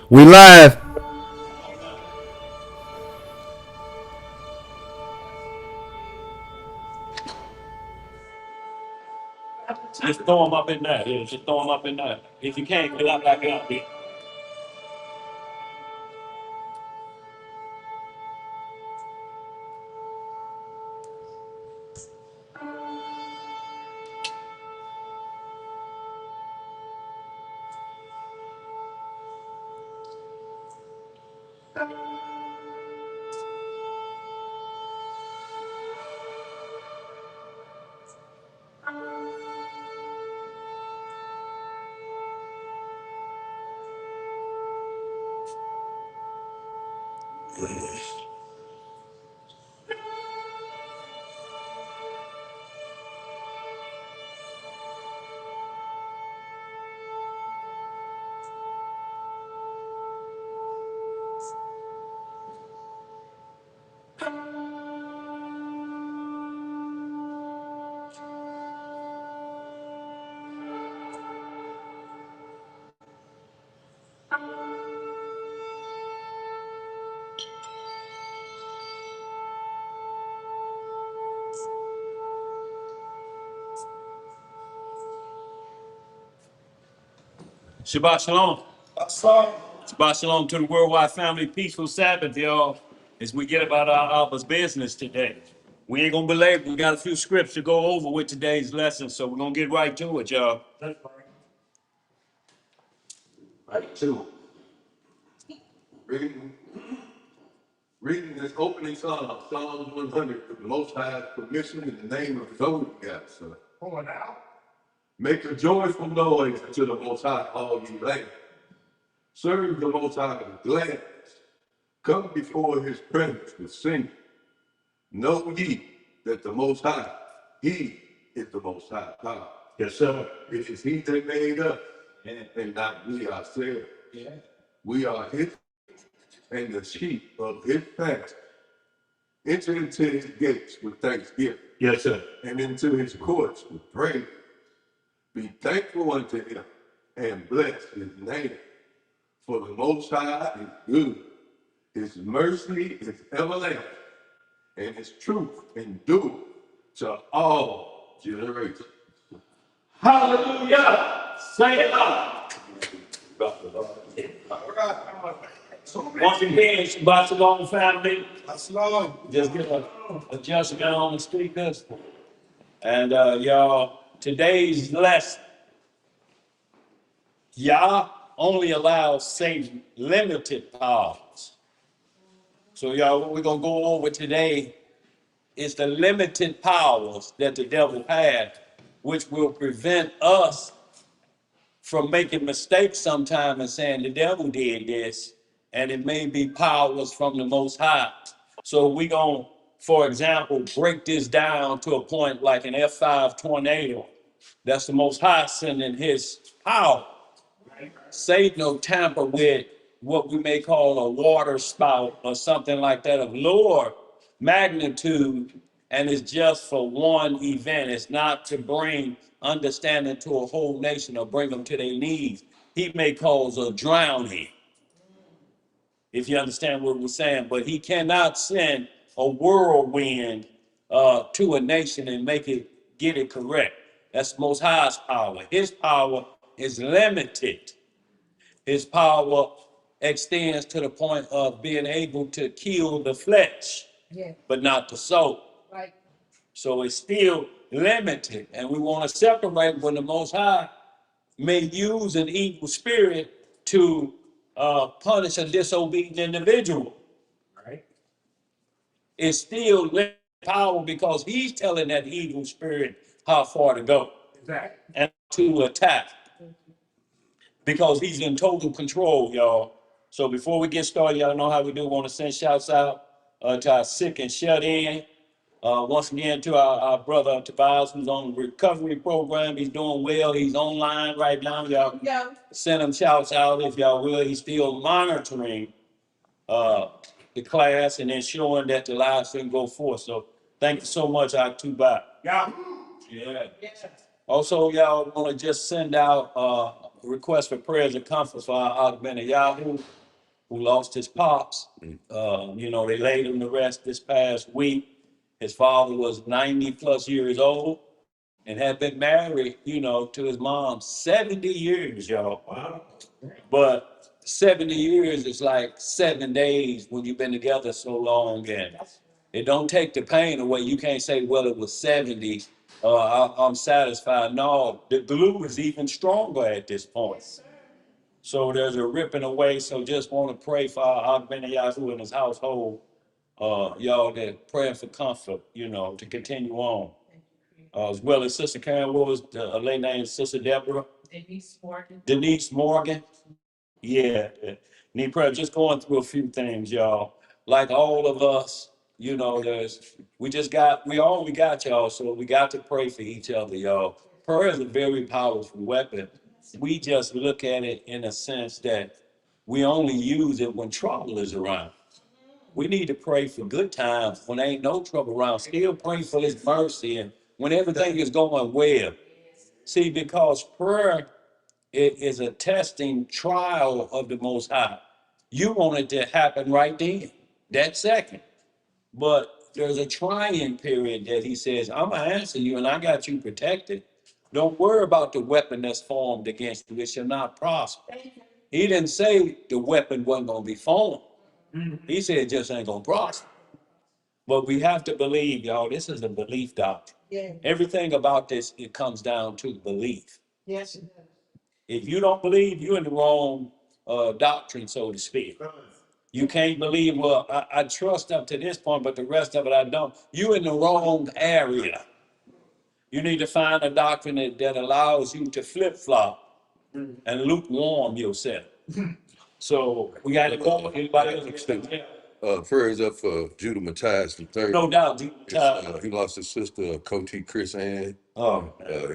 We live. Just throw them up in there. Yeah, just throw them up in there. If you can't, get up back out there. Shabbat shalom. Shabbat shalom to the worldwide family. Peaceful Sabbath, y'all. As we get about our Abba's business today. We ain't gonna belabor. We got a few scripts to go over with today's lesson, so we're gonna get right to it, y'all. Right, two. Reading, reading this opening psalm, Psalms 100, for the Most High's permission in the name of his only begotten Son. Make a joyful noise to the Most High, all ye lands. Serve the Most High with gladness. Come before his presence with singing. Know ye that the Most High, he is the Most High God. Yes, sir. It is he that made us, and not we ourselves. Yeah. We are his and the sheep of his pasture. Enter into his gates with thanksgiving, Yes, sir. and into his courts with praise. Be thankful unto him, and bless his name. For the Most High is good. His mercy is everlasting, and his truth endures to all generations. Hallelujah. Say it up. Once again, Shabbat shalom, family. Just get a adjustment on the speakers. And y'all, today's lesson, Yah only allows Satan limited powers. So y'all, what we're gonna go over today is the limited powers that the devil had, which will prevent us from making mistakes sometime and saying the devil did this, and it may be powers from the Most High. So we gonna, for example, break this down to a point like an F5 tornado. That's the Most High sending his power. Satan will tamper with what we may call a water spout or something like that of lower magnitude, and it's just for one event. It's not to bring understanding to a whole nation or bring them to their knees. He may cause a drowning, if you understand what we're saying, but he cannot send a whirlwind to a nation and make it get it correct. That's Most High's power. His power is limited. His power extends to the point of being able to kill the flesh, but not the soul. So it's still limited. And we want to separate when the Most High may use an evil spirit to punish a disobedient individual. It's still limited power because he's telling that evil spirit how far to go and to attack, because he's in total control, y'all. So before we get started, y'all know how we do. Want to send shouts out to our sick and shut in. Once again, to our brother Tobias, who's on the recovery program. He's doing well. He's online right now. Y'all send him shouts out if y'all will. He's still monitoring uh, the class and ensuring that the lives can go forth. So thank you so much, Tobias. Yeah. Also, y'all want to just send out request for prayers and comfort for our Yahoo, who lost his pops. You know, they laid him to rest this past week. His father was 90 plus years old and had been married, you know, to his mom 70 years, y'all. Wow. But 70 years is like 7 days when you've been together so long, and it don't take the pain away. You can't say, well, it was 70. I'm satisfied. No, the glue is even stronger at this point. So there's a ripping away. So just want to pray for our Yahoo and his household. Y'all that praying for comfort, you know, to continue on. As well as Sister Karen Willis, a lady named Sister Deborah. Denise Morgan. Yeah. Need prayer. Just going through a few things, y'all. Like all of us, you know, we all we got, y'all. So we got to pray for each other, y'all. Prayer is a very powerful weapon. We just look at it in a sense that we only use it when trouble is around. We need to pray for good times when there ain't no trouble around. Still pray for his mercy and when everything is going well. See, because prayer is a testing trial of the Most High. You want it to happen right then, that second. But there's a trying period that he says, I'm going to answer you and I got you protected. Don't worry about the weapon that's formed against you. It shall not prosper. He didn't say the weapon wasn't going to be formed. He said it just ain't going to prosper. But we have to believe, y'all, this is a belief doctrine. Yeah. Everything about this, it comes down to belief. Yes. If you don't believe, you're in the wrong doctrine, so to speak. You can't believe, well, I trust up to this point, but the rest of it I don't. You're in the wrong area. You need to find a doctrine that allows you to flip-flop and lukewarm yourself. So we got to go. Anybody else? Prayers up for Judah Matthias the third. No doubt. He lost his sister, Coty Chris Ann. He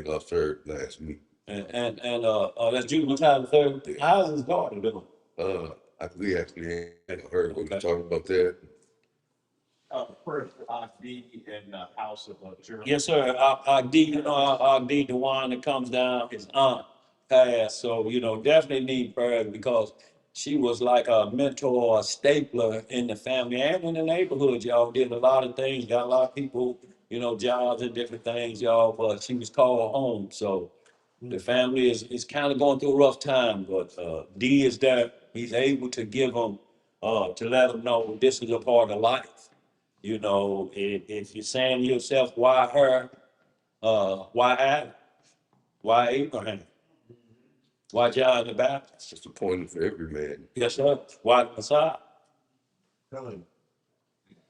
lost her last week. And that's Judah Matthias the third. How's his daughter doing? We actually ain't heard what we're talking about that. First, D in the house of Germany. Yes, sir. D, you know, D, the one that comes down, his aunt passed. So, you know, definitely need prayer because she was like a mentor, a stapler in the family and in the neighborhood, y'all. Did a lot of things, got a lot of people, you know, jobs and different things, y'all. But she was called home. So the family is kind of going through a rough time. But D is there. He's able to give them, to let them know this is a part of life. You know, if you're saying to yourself, why her? Why Adam? Why Abraham? Why John the Baptist? It's the point for every man. Yes, sir. Why the Messiah?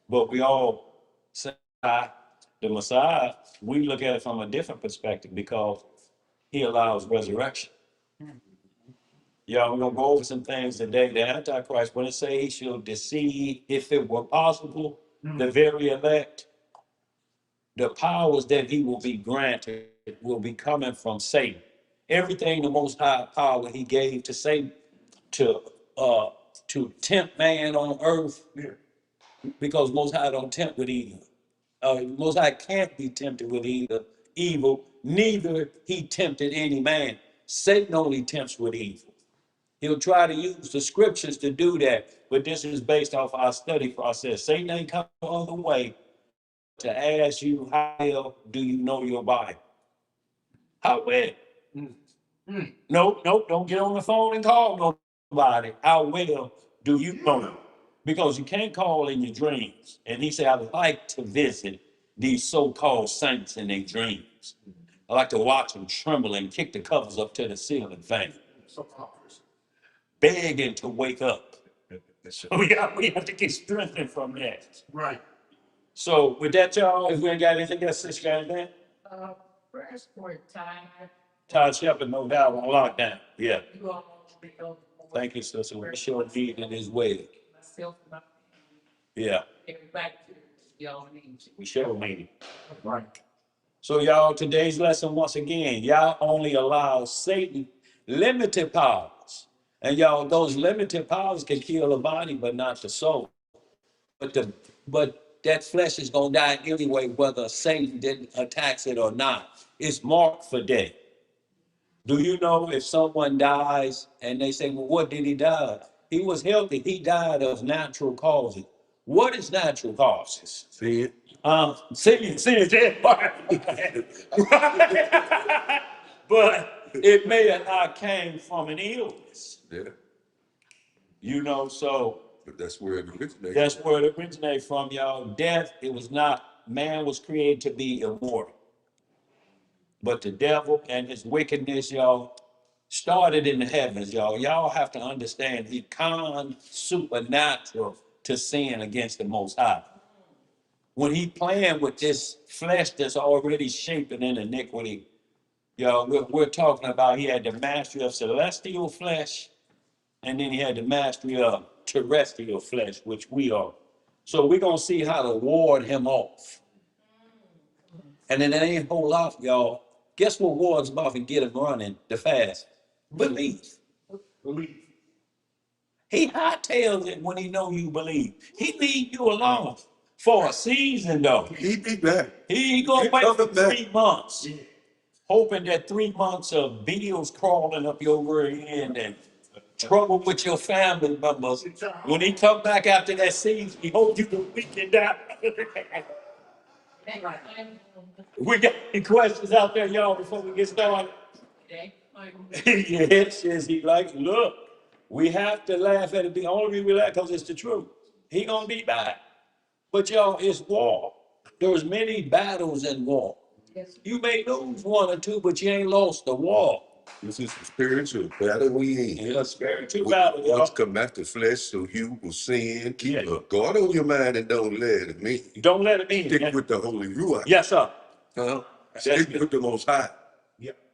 But we all say the Messiah, we look at it from a different perspective because he allows resurrection. Y'all, we're gonna go over some things today. The Antichrist, when it say he shall deceive, if it were possible, the very elect, the powers that he will be granted will be coming from Satan. Everything the Most High power he gave to Satan to tempt man on earth, because Most High don't tempt with evil. Most High can't be tempted with either evil, neither he tempted any man. Satan only tempts with evil. He'll try to use the scriptures to do that, but this is based off our study process. Satan ain't come no other way to ask you, how well do you know your Bible? How well? No, don't get on the phone and call nobody. How well do you know him? Because you can't call in your dreams. And he said, I like to visit these so-called saints in their dreams. I like to watch them tremble and kick the covers up to the ceiling fan, begging to wake up. So we have to get strengthened from that. Right. So with that, y'all, if we ain't got anything else, sis, you got anything? Prayers for time. Todd Shepard, no doubt, on lockdown. Yeah. Thank you, sister. We sure need it as well. Myself and my Yeah, everybody to y'all need. we sure need it. Right. So, y'all, today's lesson, once again, y'all only allow Satan limited powers. And y'all, those limited powers can kill the body, but not the soul. But that flesh is gonna die anyway, whether Satan didn't attack it or not. It's marked for death. Do you know if someone dies and they say, well, what did he die? He was healthy. He died of natural causes. What is natural causes? See it? Sin, dead body. But it may have not came from an illness, Yeah. you know, so But that's where it originates. that's where it originated from, y'all. Death, it was not, man was created to be immortal. But the devil and his wickedness, y'all, started in the heavens, y'all. Y'all have to understand he con supernatural to sin against the Most High. When he playing with this flesh that's already shaping in iniquity, y'all, we're talking about he had the mastery of celestial flesh, and then he had the mastery of terrestrial flesh, which we are. So we're gonna see how to ward him off. And then it ain't a whole lot, y'all. Guess what wards him off and get him running the fast? Belief. Believe. He hightails it when he know you believe. He leave you alone for a season though. He be back. He ain't gonna He wait for coming back. 3 months, hoping that 3 months of bills crawling up your rear end and trouble with your family members. When he come back after that season, he hold you the weekend out. We got any questions out there, y'all, before we get started? Yes, yes, he like, look, we have to laugh at it. The only reason we laugh because it's the truth. He gonna be back. But y'all, it's war. There's many battles in war. You may lose one or two, but you ain't lost the war. This is the spiritual battle we in. It's a spiritual battle, y'all. Once come back to flesh, so you will sin. Keep Yeah. God on your mind and don't let it in. Don't let it in. Stick with the Holy Ruach. Yes, sir. Huh? Stick with the Most High.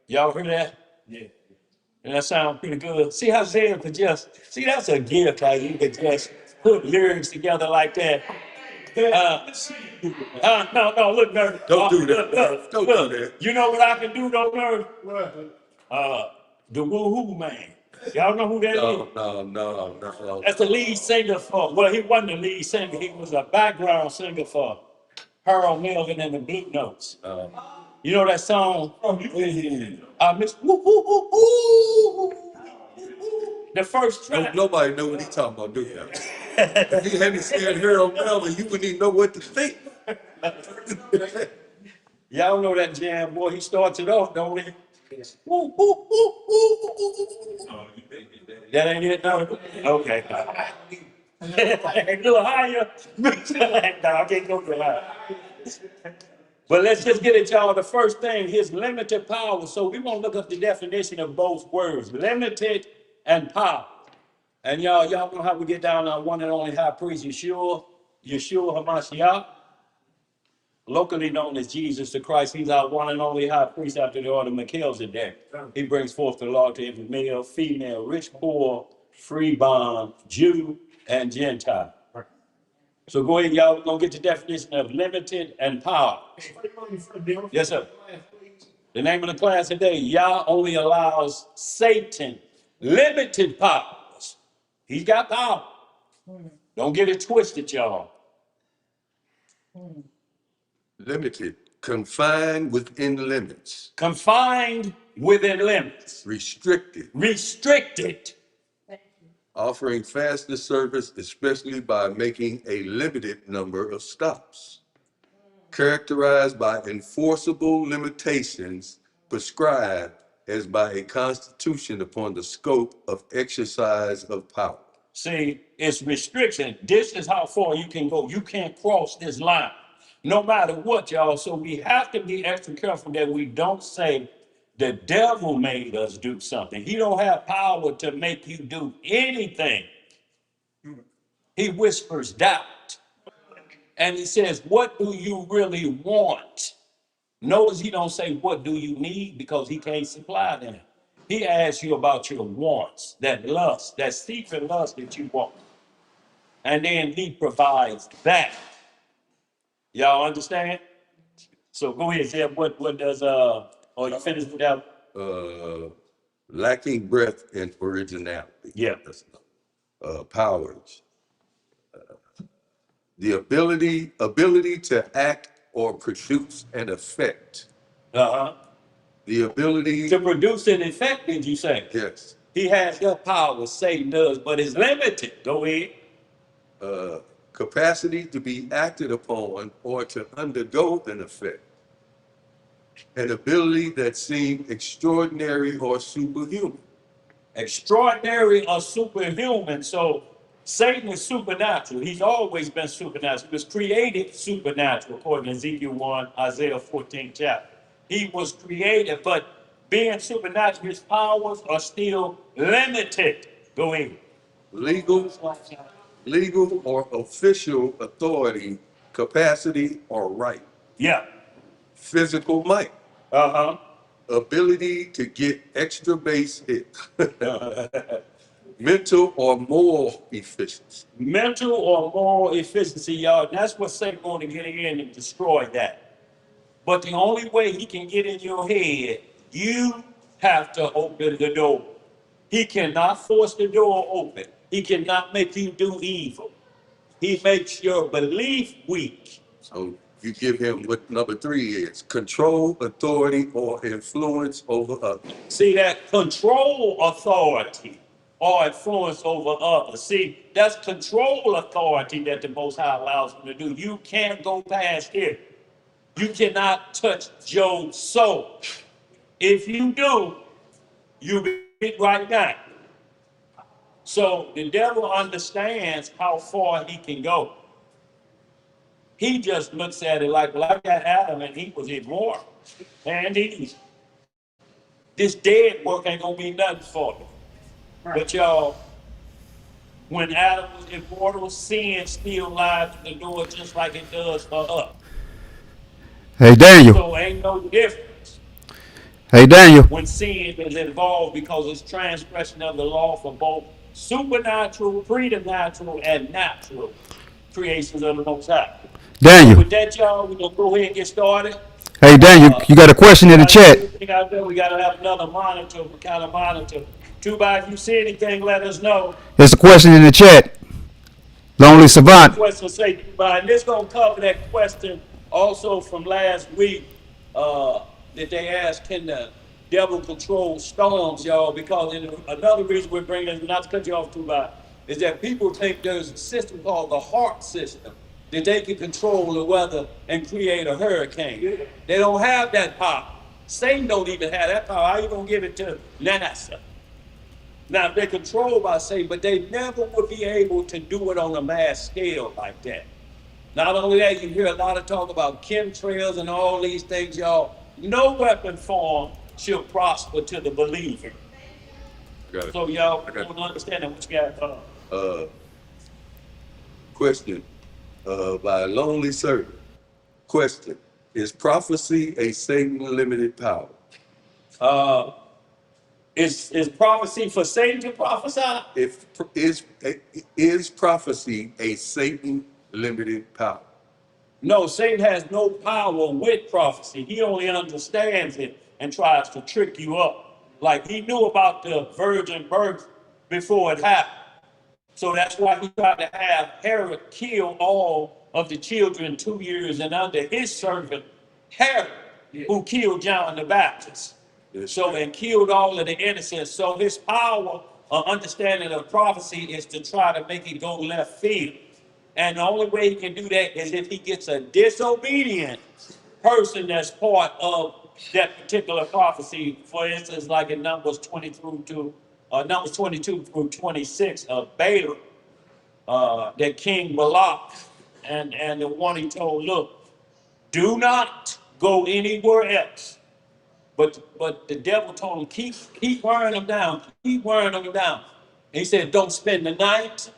Y'all heard that? Yeah. And that sounds pretty good. See how Zay could just, see, that's a gift, how you could just put lyrics together like that. No, look, nerd. Don't do that. Look, Don't look. do that. You know what I can do, though, nerd? The Woo-Hoo Man. Y'all know who that is? No. That's the lead singer for, well, he wasn't the lead singer. He was a background singer for Harold Melvin and the Blue Notes. You know that song? Miss Woo Woo Woo Woo. The first track. Nobody know what he talking about, do you? If you hadn't seen Harold Melvin, you wouldn't even know what to think. Y'all know that jam, boy. He starts it off, don't he? Woo, woo, woo, woo. That ain't it, no? Okay. A little higher. No, I can't go too high. But let's just get it, y'all. The first thing, his limited power. So we want to look up the definition of both words, limited and power. And y'all know how we get down on one and only high priest, Yeshua HaMashiach, locally known as Jesus the Christ. He's our one and only high priest after the order of Melchizedek. He brings forth the law to every male, female, rich, poor, free bond, Jew, and Gentile. So go ahead, y'all. We're going to get the definition of limited and power. Yes, sir. The name of the class today, Yah only allows Satan limited powers. He's got power. Don't get it twisted, y'all. Limited, confined within limits, Confined within limits. Restricted. offering faster service, especially by making a limited number of stops, characterized by enforceable limitations prescribed as by a constitution upon the scope of exercise of power. See, it's restriction. This is how far you can go. You can't cross this line, no matter what, y'all. So we have to be extra careful that we don't say the devil made us do something. He don't have power to make you do anything. He whispers doubt. And he says, what do you really want? Notice he don't say, what do you need? Because he can't supply them. He asks you about your wants, that lust, that secret lust that you want. And then he provides that. Y'all understand? So go ahead, Jeff. What does, you finished with that? Lacking breadth and originality. Yeah. Powers. The ability to act or produce an effect. Uh-huh. the ability, to produce an effect, did you say? yes, He has that power, Satan does, but it's limited. Go ahead. capacity to be acted upon or to undergo an effect, an ability that seemed extraordinary or superhuman. Extraordinary or superhuman. So Satan is supernatural. He's always been supernatural. He was created supernatural, according to Ezekiel 1, Isaiah 14 chapter. He was created, but being supernatural, his powers are still limited. Go ahead. Legal or official authority, capacity or right, Yeah. physical might, Uh-huh. ability to get extra base hits, mental or moral efficiency. Mental or moral efficiency, y'all. That's what Satan going to get in and destroy that. But the only way he can get in your head, you have to open the door. He cannot force the door open. He cannot make you do evil. He makes your belief weak. So you give him what number 3 is: control, authority, or influence over others. See that control authority or influence over others. See, that's control authority that the Most High allows him to do. You can't go past it. You cannot touch Job's soul. If you do, you get right back. So the devil understands how far he can go. He just looks at it like, well, I got Adam and he was immoral. And this dead work ain't gonna be nothing for me. But y'all, when Adam was immortal, sin still lies at the door just like it does for us. Hey, Daniel. So ain't no difference Hey, Daniel. when sin is involved because it's transgression of the law for both supernatural, preternatural, and natural creations of the Most High. Daniel. With that, y'all, we're gonna go ahead and get started. Hey, Daniel, you got a question in the chat. We gotta have another monitor, kind of monitor. Too bad, if you see anything, let us know. There's a question in the chat. Lonely Savant. Question say, and this gonna cover that question also from last week, that they asked, can the devil control storms, y'all? Because another reason we're bringing this, not to cut you off too bad, is that people think there's a system called the HAARP system, that they can control the weather and create a hurricane. They don't have that power. Satan don't even have that power. How you gonna give it to NASA? Now, they're controlled by Satan, but they never would be able to do it on a mass scale like that. Not only that, you hear a lot of talk about chemtrails and all these things, y'all. No weapon form shall prosper to the believer. Got it. So y'all Okay. don't understand what you got. Question by a lonely servant. Question: is prophecy a Satan limited power? Is prophecy for Satan to prophesy? Is prophecy a Satan limited power? No, Satan has no power with prophecy. He only understands it and tries to trick you up. Like he knew about the virgin birth before it happened. So that's why he tried to have Herod kill all of the children 2 years and under his servant Herod, who killed John the Baptist. Yes. So, and killed all of the innocents. So his power of understanding of prophecy is to try to make it go left field. And the only way he can do that is if he gets a disobedient person that's part of that particular prophecy. For instance, like in Numbers 22 through 26 of Balaam, that King Balak and the one he told, look, do not go anywhere else. But the devil told him, keep wearing them down, keep wearing them down. And he said, don't spend the night,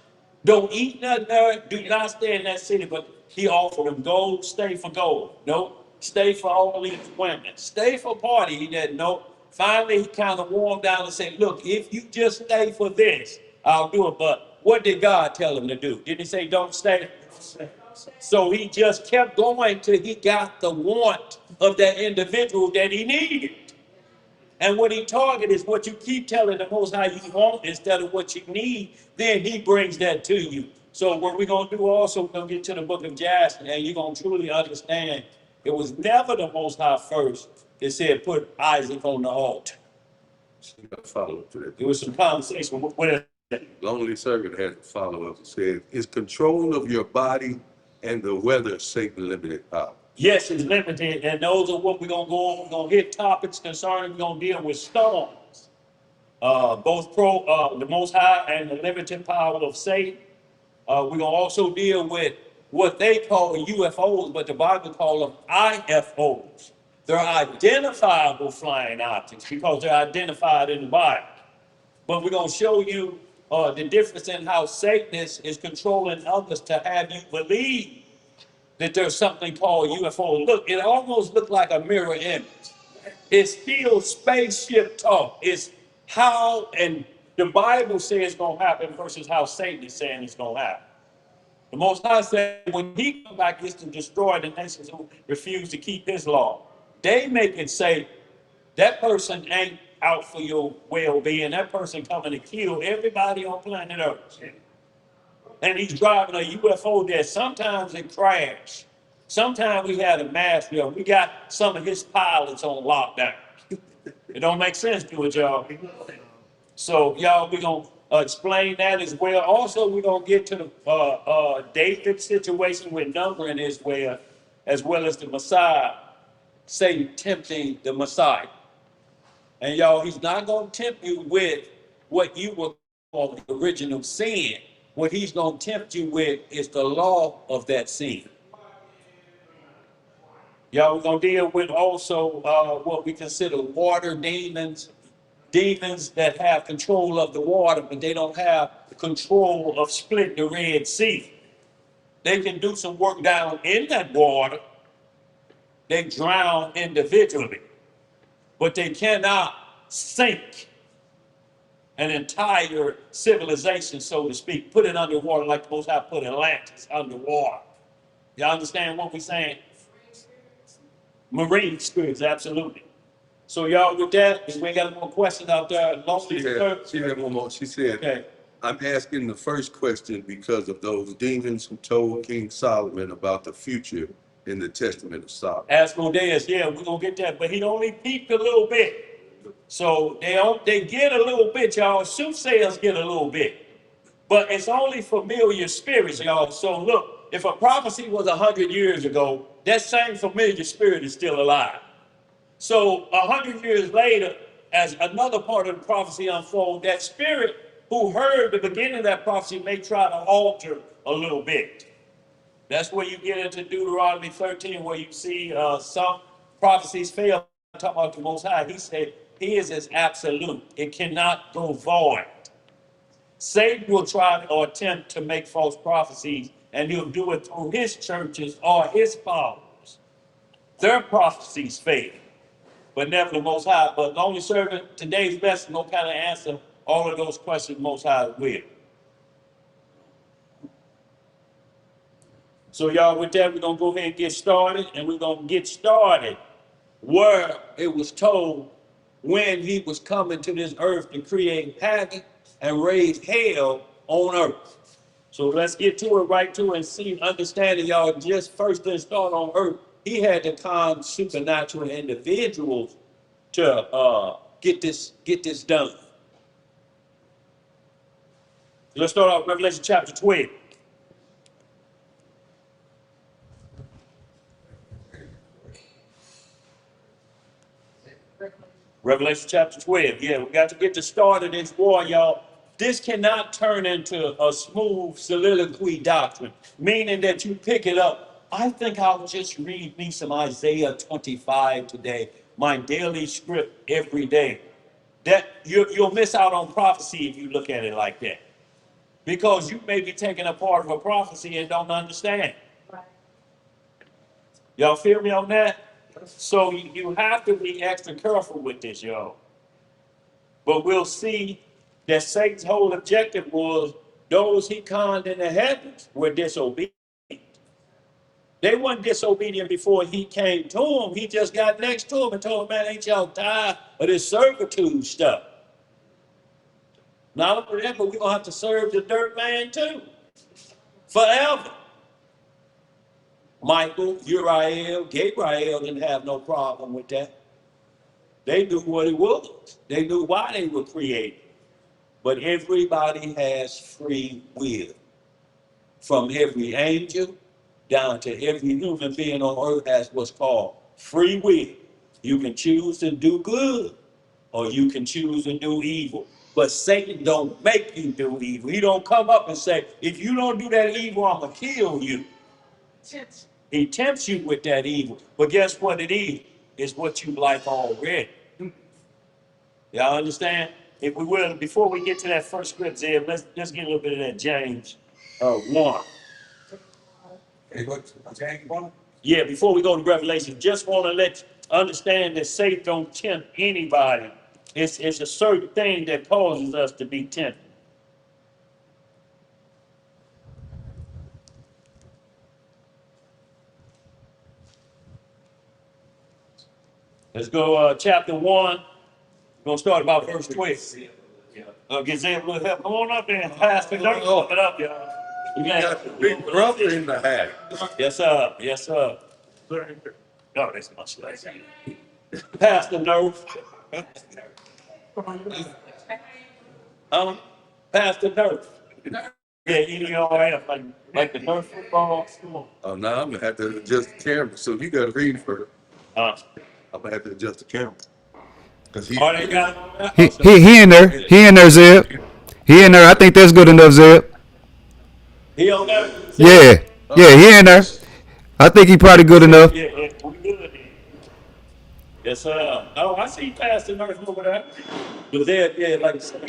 don't eat nothing there, do not stay in that city. But he offered him gold, stay for gold. No, stay for all these women. Stay for party. He didn't know. Finally, he kind of warmed down and said, look, if you just stay for this, I'll do it. But what did God tell him to do? Did he say, don't stay? So he just kept going till he got the want of that individual that he needed. And what he targeted is what you keep telling the Most High you want instead of what you need, then he brings that to you. So what we're going to do also, we're going to get to the book of Jasher, and you're going to truly understand it was never the Most High first. it said put Isaac on the altar. You got to follow up to that. There was some conversation with Lonely servant has a follow-up. It says, is control of your body and the weather Satan limited power? yes, it's limited, and those are what we're gonna go on. We're gonna hit topics concerning, we're gonna deal with storms. Both the Most High and the limited power of Satan. We're gonna also deal with what they call UFOs, but the Bible calls them IFOs. They're identifiable flying objects because they're identified in the Bible. But we're gonna show you the difference in how Satan is controlling others to have you believe that there's something called UFO. Look, it almost looked like a mirror image. It's still spaceship talk. It's how, and the Bible says it's gonna happen versus how Satan is saying it's gonna happen. The Most High said when he comes back, it's to destroy the nations who refuse to keep his law. They make it say that person ain't out for your well-being. That person coming to kill everybody on planet Earth. And he's driving a UFO there. Sometimes it crashed. Sometimes we had a mass there. We got some of his pilots on lockdown. It don't make sense to it, y'all. So, y'all, we're going to explain that as well. Also, we're going to get to the David situation with numbering as well as the Messiah, Satan tempting the Messiah. And y'all, he's not going to tempt you with what you would call the original sin. What he's going to tempt you with is the law of that sin. Y'all, we're going to deal with also what we consider water demons, demons that have control of the water, but they don't have control of splitting the Red Sea. They can do some work down in that water. They drown individually, but they cannot sink an entire civilization, so to speak, put it underwater like the Most High put Atlantis underwater. Y'all understand what we're saying? Marine spirits, absolutely. So y'all with that, if we ain't got any more questions out there, She had one more. She said, okay. I'm asking the first question because of those demons who told King Solomon about the future in the Testament of Solomon. Asmodeus, yeah, we're gonna get that, but he only peeped a little bit. So they get a little bit, y'all. Soothsayers get a little bit, but it's only familiar spirits, y'all. So look, if a prophecy was 100 years ago, that same familiar spirit is still alive. So 100 years later, as another part of the prophecy unfolds, that spirit who heard the beginning of that prophecy may try to alter a little bit. That's where you get into Deuteronomy 13, where you see some prophecies fail. I'm talking about the Most High. He said, he is as absolute. It cannot go void. Satan will try or attempt to make false prophecies, and he'll do it through his churches or his followers. Their prophecies fail, but never the Most High. But lonely servant, today's message will kind of answer all of those questions Most High will. So y'all, with that, we're going to go ahead and get started, and we're going to get started where it was told when he was coming to this earth to create havoc and raise hell on earth. So let's get to it, right to it, and see, understanding, y'all, just first to start on earth, he had to con supernatural individuals to get this done. Let's start off Revelation chapter 12. Revelation chapter 12. Yeah, we got to get the start of this war, y'all. This cannot turn into a smooth soliloquy doctrine, meaning that you pick it up. I think I'll just read me some Isaiah 25 today, my daily script every day. That you'll miss out on prophecy if you look at it like that, because you may be taking a part of a prophecy and don't understand. Y'all feel me on that? So you have to be extra careful with this, y'all. But we'll see that Satan's whole objective was those he conned in the heavens were disobedient. They weren't disobedient before he came to them. He just got next to them and told them, man, ain't y'all tired of this servitude stuff? Not only that, but we're going to have to serve the dirt man too. Forever. Michael, Uriel, Gabriel didn't have no problem with that. They knew what it was. They knew why they were created. But everybody has free will. From every angel down to every human being on earth has what's called free will. You can choose to do good or you can choose to do evil. But Satan don't make you do evil. He don't come up and say, if you don't do that evil, I'm gonna kill you. He tempts you with that evil. But guess what it is? It's what you like already. Y'all understand? If we will, before we get to that first script, Zeb, let's get a little bit of that James 1. Hey, what, James 1? Yeah, before we go to Revelation, just want to let you understand that Satan don't tempt anybody. It's a certain thing that causes us to be tempted. Let's go chapter 1. We're going to start about verse 12. Get Zeb a little help. Come on up there. Pastor Dirk, open it up, y'all. We got the big brother in the house. Yes, sir. Yes, sir. No, that's much less. Pastor Nerf. Pastor Nerf. Yeah, EDRF, like the Nerf football. Oh, now I'm gonna have to adjust the camera. So you gotta read first. Uh, I'm gonna have to adjust the camera. Cause he, oh, they got He in there. He in there, Zeb. He in there. I think that's good enough, Zeb. he on there? Yeah. Yeah, he in there. I think he probably good enough. Yeah, we good then. Yes, sir. Oh, I see Pastor Nerf over there. But there, yeah, like I said,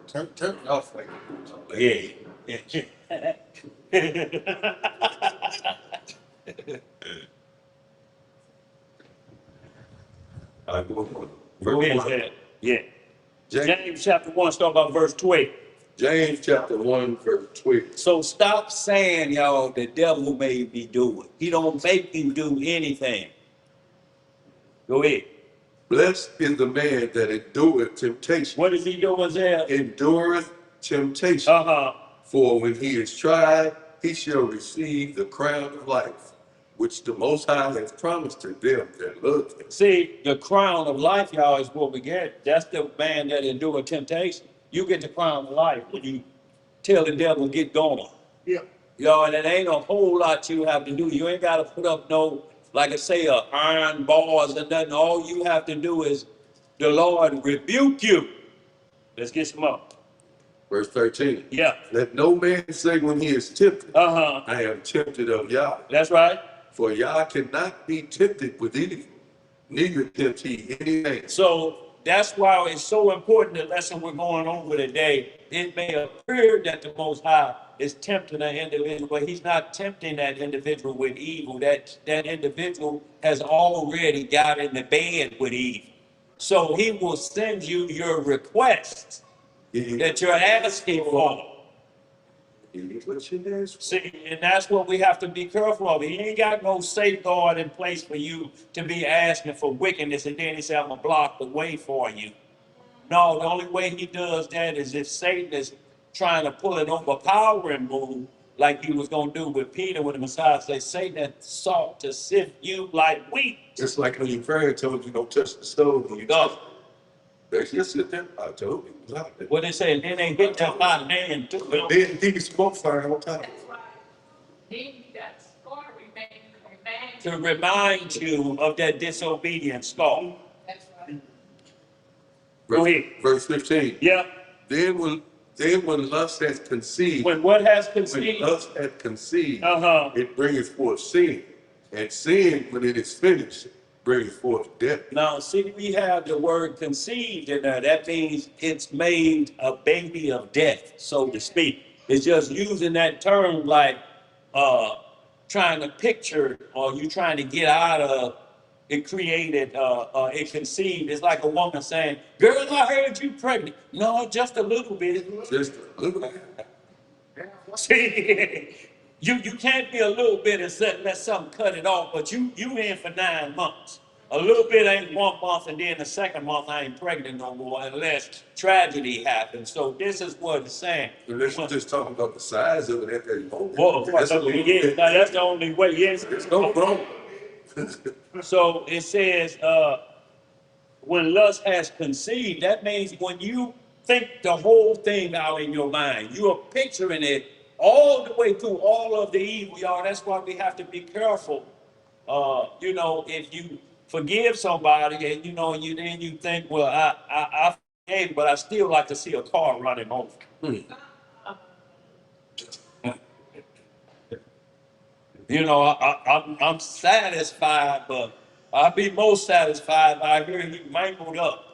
turn it off like yeah. I go Go ahead, verse 1. Zeb. Yeah. James, James chapter 1, start about verse 12. James chapter 1, verse 12. So stop saying, y'all, the devil made me do it. He don't make you do anything. Go ahead. Blessed is the man that endureth temptation. What is he doing there? Endureth temptation. Uh-huh. For when he is tried, he shall receive the crown of life, which the Most High has promised to them that love him. See, the crown of life, y'all, is what we get. That's the man that endure temptation. You get the crown of life when you tell the devil, get going. Yeah. Yo, and it ain't a whole lot you have to do. You ain't got to put up no, like I say, iron bars and nothing. All you have to do is the Lord rebuke you. Let's get some up. Verse 13. Yeah. Let no man say when he is tempted, Uh-huh. I am tempted of Yah. That's right. For Yah cannot be tempted with evil, neither tempt he any man. So that's why it's so important, the lesson we're going over today. It may appear that the Most High is tempting an individual, but he's not tempting that individual with evil. That individual has already got in the bed with evil. So he will send you your requests that you're asking for. See, and that's what we have to be careful of. He ain't got no safeguard in place for you to be asking for wickedness, and then he say, I'm gonna block the way for you. No, the only way he does that is if Satan is trying to pull an overpowering move, like he was gonna do with Peter when the Messiah said, Satan had sought to sift you like wheat. Just like when your friend told you don't touch the stove and you Go. they just sit there. I told you. It was out there. What they say, and then they hit that by hand too. But then he can smoke fire all the time. That's right. Then that scar remains. To remind you of that disobedient scar. That's right. Go ahead. Verse 15. Yeah. Then when lust has conceived, When what has when conceived, lust hath conceived, uh-huh. it bringeth forth sin. And sin, when it is finished, bringeth forth death. Now, see, we have the word conceived in there. That means it's made a baby of death, so to speak. It's just using that term like trying to picture or you trying to get out of it created, it conceived. It's like a woman saying, girl, I heard you pregnant. No, just a little bit. Just look at that. See, you can't be a little bit and let something cut it off, but you in for 9 months. A little bit ain't 1 month, and then the second month I ain't pregnant no more unless tragedy happens. So this is what it's saying. Unless you're just talking about the size of it at that moment. Well, That's a little yeah, bit. now that's the only way. Yes. There's no problem. So it says, when lust has conceived, that means when you think the whole thing out in your mind, you are picturing it all the way through all of the evil, y'all. That's why we have to be careful. If you forgive somebody and then you think, well, I forgave, but I still like to see a car running over. I'm satisfied, but I'd be most satisfied if I hear you mangled up.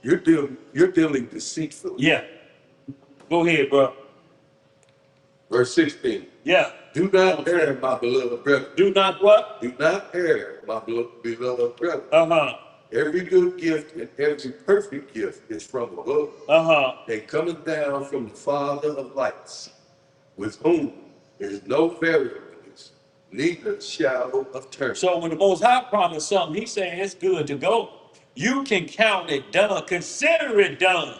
You're dealing deceitfully. Yeah, go ahead, bro. Verse 16. Yeah, Do not err, my beloved brethren. do not what? Do not err, my beloved brethren. Uh-huh, Every good gift and every perfect gift is from above uh-huh. and coming down from the Father of lights, with whom is no variableness, neither shadow of turning. So when the Most High promised something, he's saying it's good to go. You can count it done, consider it done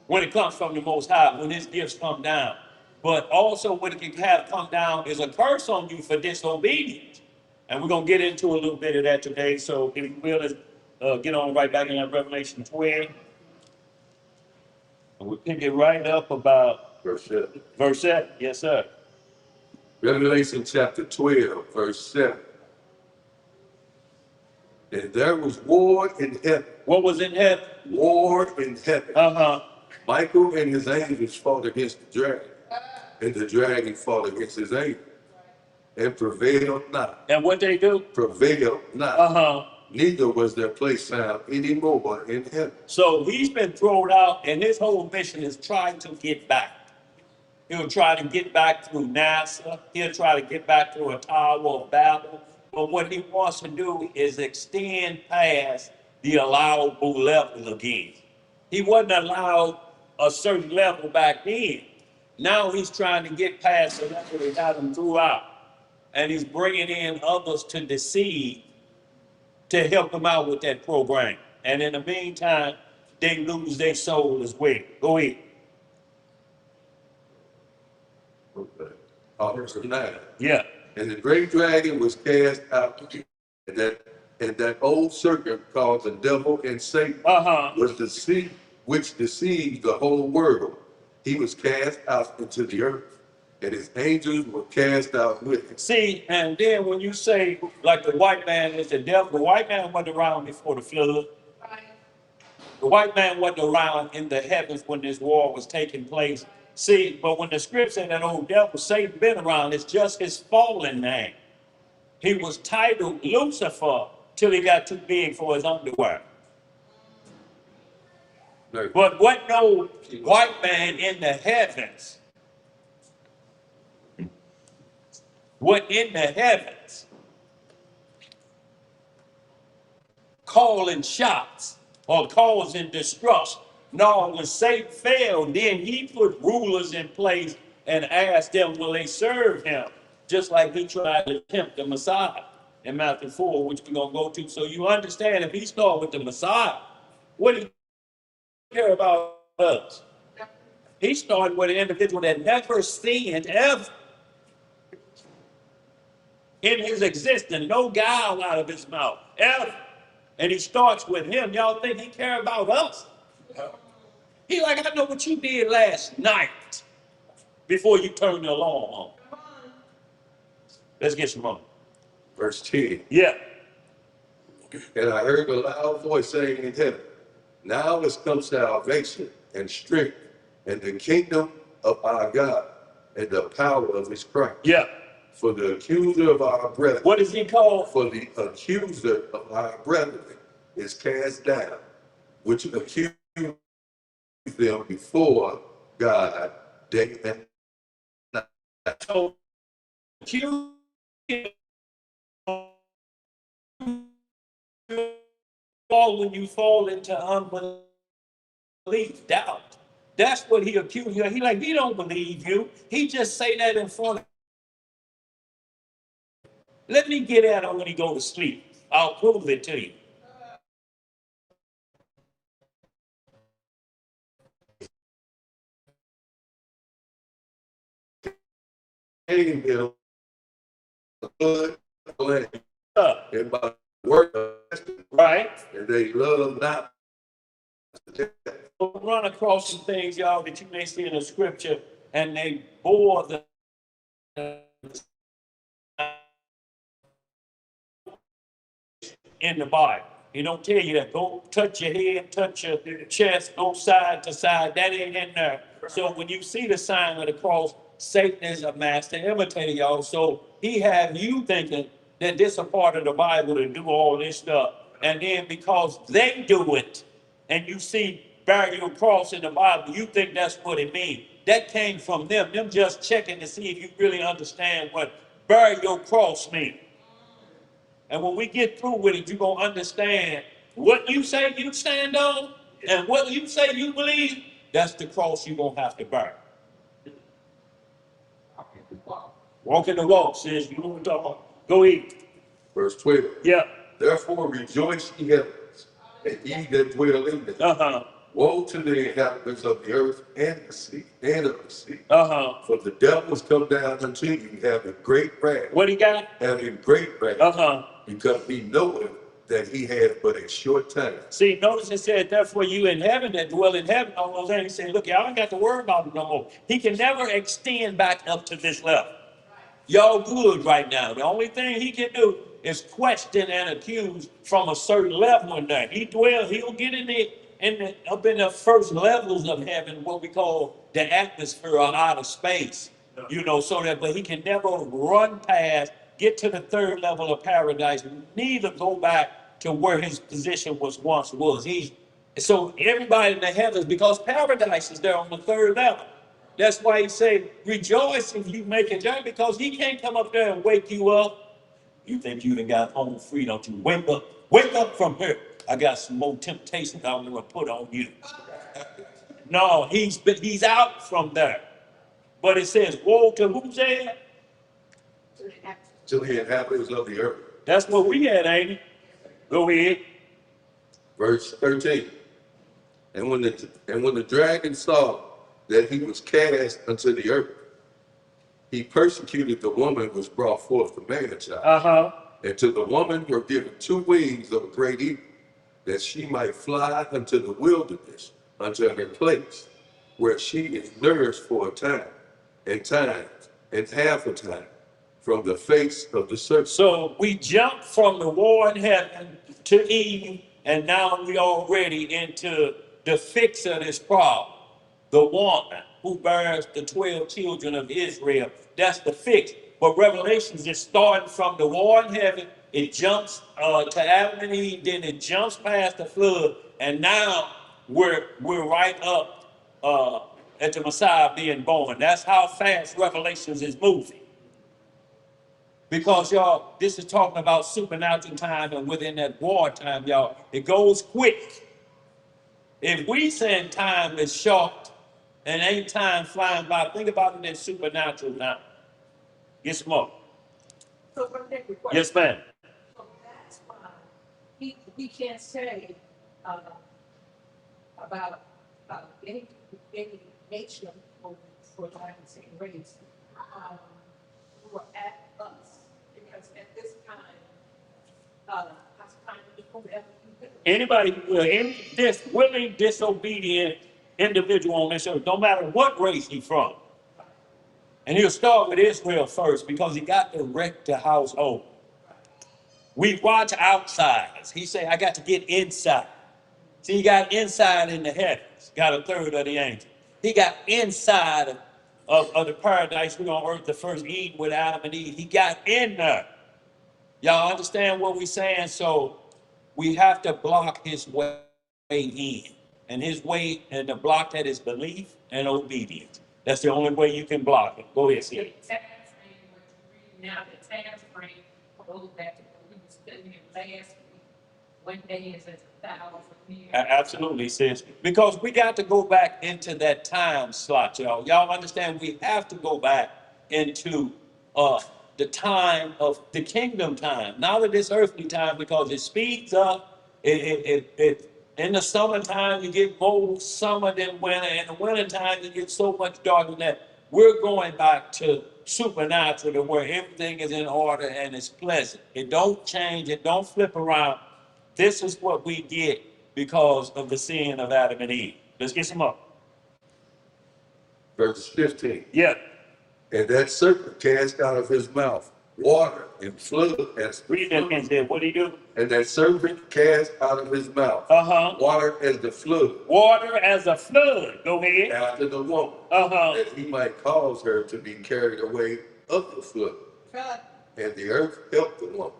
when it comes from the Most High, when his gifts come down. But also what it can have come down is a curse on you for disobedience. And we're going to get into a little bit of that today. So if you will, let's get on right back in that Revelation 12. And we'll pick it right up about Verse 7. verse 7. Yes, sir. Revelation chapter 12, verse 7. And there was war in heaven. What was in heaven? War in heaven. Uh-huh. Michael and his angels fought against the dragon, and the dragon fought against his angels, and prevailed not. And what they do? Prevailed not. Uh-huh. Neither was their place found any more in heaven. So he's been thrown out, and his whole mission is trying to get back. He'll try to get back through NASA. He'll try to get back through a Tower of Babel. But what he wants to do is extend past the allowable level again. He wasn't allowed a certain level back then. Now he's trying to get past the level that got him throughout. And he's bringing in others to deceive to help them out with that program. And in the meantime, they lose their soul as well. Go ahead. Okay. Verse 9. Yeah. And the great dragon was cast out, and that old serpent called the devil and Satan Uh-huh. was deceived, which deceived the whole world. He was cast out into the earth, and his angels were cast out with him. See, and then when you say, like the white man is the devil, the white man wasn't around before the flood. The white man wasn't around in the heavens when this war was taking place. See, but when the scripture said that old devil, Satan been around, it's just his fallen name. He was titled Lucifer till he got too big for his underwear. No. But what no white man in the heavens? What in the heavens? Calling shots or causing destruction. No, when Satan fell, then he put rulers in place and asked them, will they serve him? Just like he tried to tempt the Messiah in Matthew 4, which we're going to go to. So you understand, if he started with the Messiah, what did he care about us? He started with an individual that never sinned ever in his existence, no guile out of his mouth, ever. And he starts with him. Y'all think he care about us? He like, I know what you did last night before you turned the alarm on. Let's get some money. Verse 10. Yeah. And I heard a loud voice saying in heaven, now has come salvation and strength and the kingdom of our God and the power of his Christ. Yeah. For the accuser of our brethren, What is he called? for the accuser of our brethren is cast down, which accused them before God day and night. So, you fall when you fall into unbelief, doubt. That's what he accused you. He like, he don't believe you. He just say that in front of. Let me get at him when he go to sleep. I'll prove it to you. Came here, good land, Uh, and by work, right? and they love not. We'll run across some things, y'all, that you may see in the scripture, and they bore the in the Bible. He don't tell you that. Go touch your head, touch your chest, go side to side. That ain't in there. So when you see the sign of the cross, Satan is a master imitator, y'all. So he have you thinking that this is a part of the Bible to do all this stuff. And then because they do it, and you see bury your cross in the Bible, you think that's what it means. That came from them. Them just checking to see if you really understand what bury your cross means. And when we get through with it, you're going to understand what you say you stand on and what you say you believe. That's the cross you're going to have to bear. Walking the walk, says you know what I'm talking about. Go eat. Verse 12. Yeah. Therefore rejoice, ye heavens, and ye that dwell in them. Uh-huh. Woe to the inhabitants of the earth and the sea, and of the sea. Uh-huh. For the devils come down unto you, having great wrath, What he got? having great wrath, Uh-huh. because he knoweth that he had but a short time. See, notice it said, therefore you in heaven that dwell in heaven. All those things. He said, look, y'all ain't got to worry about it no more. He can never extend back up to this level. Y'all good right now. The only thing he can do is question and accuse from a certain level in there. He'll get up in the first levels of heaven, what we call the atmosphere or outer space. You know, so that, but he can never run past, get to the third level of paradise, neither go back to where his position once was. So everybody in the heavens, because paradise is there on the third level. That's why he said, rejoice if you make it there, because he can't come up there and wake you up. You think you done got home free, don't you? Wake up from here. I got some more temptations I want to put on you. No, he's out from there. But it says, woe to who's there? To the inhabitants of the earth. That's what we had, ain't it? Go ahead. Verse 13. And when the dragon saw that he was cast unto the earth, he persecuted the woman which brought forth the man child. Uh-huh. And to the woman were given two wings of a great eagle, that she might fly unto the wilderness, unto her place, where she is nourished for a time, and times, and half a time, from the face of the serpent. So we jumped from the war in heaven to Eve, and now we already into the fix of this problem. The woman who bears the 12 children of Israel. That's the fix. But Revelations is starting from the war in heaven. It jumps to Adam and Eve, then it jumps past the flood, and now we're right up at the Messiah being born. That's how fast Revelations is moving. Because y'all, this is talking about supernatural time, and within that war time, y'all, it goes quick. If we saying time is short and ain't time flying by, think about it in supernatural now. Get some more. So one thing we Yes, ma'am. So that's why we can't say about any nation or I can say race who are at us, because at this time, it's kind of whoever you Anybody, any willing, disobedient individual on this earth, no matter what race he's from. And he'll start with Israel first because he got to wreck the household. We watch outsiders. He say, I got to get inside. See, he got inside in the heavens, got a third of the angels. He got inside of the paradise we on earth, the first Eden with Adam and Eve. He got in there. Y'all understand what we're saying? So we have to block his way in. And his way, and to block that is belief and obedience. That's the only way you can block it. Go ahead, Sid. The time frame, what you're reading now, the time frame goes back to what we were studying last week. One day is as 1,000 years. Absolutely, sis. Because we got to go back into that time slot, y'all. Y'all understand we have to go back into the time of the kingdom time, not of this earthly time, because it speeds up. In the summertime, you get more summer than winter. In the wintertime, you get so much darker that we're going back to supernatural, to where everything is in order and it's pleasant. It don't change. It don't flip around. This is what we get because of the sin of Adam and Eve. Let's get some up. Verse 15. Yeah. And that serpent cast out of his mouth water and flood as Read that again, Dad. What do you do? And that serpent cast out of his mouth Uh-huh. water as the flood Water as a flood. Go ahead. after the woman, Uh-huh. that he might cause her to be carried away of the flood. And the earth helped the woman,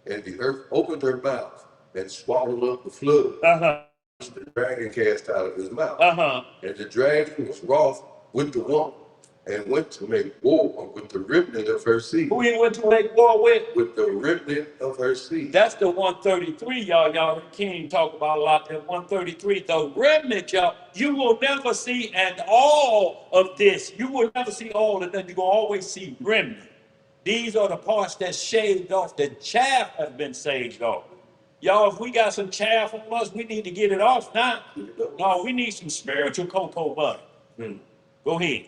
and the earth opened her mouth and swallowed up the flood, Uh-huh. which the dragon cast out of his mouth. Uh-huh. And the dragon was wroth with the woman, and went to make war with the remnant of her seed. Who he went to make war with? With the remnant of her seed. That's the 133, y'all. Y'all heard King talk about a lot. That 133, the remnant, y'all. You will never see, and all of this, you will never see all of that. You're going to always see remnant. These are the parts that shaved off. The chaff has been shaved off. Y'all, if we got some chaff on us, we need to get it off now. No, we need some spiritual cocoa butter. Go ahead.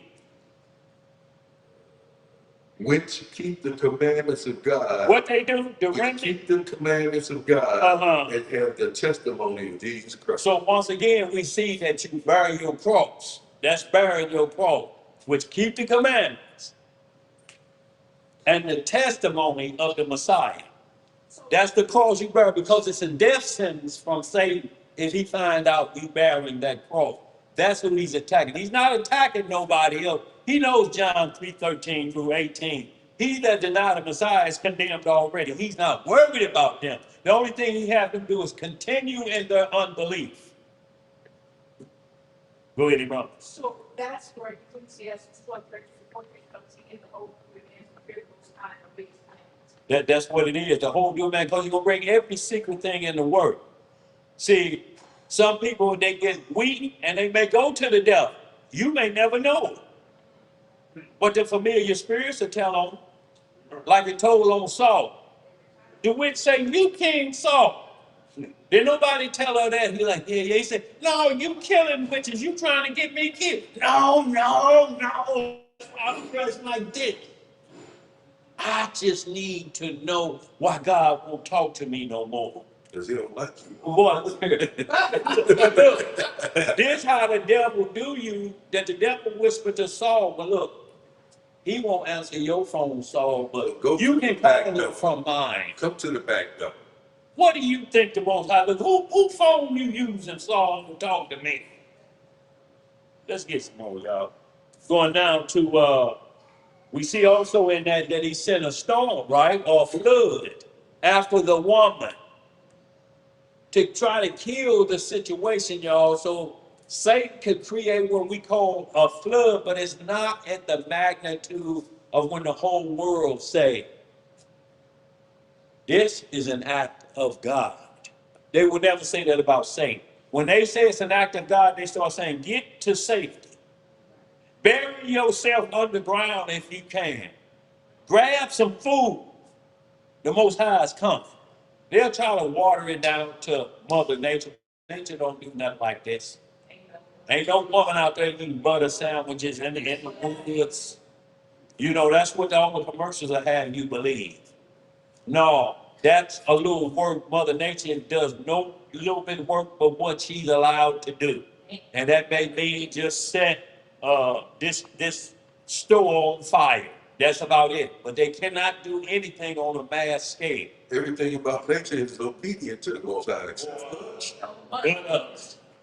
Which keep the commandments of God. What they do, the Which remnant. keep the commandments of God. Uh-huh. And have the testimony of Jesus Christ. So once again, we see that you bury your cross. That's burying your cross, which keep the commandments and the testimony of the Messiah. That's the cross you bear, because it's a death sentence from Satan if he find out you bearing that cross. That's who he's attacking. He's not attacking nobody else. He knows John 3:13 through 18. He that denied the Messiah is condemned already. He's not worried about them. The only thing he has them do is continue in their unbelief. Go ahead, Imran. So that's where Ecclesiastes 1:34 comes in the old covenant, miracles, time of these things. That's what it is. The whole new man, because you're going to bring every secret thing in the word. See, some people, they get weak and they may go to the devil. You may never know. But the familiar spirits will tell on, like it told on Saul. The witch say, you King Saul. Did nobody tell her that? He like, yeah. He said, no, you killing witches. You trying to get me killed. No. I'm dressed like this. I just need to know why God won't talk to me no more. Because he don't like you. Boy, look, this how the devil do you, that the devil whispered to Saul, but look, he won't answer your phone, Saul, but Go you to can the back call door. it from mine. Come to the back door. What do you think the Most High, look, who phone you using, Saul, to talk to me? Let's get some more, y'all. Going down to, we see also in that he sent a storm, right, or flood after the woman, to try to kill the situation, y'all. So Satan could create what we call a flood, but it's not at the magnitude of when the whole world saved. This is an act of God. They would never say that about Satan. When they say it's an act of God, they start saying, get to safety. Bury yourself underground if you can. Grab some food. The Most High is coming. They'll try to water it down to Mother Nature. Nature don't do nothing like this. Ain't no woman out there eating butter sandwiches in the woods. You know, that's what all the commercials are having you believe. No, that's a little work. Mother Nature does no little bit of work but what she's allowed to do. And that may be just set this store on fire. That's about it. But they cannot do anything on a mass scale. Everything about nature is obedient to the Most High.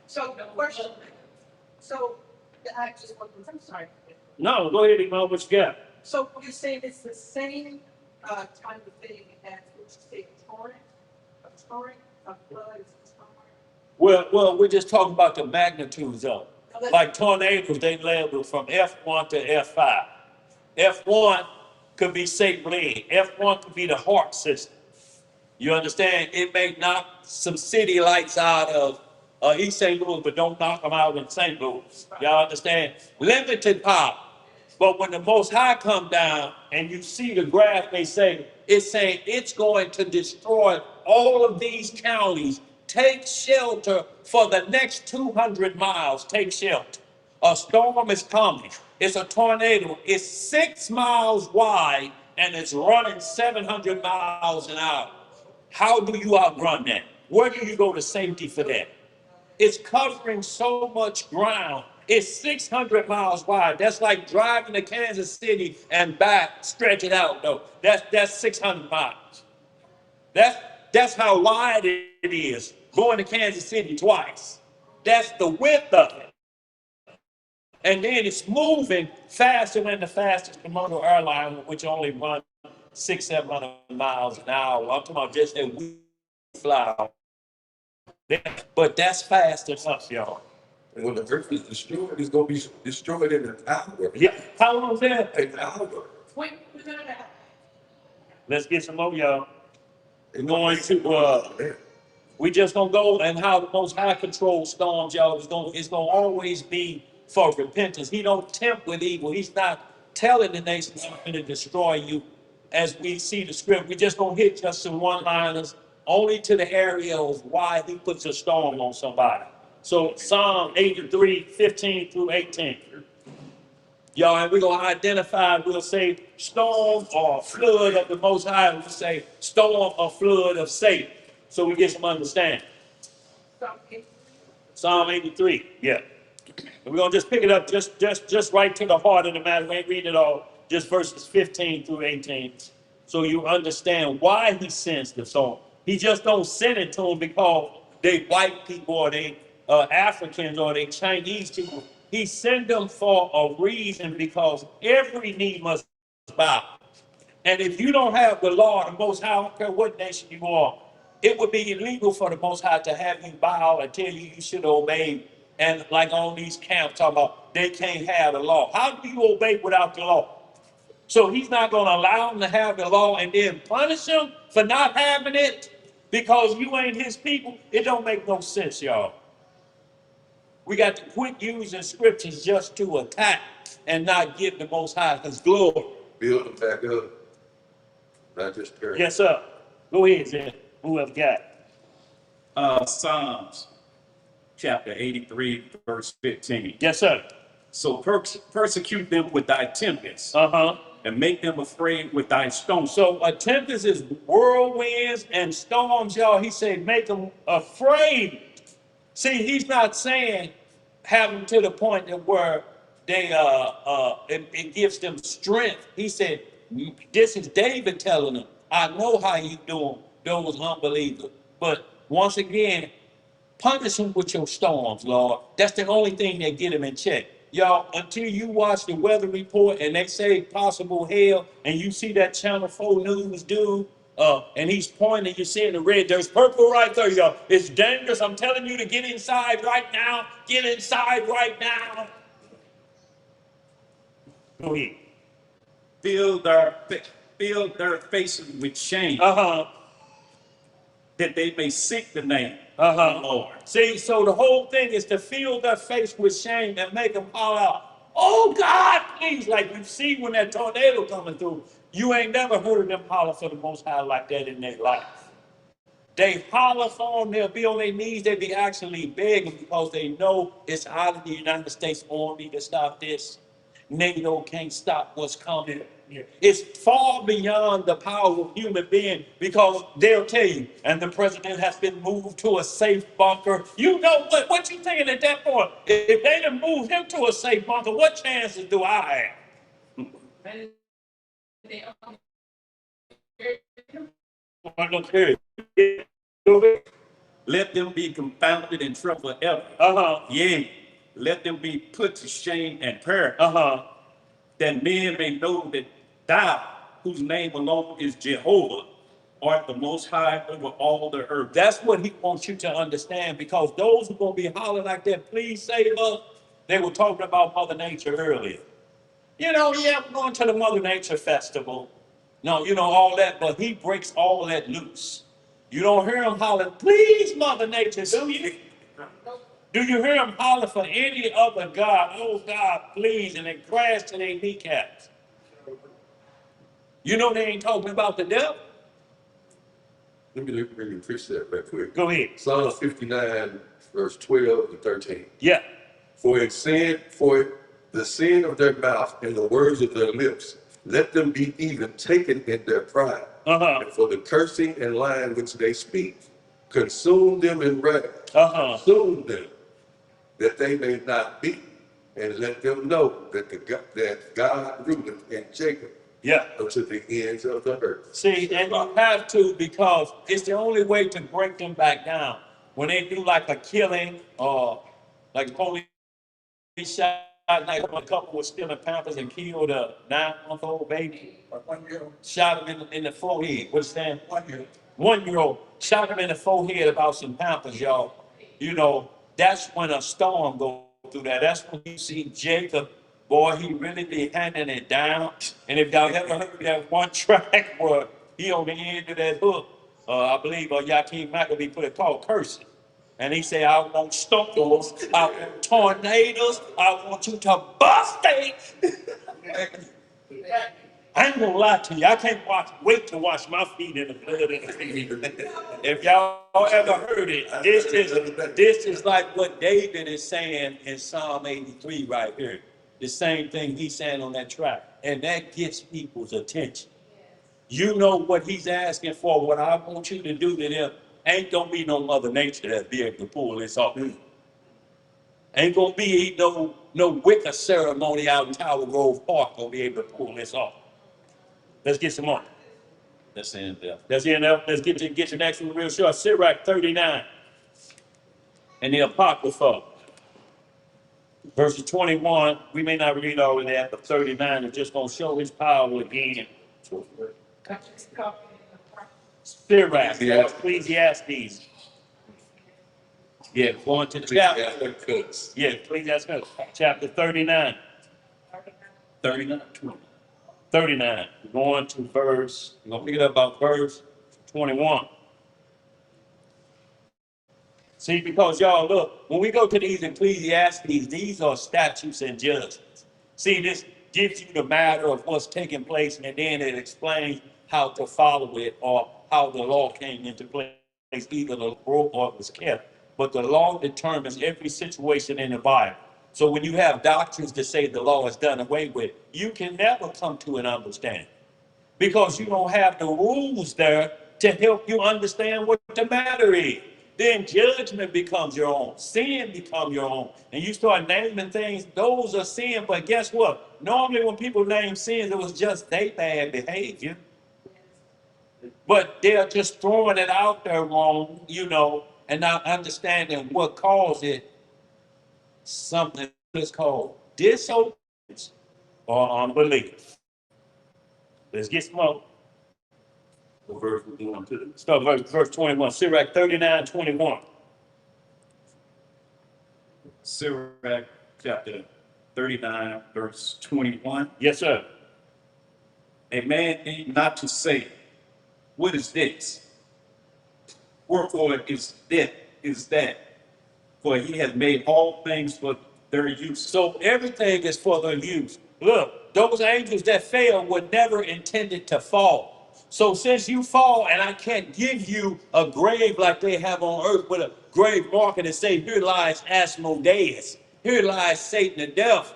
So the question, I just want to, I'm sorry. No, go ahead, Imam, what you got? So you're saying it's the same type of thing as what you say, a flood is a torrent? Well, we're just talking about the magnitudes of it. Like tornadoes, they level from F1 to F5. F1 could be Satan led. F1 could be the heart system. You understand? It may knock some city lights out of East St. Louis, but don't knock them out in St. Louis. Y'all understand? Limited power. But when the Most High come down and you see the graph, it's saying it's going to destroy all of these counties. Take shelter for the next 200 miles. Take shelter. A storm is coming. It's a tornado. It's 6 miles wide and it's running 700 miles an hour. How do you outrun that? Where do you go to safety for that? It's covering so much ground. It's 600 miles wide. That's like driving to Kansas City and back, stretch it out though. That's 600 miles. That's how wide it is. Going to Kansas City twice. That's the width of it. And then it's moving faster than the fastest commercial airline, which only runs 600-700 miles an hour. I'm talking about just that we fly. But that's fast enough, y'all. And when the earth is destroyed, it's gonna be destroyed in an hour. Yeah. How long is that? An hour. Wait, no, no, no. Let's get some more, y'all. We're going to we just gonna go and how the Most High control storms, y'all. It's gonna always be for repentance. He don't tempt with evil. He's not telling the nations I'm gonna destroy you. As we see the script, we just gonna hit just some one-liners only to the area of why he puts a storm on somebody. So Psalm 83, 15 through 18. Y'all, and we're gonna identify, we'll say storm or flood of the Most High. We'll say storm or flood of Satan. So we get some understanding. Psalm 83, yeah. And we're gonna just pick it up just right to the heart of the matter. We ain't reading it all, just verses 15 through 18. So you understand why he sends the storm. He just don't send it to them because they white people or they Africans or they Chinese people. He sent them for a reason because every knee must bow. And if you don't have the law, the Most High, I don't care what nation you are, it would be illegal for the Most High to have you bow and tell you you should obey. And like on these camps, talking about they can't have the law. How do you obey without the law? So he's not going to allow them to have the law and then punish them for not having it because you ain't his people. It don't make no sense, y'all. We got to quit using scriptures just to attack and not give the Most High his glory. Build them back up. Not just tear. Yes, sir. Go ahead, Zen. Whoever got it. Psalms chapter 83, verse 15. Yes, sir. So persecute them with thy tempests, Uh-huh. and make them afraid with thy stones. So a tempest is whirlwinds and storms, y'all. He said, make them afraid. See, he's not saying have them to the point that where they it gives them strength. He said, this is David telling them, I know how you do those unbelievers. But once again, punish them with your storms, Lord. That's the only thing that get them in check. Y'all, until you watch the weather report and they say possible hail, and you see that Channel 4 News dude, and he's pointing, you're seeing the red, there's purple right there, y'all. It's dangerous. I'm telling you to get inside right now. Get inside right now. Go ahead. Fill their faces with shame, Uh-huh. that they may seek the name Uh-huh. of the Lord. See, so the whole thing is to fill their face with shame and make them holler out, oh God, please, like you see when that tornado coming through. You ain't never heard them holler for the Most High like that in their life. They holler for them, they'll be on their knees, they be actually begging because they know it's out of the United States Army to stop this. NATO can't stop what's coming. It's far beyond the power of human being because they'll tell you, and the president has been moved to a safe bunker. You know what you thinking at that point? If they done moved him to a safe bunker, what chances do I have? And they are- I don't care. Let them be confounded and troubled forever. Uh-huh. Yea, let them be put to shame and perish, Uh-huh. that men may know that thou, whose name alone is Jehovah, art the most high over all the earth. That's what he wants you to understand because those who are going to be hollering like that, please save us, they were talking about Mother Nature earlier. You know, yeah, we're going to the Mother Nature Festival. No, you know, all that, but he breaks all that loose. You don't hear him hollering, please, Mother Nature, do you? Do you hear them holler for any other God? Oh God, please, and then crash to their kneecaps. You know they ain't talking about the devil. Let me preach that right quick. Go ahead. Psalm 59, verse 12 and 13. Yeah. For the sin of their mouth and the words of their lips, let them be even taken in their pride. And for the cursing and lying which they speak, consume them in wrath. Consume them, that they may not be, and let them know that God ruleth in Jacob. Yeah. Unto the ends of the earth. See, and you have to, because it's the only way to break them back down. When they do like a killing, or like police shot, like a couple was stealing Pampers and killed a 9-month-old baby. Shot him in the forehead. What's that? 1-year-old. Shot him in the forehead about some Pampers, y'all. You know, that's when a storm goes through that. That's when you see Jacob. Boy, he really be handing it down. And if y'all ever heard that one track where he on the end of that hook, I believe Yakim Maccabee put it called Cursing. And he said, I want storms, I want tornadoes, I want you to bust it. I ain't gonna lie to you, I can't wait to wash my feet in the blood of the Lamb. If y'all ever heard it, this is like what David is saying in Psalm 83 right here. The same thing he's saying on that track. And that gets people's attention. You know what he's asking for, what I want you to do to them. Ain't gonna be no Mother Nature that be able to pull this off. Ain't gonna be no Wicca ceremony out in Tower Grove Park gonna be able to pull this off. Let's get some more. That's the end there. That's the end there. Let's get your next one real short. Sirach 39. And the Apocrypha. Verses 21, we may not read all of that, but 39 is just going to show his power again. Sirach, Ecclesiastes. Yeah, going to the chapter. Yeah, Ecclesiastes, chapter 39. 39, 39. Going to verse, we're going to pick it up about verse 21. See, because y'all look, when we go to these Ecclesiastes, these are statutes and judgments. See, this gives you the matter of what's taking place, and then it explains how to follow it or how the law came into place. Either the law broke or it was kept. But the law determines every situation in the Bible. So when you have doctrines that say the law is done away with, you can never come to an understanding because you don't have the rules there to help you understand what the matter is. Then judgment becomes your own. Sin becomes your own. And you start naming things, those are sin. But guess what? Normally when people name sins, it was just their bad behavior. But they're just throwing it out there wrong, you know, and not understanding what caused it. Something that's called disobedience or unbelief. Let's get some more. What verse we going to? Start verse 21. Sirach 39, 21. Sirach chapter 39, verse 21. Yes, sir. A man need not to say, what is this? Wherefore is that? For he has made all things for their use. So everything is for their use. Look, those angels that fell were never intended to fall. So since you fall, and I can't give you a grave like they have on earth with a grave marker and say, here lies Asmodeus, here lies Satan the devil,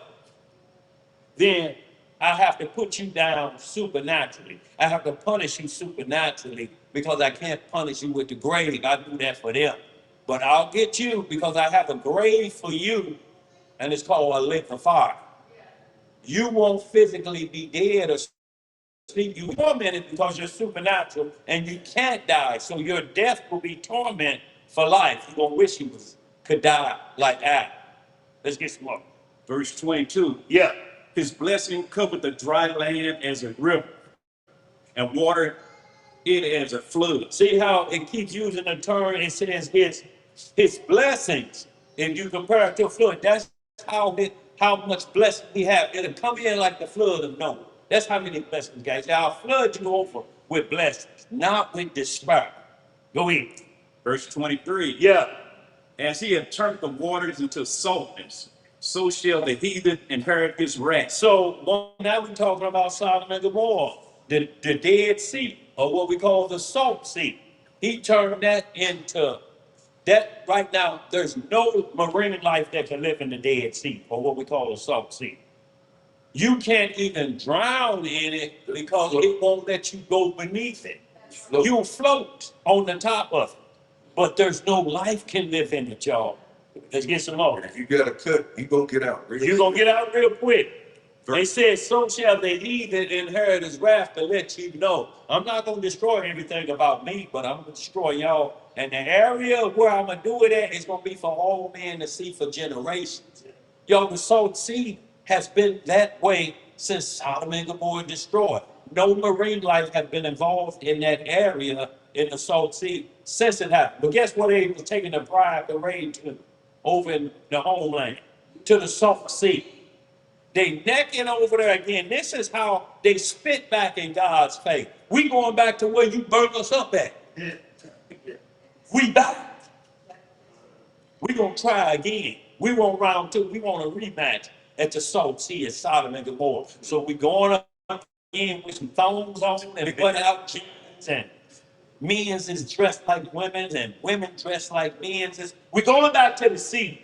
then I have to put you down supernaturally. I have to punish you supernaturally because I can't punish you with the grave. I do that for them. But I'll get you because I have a grave for you, and it's called a lake of fire. You won't physically be dead or sleep. You tormented because you're supernatural and you can't die. So your death will be torment for life. You're going to wish you could die like Adam. Let's get some more. Verse 22. Yeah. His blessing covered the dry land as a river and watered it as a flood. See how it keeps using the term, it says his blessings. If you compare it to a flood, that's how much blessing we have. It'll come in like the flood of Noah. That's how many blessings, guys. I'll flood you over with blessings, not with despair. Go in. Verse 23. Yeah. As he had turned the waters into saltness, so shall the heathen inherit his rest. So now we're talking about Sodom and Gomorrah, the Dead Sea, or what we call the Salt Sea. He turned that into that. Right now, there's no marine life that can live in the Dead Sea, or what we call the Salt Sea. You can't even drown in it because it won't let you go beneath it. You float on the top of it, but there's no life can live in it, y'all. Let's get some more. If you got a cut, you gonna get out. You're gonna get out real quick. They said, so shall the heathen inherit his wrath, to let you know. I'm not gonna destroy everything about me, but I'm gonna destroy y'all. And the area where I'm gonna do it at is gonna be for all men to see for generations. Yo, the Salt Sea has been that way since Sodom and Gomorrah destroyed. No marine life has been involved in that area in the Salt Sea since it happened. But guess what they were taking the bribe, the raid to over in the homeland, to the Salt Sea. They necking over there again. This is how they spit back in God's face. We going back to where you burned us up at. We back. We gonna try again. We want round two. We want a rematch at the Salt Sea at Sodom and Gomorrah. So we going up again with some thongs on and butt out jeans, and men's is dressed like women's and women dressed like men's. We're going back to the sea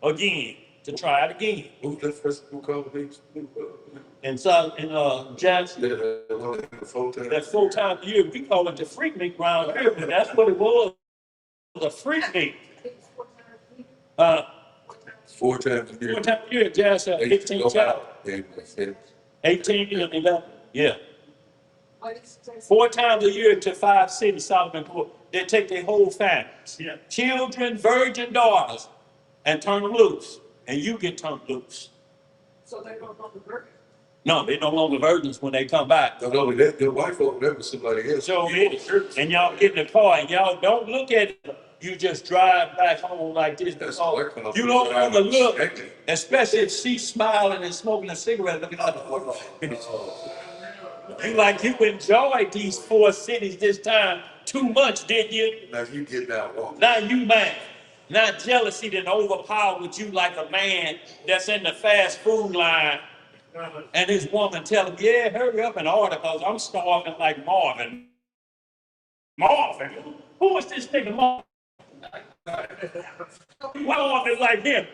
again to try it again. Who's that festival called? And so in Jackson, that full-time year, we call it the freak meet round here, but that's what it was. The freak meet. 4 times a year. 4 times a year, Jackson, 15 child. 18 and 11, yeah. 4 times a year to 5 cities, Sodom and Gomorrah. They take their whole families, children, virgin daughters, and turn them loose. And you get turned loose. So they're no longer virgins. No, they're no longer virgins when they come back. Not only that, their wife over there was somebody else. So it is. And y'all get in the car and y'all don't look at it. You just drive back home like this. That's because what I call you don't want to look, respected. especially if she's smiling and smoking a cigarette. Looking at you like you enjoyed these 4 cities this time too much, didn't you? Now you getting out walking. Now you mad. Now jealousy done overpowered you like a man that's in the fast food line and his woman tell him, yeah, hurry up and order because I'm starving like Marvin. Marvin? Who is this nigga Marvin? Marvin like him.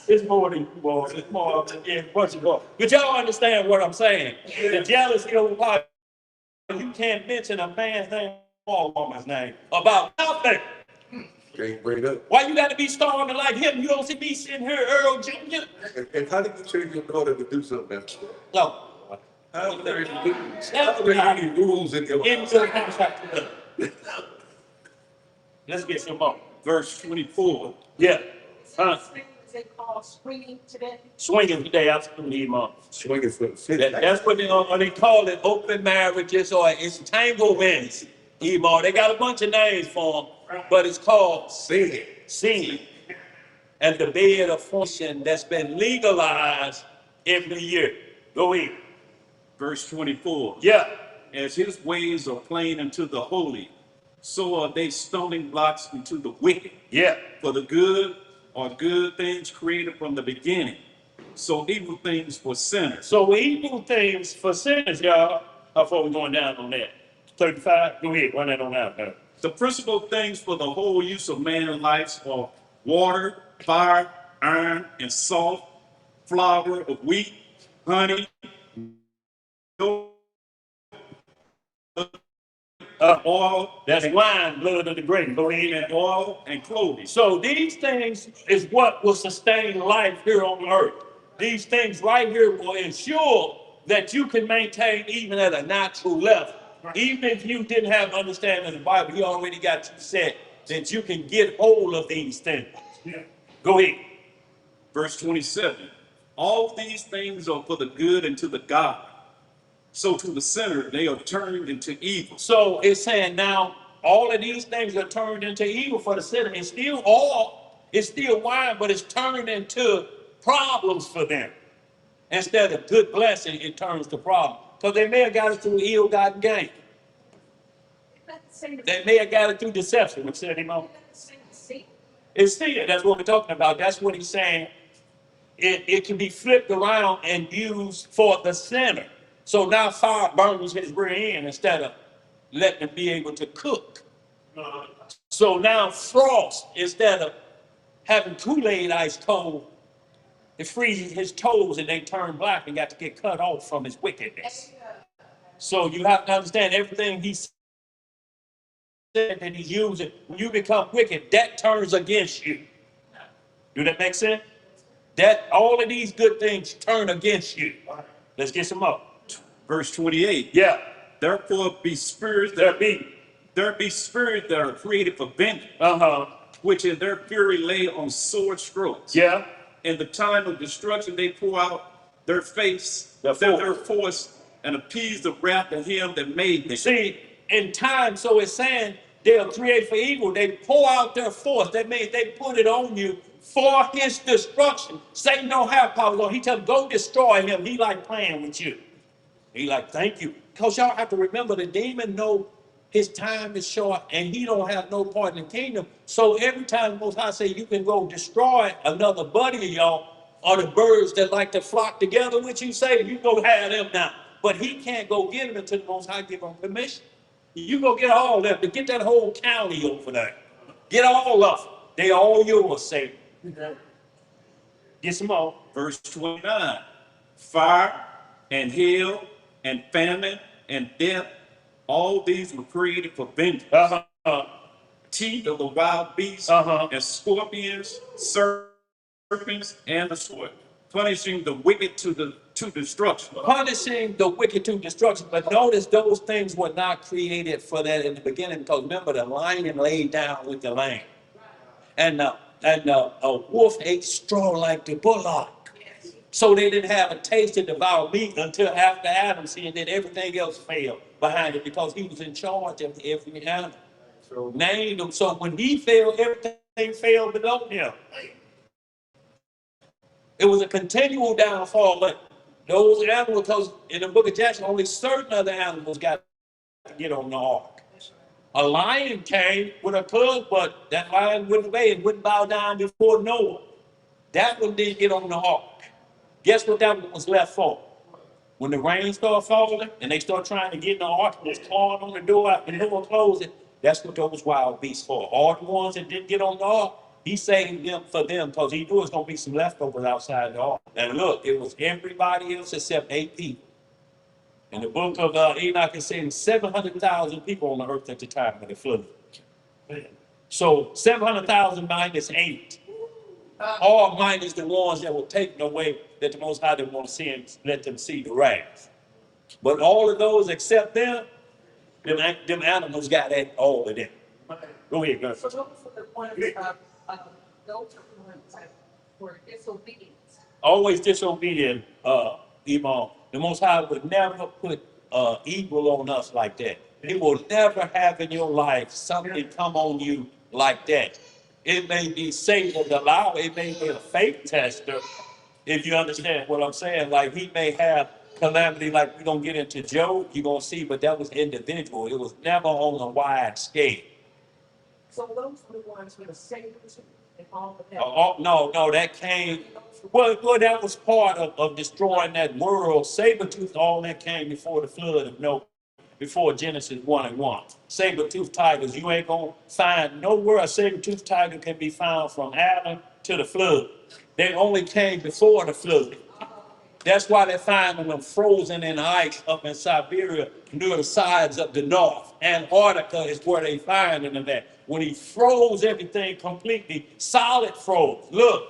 It's more than you, boys. It's more than a bunch of boys. But y'all understand what I'm saying. The jealousy overpowered. You can't mention a man's name or a woman's name about nothing. Can't bring it up. Why you got to be starving like him? You don't see me sitting here, Earl Jr. And how did you tell your daughter to do something else? No. How are there any rules? How are there any rules in your Into the contract. Let's get some more. Verse 24. Yeah. Huh? They call swinging today. Swinging today, absolutely, Mom. swinging for the city? That's what they call it, open marriages or entanglements. Emo. They got a bunch of names for them, but it's called Sin. sin. And the bed of fortune that's been legalized every year. Go ahead. Verse 24. Yeah. As his ways are plain unto the holy, so are they stumbling blocks unto the wicked. Yeah. For the good are good things created from the beginning, so evil things for sinners. So evil things for sinners, y'all. How far we going down on that? 35? Go ahead, run that on out now. The principal things for the whole use of man's life are water, fire, iron, and salt, flour of wheat, honey, milk, oil, That's wine, blood of the grape. Go ahead. and oil, and clothing. So these things is what will sustain life here on earth. These things right here will ensure that you can maintain even at a natural level. Even if you didn't have understanding of the Bible, he already got you set that you can get hold of these things. Go ahead. Verse 27. All these things are for the good and to the God. So to the sinner, they are turned into evil. So it's saying now all of these things are turned into evil for the sinner. It's still oil, it's still wine, but it's turned into problems for them. Instead of good blessing, it turns to problem. Because they may have got it through ill-gotten gain. They may have got it through deception. What's that, Imam? See, It's seed. That's what we're talking about. That's what he's saying. It can be flipped around and used for the sinner. So now fire burns his rear end instead of letting him be able to cook. So now frost, instead of having Kool-Aid ice cold, it freezes his toes and they turn black and got to get cut off from his wickedness. So you have to understand everything he said that he's using. When you become wicked, that turns against you. Do that make sense? That all of these good things turn against you. Let's get some up. Verse 28. Yeah, Therefore be spirits there be. there be spirits that are created for vengeance, Uh-huh. which in their fury lay on sword strokes. Yeah. In the time of destruction, they pour out their face, Their their force, and appease the wrath of him that made them. See, in time, so it's saying they'll create for evil. They pour out their force. That means they put it on you for his destruction. Satan don't have power. Lord. He tell them, go destroy him. He like playing with you. He like, thank you. Because y'all have to remember the demon know his time is short and he don't have no part in the kingdom. So every time the Most High say you can go destroy another buddy of y'all or the birds that like to flock together with you, say you go have them now. But he can't go get them until the Most High give him permission. You go get all of them, to get that whole county over there. Get all of them. They all yours, Satan. Get some more. Verse 29. Fire and hail and famine and death, all these were created for vengeance. Teeth of the wild beasts and scorpions, serpents, and the sword, punishing the wicked to destruction. Punishing the wicked to destruction. But notice those things were not created for that in the beginning, because remember the lion laid down with the lamb. And a wolf ate straw like the bullock. So they didn't have a taste to devour meat until after Adam sinned, and then everything else failed behind it because he was in charge of every animal. So named them. So when he failed, everything failed below him. It was a continual downfall, but those animals, because in the book of Jackson, only certain other animals got to get on the ark. A lion came with a club, but that lion wouldn't obey and wouldn't bow down before Noah. That one didn't get on the ark. Guess what that one was left for? When the rain started falling and they start trying to get in the ark and it's clawing on the door and the door closing, that's what those wild beasts for. All the ones that didn't get on the ark, he saved them for them because he knew it's going to be some leftovers outside the ark. And look, it was everybody else except 8 people. In the book of Enoch, it says 700,000 people on the earth at the time of the flood. So 700,000 minus 8. All minus the ones that were taken away that the Most High didn't want to see and let them see the wrath. But all of those except them animals got at all of them. Go ahead, girl. so those were the ones, those are the ones that were disobedient. Always disobedient, Imam. The Most High would never put evil on us like that. He will never have in your life something come on you like that. It may be Satan to allow, it may be a faith tester, if you understand what I'm saying. Like he may have calamity like we're going to get into Job, you're going to see, but that was individual. It was never on a wide scale. So those were the ones with the sabers and all of that. No, that came, well, that was part of destroying that world. Saber-tooth, all that came before the flood of Noah. Before Genesis 1:1. Saber-toothed tigers, you ain't gonna find nowhere a saber-toothed tiger can be found from Adam to the flood. They only came before the flood. That's why they're finding them frozen in ice up in Siberia near the sides of the north. Antarctica is where they find them at. When he froze everything completely, solid froze. Look,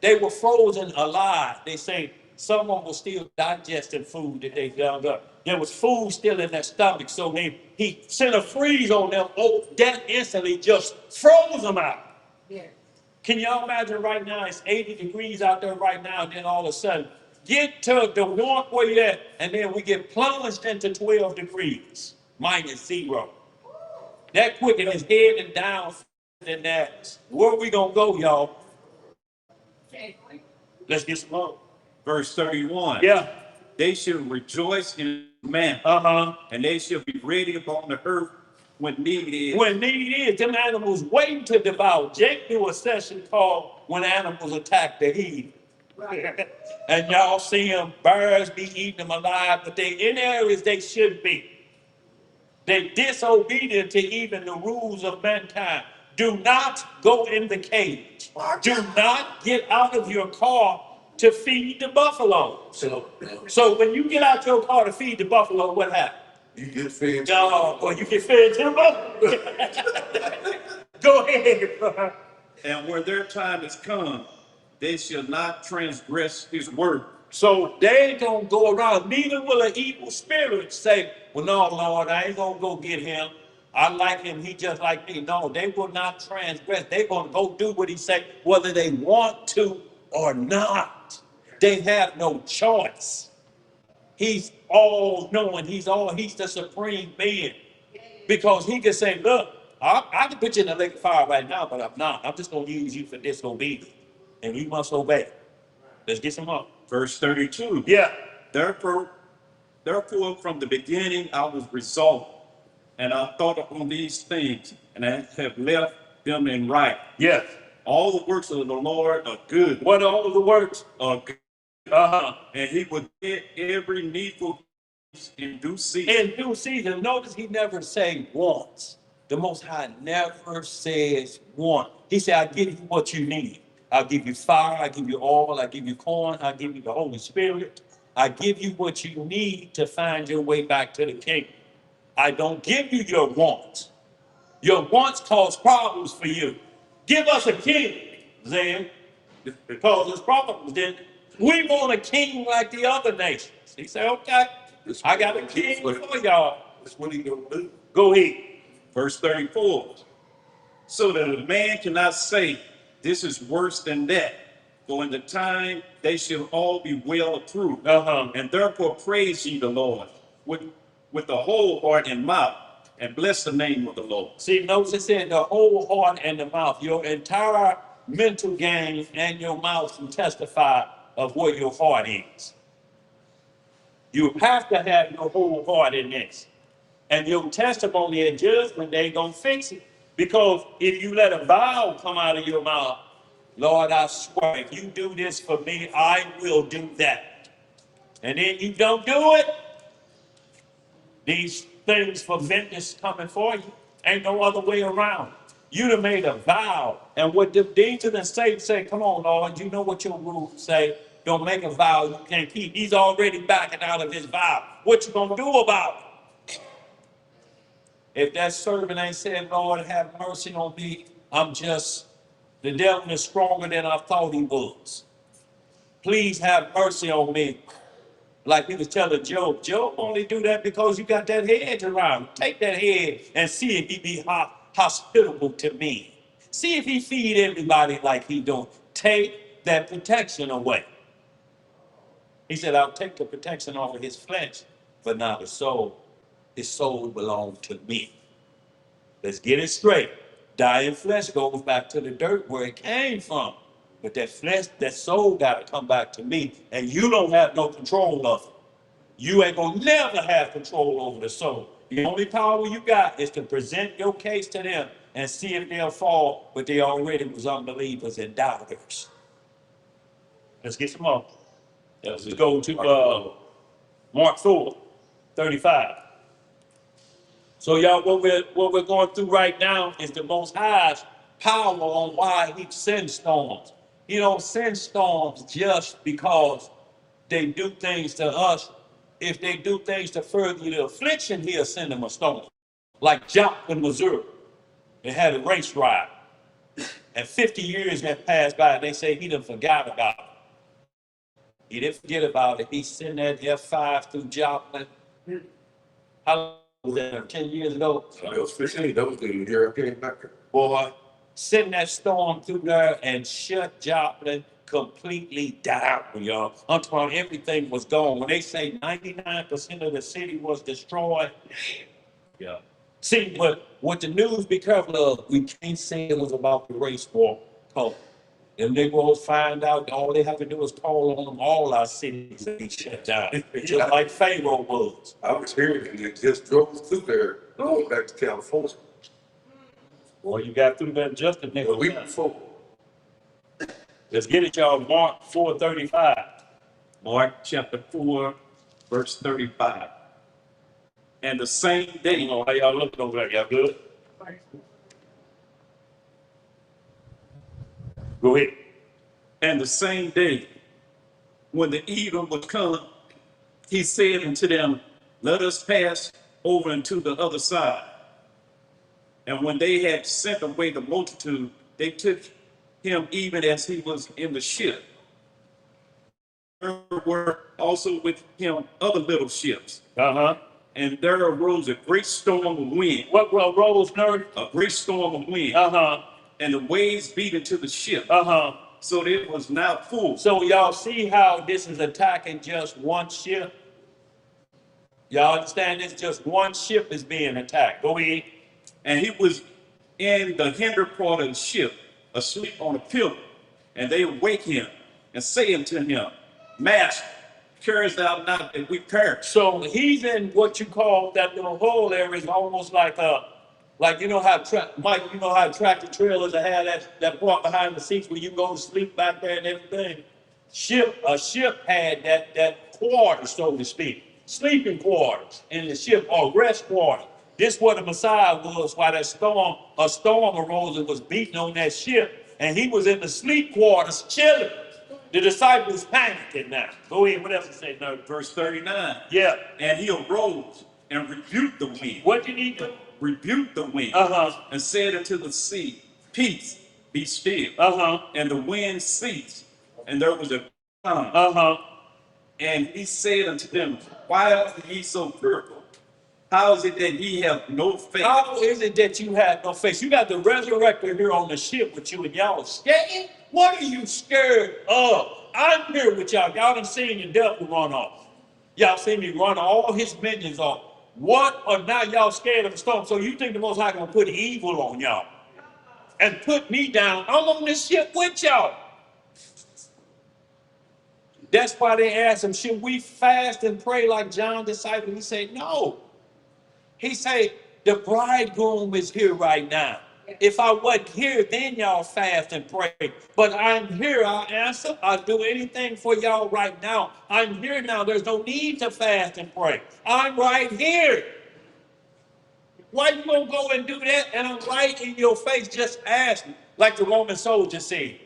they were frozen alive. They say someone was still digesting food that they dug up. There was food still in their stomach, so he sent a freeze on them. Oh, that instantly just froze them out. Yeah. Can y'all imagine right now, it's 80 degrees out there right now, and then all of a sudden, get to the north where you're at, and then we get plunged into 12 degrees, -0. That quicken is head and down than that. Where we gonna go, y'all? Let's get some more. Verse 31. Yeah. They shall rejoice in man, and they shall be ready upon the earth when need is. When need is, them animals waiting to devour. Jake do a session called When Animals Attack the Heathen. And y'all see them, birds be eating them alive, but they in areas they shouldn't be. They disobedient to even the rules of mankind. Do not go in the cage. Do not get out of your car to feed the buffaloes. So when you get out your car to feed the buffalo, what happens? You get fed. No, or you get fed to the buffalo. Go ahead. And when their time is come, they shall not transgress his word. So they ain't gonna go around. Neither will an evil spirit say, well, no, Lord, I ain't gonna go get him. I like him, he just like me. No, they will not transgress. They're gonna go do what he said, whether they want to or not. They have no choice. He's all knowing, he's the supreme being. Because he can say, look, I can put you in the lake of fire right now, but I'm not. I'm just gonna use you for disobedience. And you must obey. Let's get some up. Verse 32. Yeah. Therefore, from the beginning I was resolved, and I thought upon these things, and I have left them in right. Yes. All the works of the Lord are good. What are all the works? Are good. And he will get every needful in due season. In due season. Notice he never say once. The Most High never says want. He said, I'll give you what you need. I'll give you fire, I'll give you oil, I'll give you corn, I'll give you the Holy Spirit. I give you what you need to find your way back to the kingdom. I don't give you your wants. Your wants cause problems for you. Give us a king, Zan, because it's problems. Then we want a king like the other nations. He said, okay, I got a king for y'all. That's what he gonna do. Go ahead. Verse 34. So that a man cannot say, this is worse than that. For in the time they shall all be well approved. And therefore praise ye the Lord with the whole heart and mouth, and bless the name of the Lord. See, notice it said the whole heart and the mouth. Your entire mental game and your mouth can testify of where your heart is. You have to have your whole heart in this. And your testimony and judgment, they ain't gonna fix it. Because if you let a vow come out of your mouth, Lord, I swear, if you do this for me, I will do that. And then you don't do it, these things for vengeance coming for you. Ain't no other way around. You done made a vow. And what the demons and Satan say, come on, Lord, you know what your rules say. Don't make a vow you can't keep. He's already backing out of his vow. What you gonna do about it? If that servant ain't said, Lord, have mercy on me, the devil is stronger than I thought he was. Please have mercy on me. Like he was telling Job, Job only do that because you got that hedge around. Take that hedge and see if he be hospitable to me. See if he feed everybody like he don't. Take that protection away. He said, I'll take the protection off of his flesh, but not his soul. His soul belongs to me. Let's get it straight. Dying flesh goes back to the dirt where it came from. But that flesh, that soul got to come back to me, and you don't have no control of it. You ain't gonna never have control over the soul. The only power you got is to present your case to them and see if they'll fall, but they already was unbelievers and doubters. Let's get some more. Let's go to Mark 4:35. So y'all, what we're going through right now is the Most High's power on why he sends storms. He don't send storms just because they do things to us. If they do things to further the affliction, he'll send them a storm. Like Joplin, Missouri. They had a race ride. And 50 years have passed by, and they say he done forgot about it. He didn't forget about it. He sent that F5 through Joplin. How long was that? 10 years ago? That was 15. That was the year I came back. Boy, send that storm through there and shut Joplin completely down, y'all. I'm talking everything was gone. When they say 99% of the city was destroyed, yeah. See, but what the news be careful of, we can't say it was about the race war. And they will find out all they have to do is call on them, all our cities to be shut down. Just like Pharaoh was. I was hearing it, just drove through there going back to California. Well, you got through that just a A nigga. week before. Let's get it, y'all. Mark 4:35. Mark chapter 4, verse 35. And the same day, How y'all looking over there? Y'all good? Go ahead. and the same day, when the even was come, he said unto them, let us pass over into the other side. And when they had sent away the multitude, they took him even as he was in the ship. There were also with him other little ships. Uh-huh. And there arose a great storm of wind, What rose, nerd? a great storm of wind, Uh-huh. and the waves beat into the ship, Uh-huh. so that it was now full. So y'all see how this is attacking just one ship? Y'all understand this? Just one ship is being attacked. Go ahead. And he was in the hinder part of the ship, asleep on a pillow. And they awake him and say unto him, Master, carest thou not that we perish? So he's in what you call that little hole area is almost like you know how Mike, you know how tractor trailers have that part behind the seats where you go to sleep back there and everything. A ship had that quarter, so to speak, sleeping quarters in the ship or rest quarters. This what the Messiah was while a storm arose and was beating on that ship, and he was in the sleep quarters chilling. The disciples panicking now. Go ahead, what else it say now? Verse 39. Yeah. And he arose and rebuked the wind, What you need to? rebuked the wind, Uh-huh. and said unto the sea, Peace, be still. Uh-huh. And the wind ceased, and there was a calm. Uh-huh. And he said unto them, Why are ye so fearful? How is it that ye have no faith? How is it that you have no faith? You got the resurrector here on the ship with you and y'all scared? What are you scared of? I'm here with y'all. Y'all done seen your devil run off. Y'all seen me run all his minions off. What are now y'all scared of the storm? So you think the Most High gonna put evil on y'all and put me down? I'm on this ship with y'all. That's why they asked him, should we fast and pray like John disciple? He said, no. He said, the bridegroom is here right now. If I wasn't here, then y'all fast and pray. But I'm here, I'll answer. I'll do anything for y'all right now. I'm here now. There's no need to fast and pray. I'm right here. Why you gonna go and do that? And I'm right in your face. Just ask me. Like the Roman soldier said.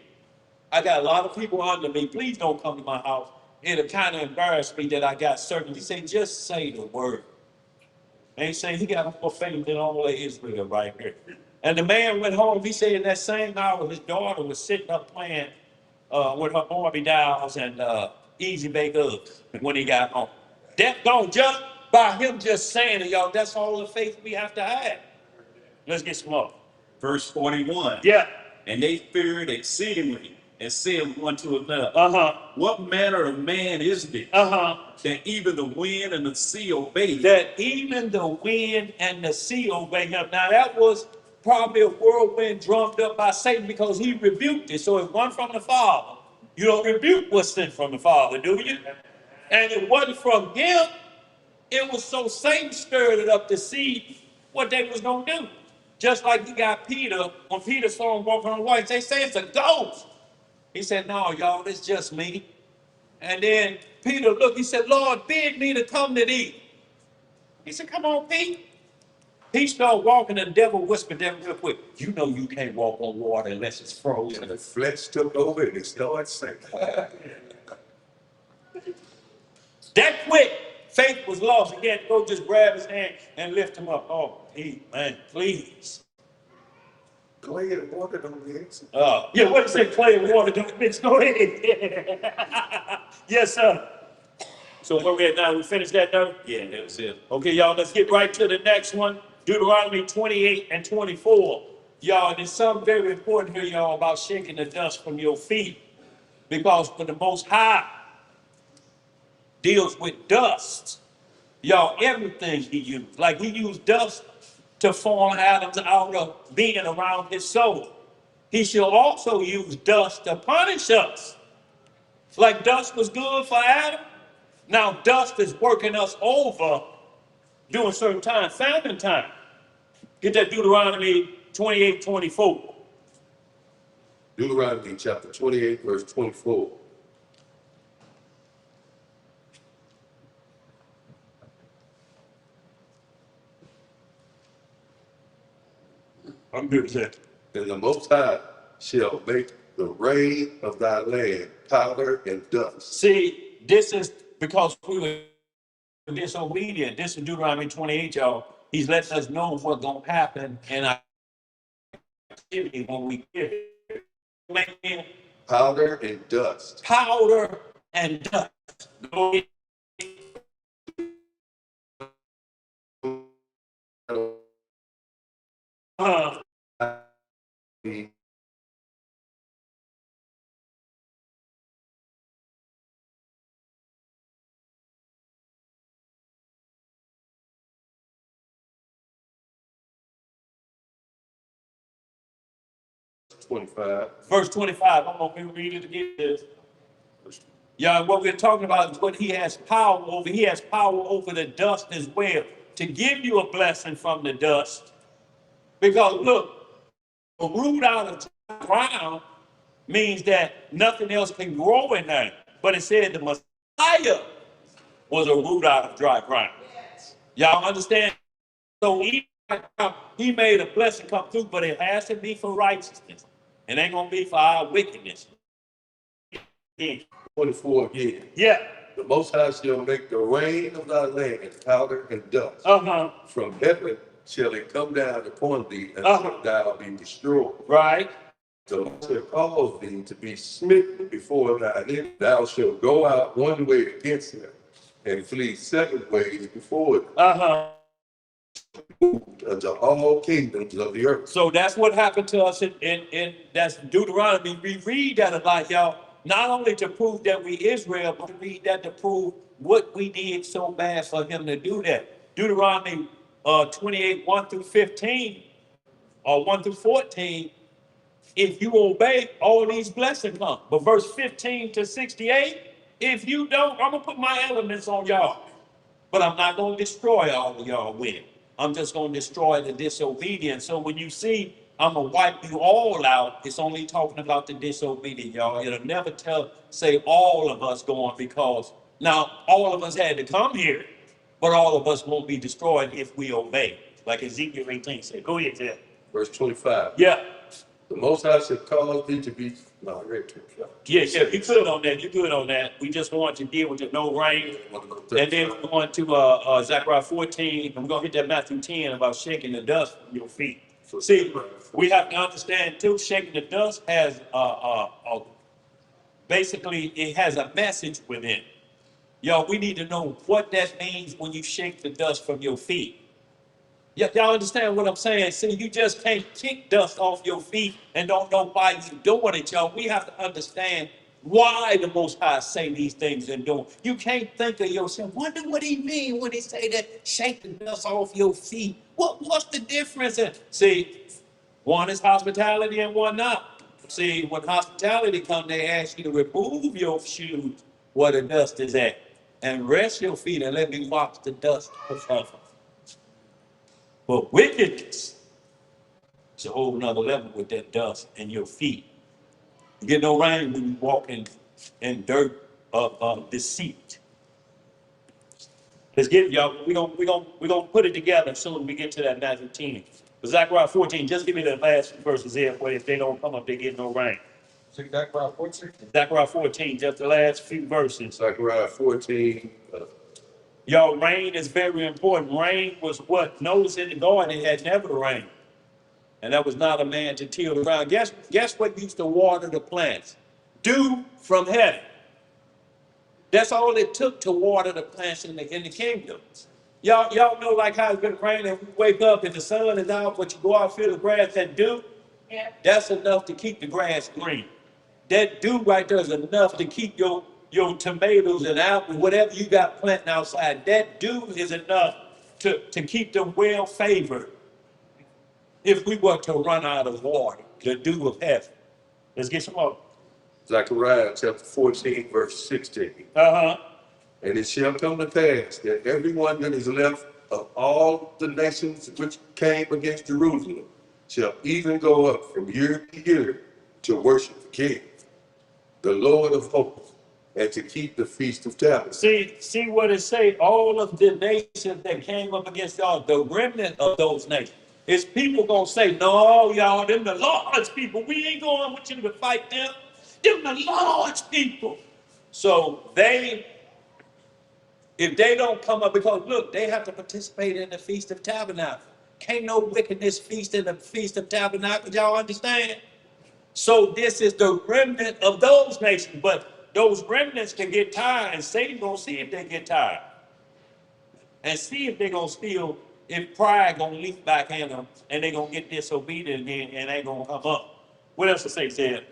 I got a lot of people under me. Please don't come to my house. It'll kind of embarrass me that I got certain. He said, just say the word. And he said he got more faith than all of Israel right here. And the man went home. He said in that same hour, his daughter was sitting up playing with her Barbie dolls and Easy Bake Oven when he got home. That gone just by him just saying it, y'all. That's all the faith we have to have. Let's get some more. Verse 41. Yeah. And they feared exceedingly and said one to another, Uh-huh. What manner of man is this, Uh-huh. that even the wind and the sea obey him? That even the wind and the sea obey him. Now that was probably a whirlwind drummed up by Satan because he rebuked it. So it wasn't from the Father. You don't rebuke what's sent from the Father, do you? And it wasn't from him. It was so Satan stirred it up to see what they was gonna do. Just like you got Peter, when Peter saw him walking on the water, they say it's a ghost. He said, no, y'all, it's just me. And then Peter looked, he said, Lord, bid me to come to thee. He said, come on, Pete. He started walking, and the devil whispered to him real quick, you know you can't walk on water unless it's frozen. And the flesh took over and it started sinking. That quick, faith was lost. He had to go just grab his hand and lift him up. Oh, Pete, man, please. Clay and water don't mix. Yeah, what is it, clay and water don't mix? Go ahead. Yes, sir. So where we at now? We finished that now? Yeah, that was it. Okay, y'all, let's get right to the next one. Deuteronomy 28 and 24. Y'all, there's something very important here, y'all, about shaking the dust from your feet. Because when the Most High deals with dust, y'all, everything he used. Like he used dust to form Adam's outer being around his soul. He shall also use dust to punish us. Like dust was good for Adam. Now dust is working us over during certain time, famine time. Get that Deuteronomy 28:24. Deuteronomy chapter 28, verse 24. I'm good with that. And the Most High shall make the rain of thy land powder and dust. See, this is because we were disobedient. This is Deuteronomy 28, y'all. He's letting us know what's going to happen in our activity when we give it. Powder and dust. Powder and dust. Go ahead. Verse 25. I'm going to read it again. Yeah, what we're talking about is what he has power over. He has power over the dust as well to give you a blessing from the dust. Because look, a root out of the ground means that nothing else can grow in there. But it said the Messiah was a root out of dry ground. Y'all understand? So he made a blessing come through, but it has to be for righteousness. It ain't gonna be for our wickedness. 24 again. Yeah. The Most High shall make the rain of thy land powder and dust. Uh-huh. From heaven shall it come down upon thee, and thou be destroyed. Right. The Lord shall cause thee to be smitten before thine enemy. Thou shalt go out one way against him, and flee 7 ways before him. Uh-huh. Unto all kingdoms of the earth. So that's what happened to us in that's Deuteronomy. We read that a lot, y'all. Not only to prove that we Israel, but to read that to prove what we did so bad for him to do that. Deuteronomy 28, 1 through 15, or 1 through 14, if you obey, all these blessings come. But verse 15 to 68, if you don't, I'm gonna put my elements on y'all. But I'm not gonna destroy all of y'all with it. I'm just gonna destroy the disobedience. So when you see I'm gonna wipe you all out, it's only talking about the disobedient, y'all. It'll never say all of us going, because now all of us had to come here, but all of us won't be destroyed if we obey. Like Ezekiel 18 said. Go ahead, Ted. Verse 25. Yeah. The Most High shall cause thee to be. No, I read 25. Yeah, you good on that. You good on that. We just want to deal with the no rain. And then we're going to Zechariah 14, and we're going to hit that Matthew 10 about shaking the dust from your feet. See, we have to understand too, shaking the dust has basically it has a message within. Y'all, we need to know what that means when you shake the dust from your feet. Y'all understand what I'm saying? See, you just can't kick dust off your feet and don't know why you're doing it, y'all. We have to understand why the Most High say these things and do them. You can't think of yourself, wonder what he mean when he say that, shake the dust off your feet. What's the difference? See, one is hospitality and one not. See, when hospitality comes, they ask you to remove your shoes where the dust is at and rest your feet and let me wash the dust off of them. But wickedness is a whole nother level with that dust in your feet. You get no rain when you walk in dirt of deceit. Let's get it, y'all. We're gonna put it together as soon as we get to that Matthew 10. But Zechariah 14, just give me the last few verses there, where if they don't come up, they get no rain. Zechariah 14? Zechariah 14, just the last few verses. Zechariah 14. Y'all, rain is very important. Rain was what? Notice in the garden it had never rained. And that was not a man to till the ground. Guess what used to water the plants? Dew from heaven. That's all it took to water the plants in the kingdoms. Y'all know like how it's been raining and we wake up and the sun is out, but you go out and feel the grass, that dew, Yeah. that's enough to keep the grass green. That dew right there is enough to keep your tomatoes and apples, whatever you got planting outside. That dew is enough to keep them well favored. If we were to run out of water, the dew of heaven. Let's get some more. Zechariah chapter 14, verse 16. Uh-huh. And it shall come to pass that everyone that is left of all the nations which came against Jerusalem shall even go up from year to year to worship the King, the Lord of hosts, and to keep the Feast of Tabernacles. See what it say? All of the nations that came up against y'all, the remnant of those nations. Is people gonna say, no, y'all, them the Lord's people. We ain't going with you to fight them. Them the Lord's people. So if they don't come up, because look, they have to participate in the Feast of Tabernacles. Can't no wickedness feast in the Feast of Tabernacles, y'all understand? So this is the remnant of those nations, but those remnants can get tired, and Satan gonna see if they get tired, and see if they gonna still, if pride gonna leap back in them, and they gonna get disobedient again, and they gonna come up. What else to say, Ted?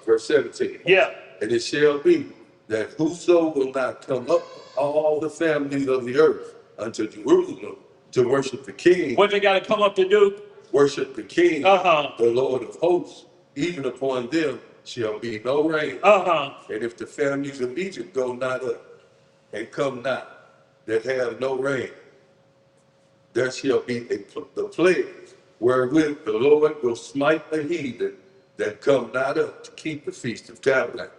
Verse 17. Yeah. And it shall be that whoso will not come up of all the families of the earth unto Jerusalem to worship the King, What they gotta come up to do? worship the King, Uh-huh. the Lord of hosts, even upon them shall be no rain. Uh-huh. And if the families of Egypt go not up and come not, that have no rain, there shall be the plague wherewith the Lord will smite the heathen that come not up to keep the Feast of Tabernacles.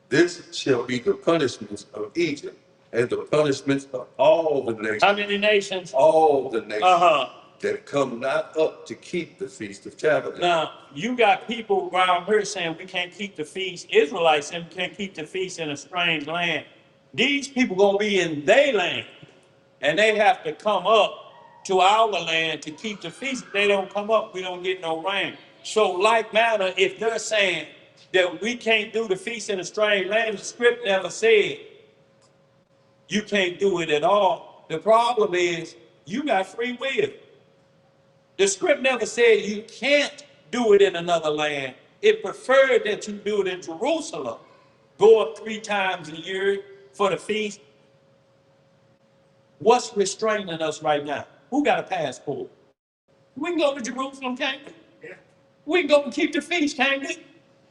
This shall be the punishments of Egypt and the punishments of all the nations. How many nations? All the nations Uh-huh. that come not up to keep the Feast of Tabernacles. Now, you got people around here saying we can't keep the feast. Israelites saying we can't keep the feast in a strange land. These people gonna be in their land, and they have to come up to our land to keep the feast. If they don't come up, we don't get no rain. So, like manner, if they're saying that we can't do the feast in a strange land, the script never said you can't do it at all. The problem is you got free will. The script never said you can't do it in another land. It preferred that you do it in Jerusalem. Go up 3 times a year for the feast. What's restraining us right now? Who got a passport? We can go to Jerusalem, can't we? We can go and keep the feast, can't we?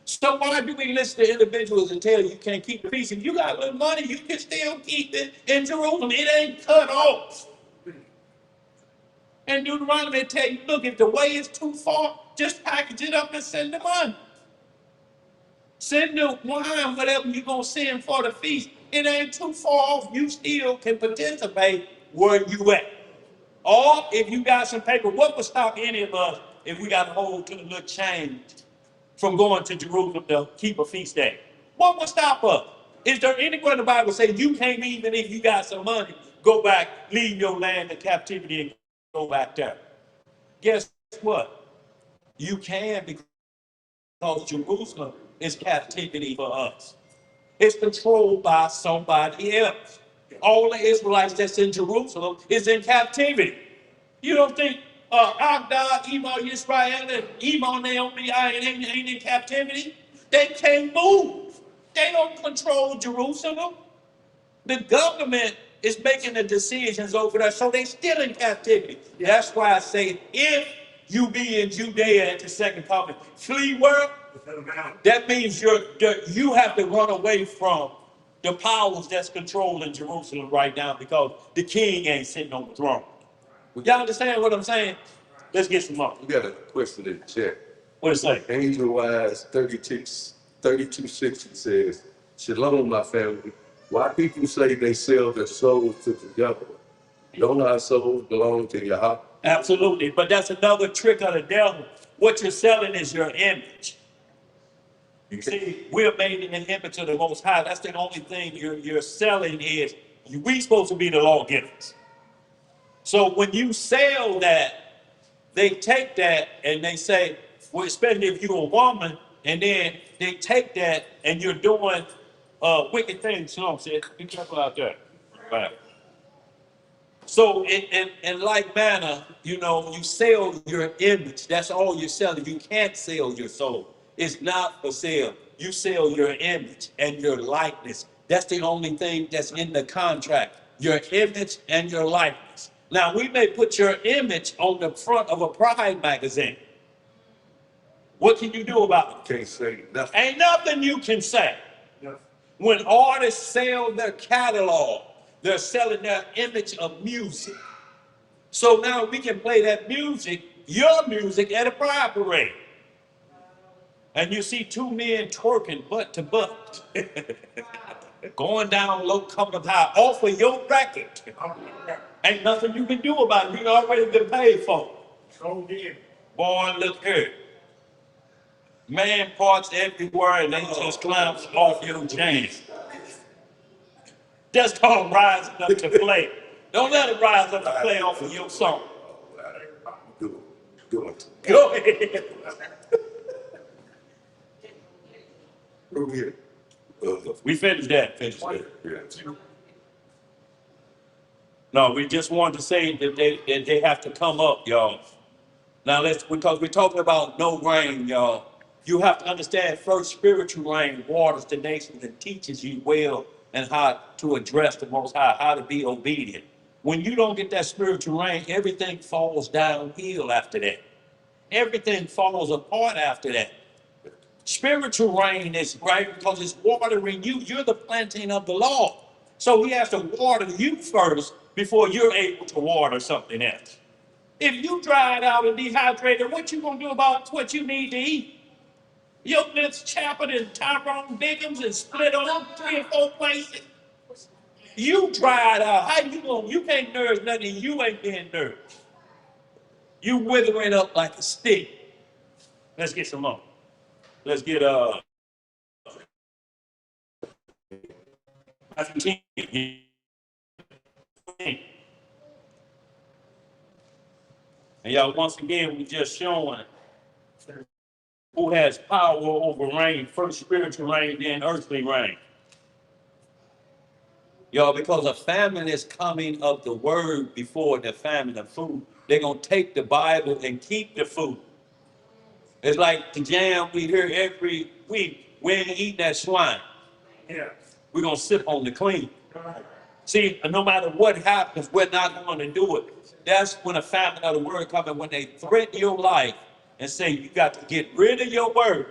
So why do we listen to individuals and tell you can't keep the feast? If you got a little money, you can still keep it in Jerusalem. It ain't cut off. And Deuteronomy tell you, look, if the way is too far, just package it up and send the money. Send the wine, whatever you're going to send for the feast. It ain't too far off. You still can participate where you at. Or if you got some paper, what would stop any of us if we got to hold to the little change from going to Jerusalem to keep a feast day? What would stop us? Is there anywhere in the Bible say you can't, even if you got some money, go back, leave your land in captivity and go back there? Guess what? You can, because Jerusalem is captivity for us. It's controlled by somebody else. All the Israelites that's in Jerusalem is in captivity. You don't think Agdad, Emo, Yisrael, and Emo, Naomi ain't in captivity? They can't move. They don't control Jerusalem. The government is making the decisions over there, so they still in captivity. That's why I say, if you be in Judea at the second coming, flee where? That means you have to run away from the powers that's controlling Jerusalem right now, because the king ain't sitting on the throne. Y'all understand what I'm saying? Let's get some more. We got a question in the chat. What it say? Angel Wise 3260 says, Shalom, my family. Why people say they sell their souls to the devil? Don't our souls belong to Yahweh? Absolutely, but that's another trick of the devil. What you're selling is your image. You see, we're made in the image of the Most High. That's the only thing you're selling is we supposed to be the lawgivers. So when you sell that, they take that and they say, well, especially if you're a woman, and then they take that and you're doing wicked things. You know what I'm saying? Be careful out there. Right. So in like manner, you sell your image. That's all you're selling. You can't sell your soul. It's not for sale. You sell your image and your likeness. That's the only thing that's in the contract. Your image and your likeness. Now, we may put your image on the front of a Pride magazine. What can you do about it? Can't say nothing. Ain't nothing you can say. When artists sell their catalog, They're selling their image of music. So now we can play that music, your music, at a pride parade. And you see two men twerking butt to butt, going down low, coming up high, off of your record. Ain't nothing you can do about it. You already been paid for. Boy, look here. Man parts everywhere and they just climb off your chains. Just call rising up to play. Don't let it rise up to play off of your song. Go ahead. Over here. We finished that. Finished that. No, we just wanted to say that they have to come up, y'all. Now because we're talking about no rain, y'all. You have to understand first spiritual rain waters the nations and teaches you well and how to address the Most High, how to be obedient. When you don't get that spiritual rain, everything falls downhill after that. Everything falls apart after that. Spiritual rain is right because it's watering you. You're the planting of the Lord. So he has to water you first before you're able to water something else. If you dried out and dehydrated, what you gonna do about what you need to eat? Your lips chappered and Tyrone Biggums and split on 3 or 4 places. You dried out. How you gonna? You can't nourish nothing. You ain't being nourished. You withering up like a stick. Let's get some more. Let's get Matthew 10. And y'all, once again, we just showing who has power over rain, first spiritual rain, then earthly rain. Y'all, because a famine is coming of the word before the famine of food. They're going to take the Bible and keep the food. It's like the jam we hear every week. We ain't eating that swine. Yeah. We're going to sip on the clean. See, no matter what happens, we're not going to do it. That's when a famine of the word comes, when they threaten your life and say you got to get rid of your word.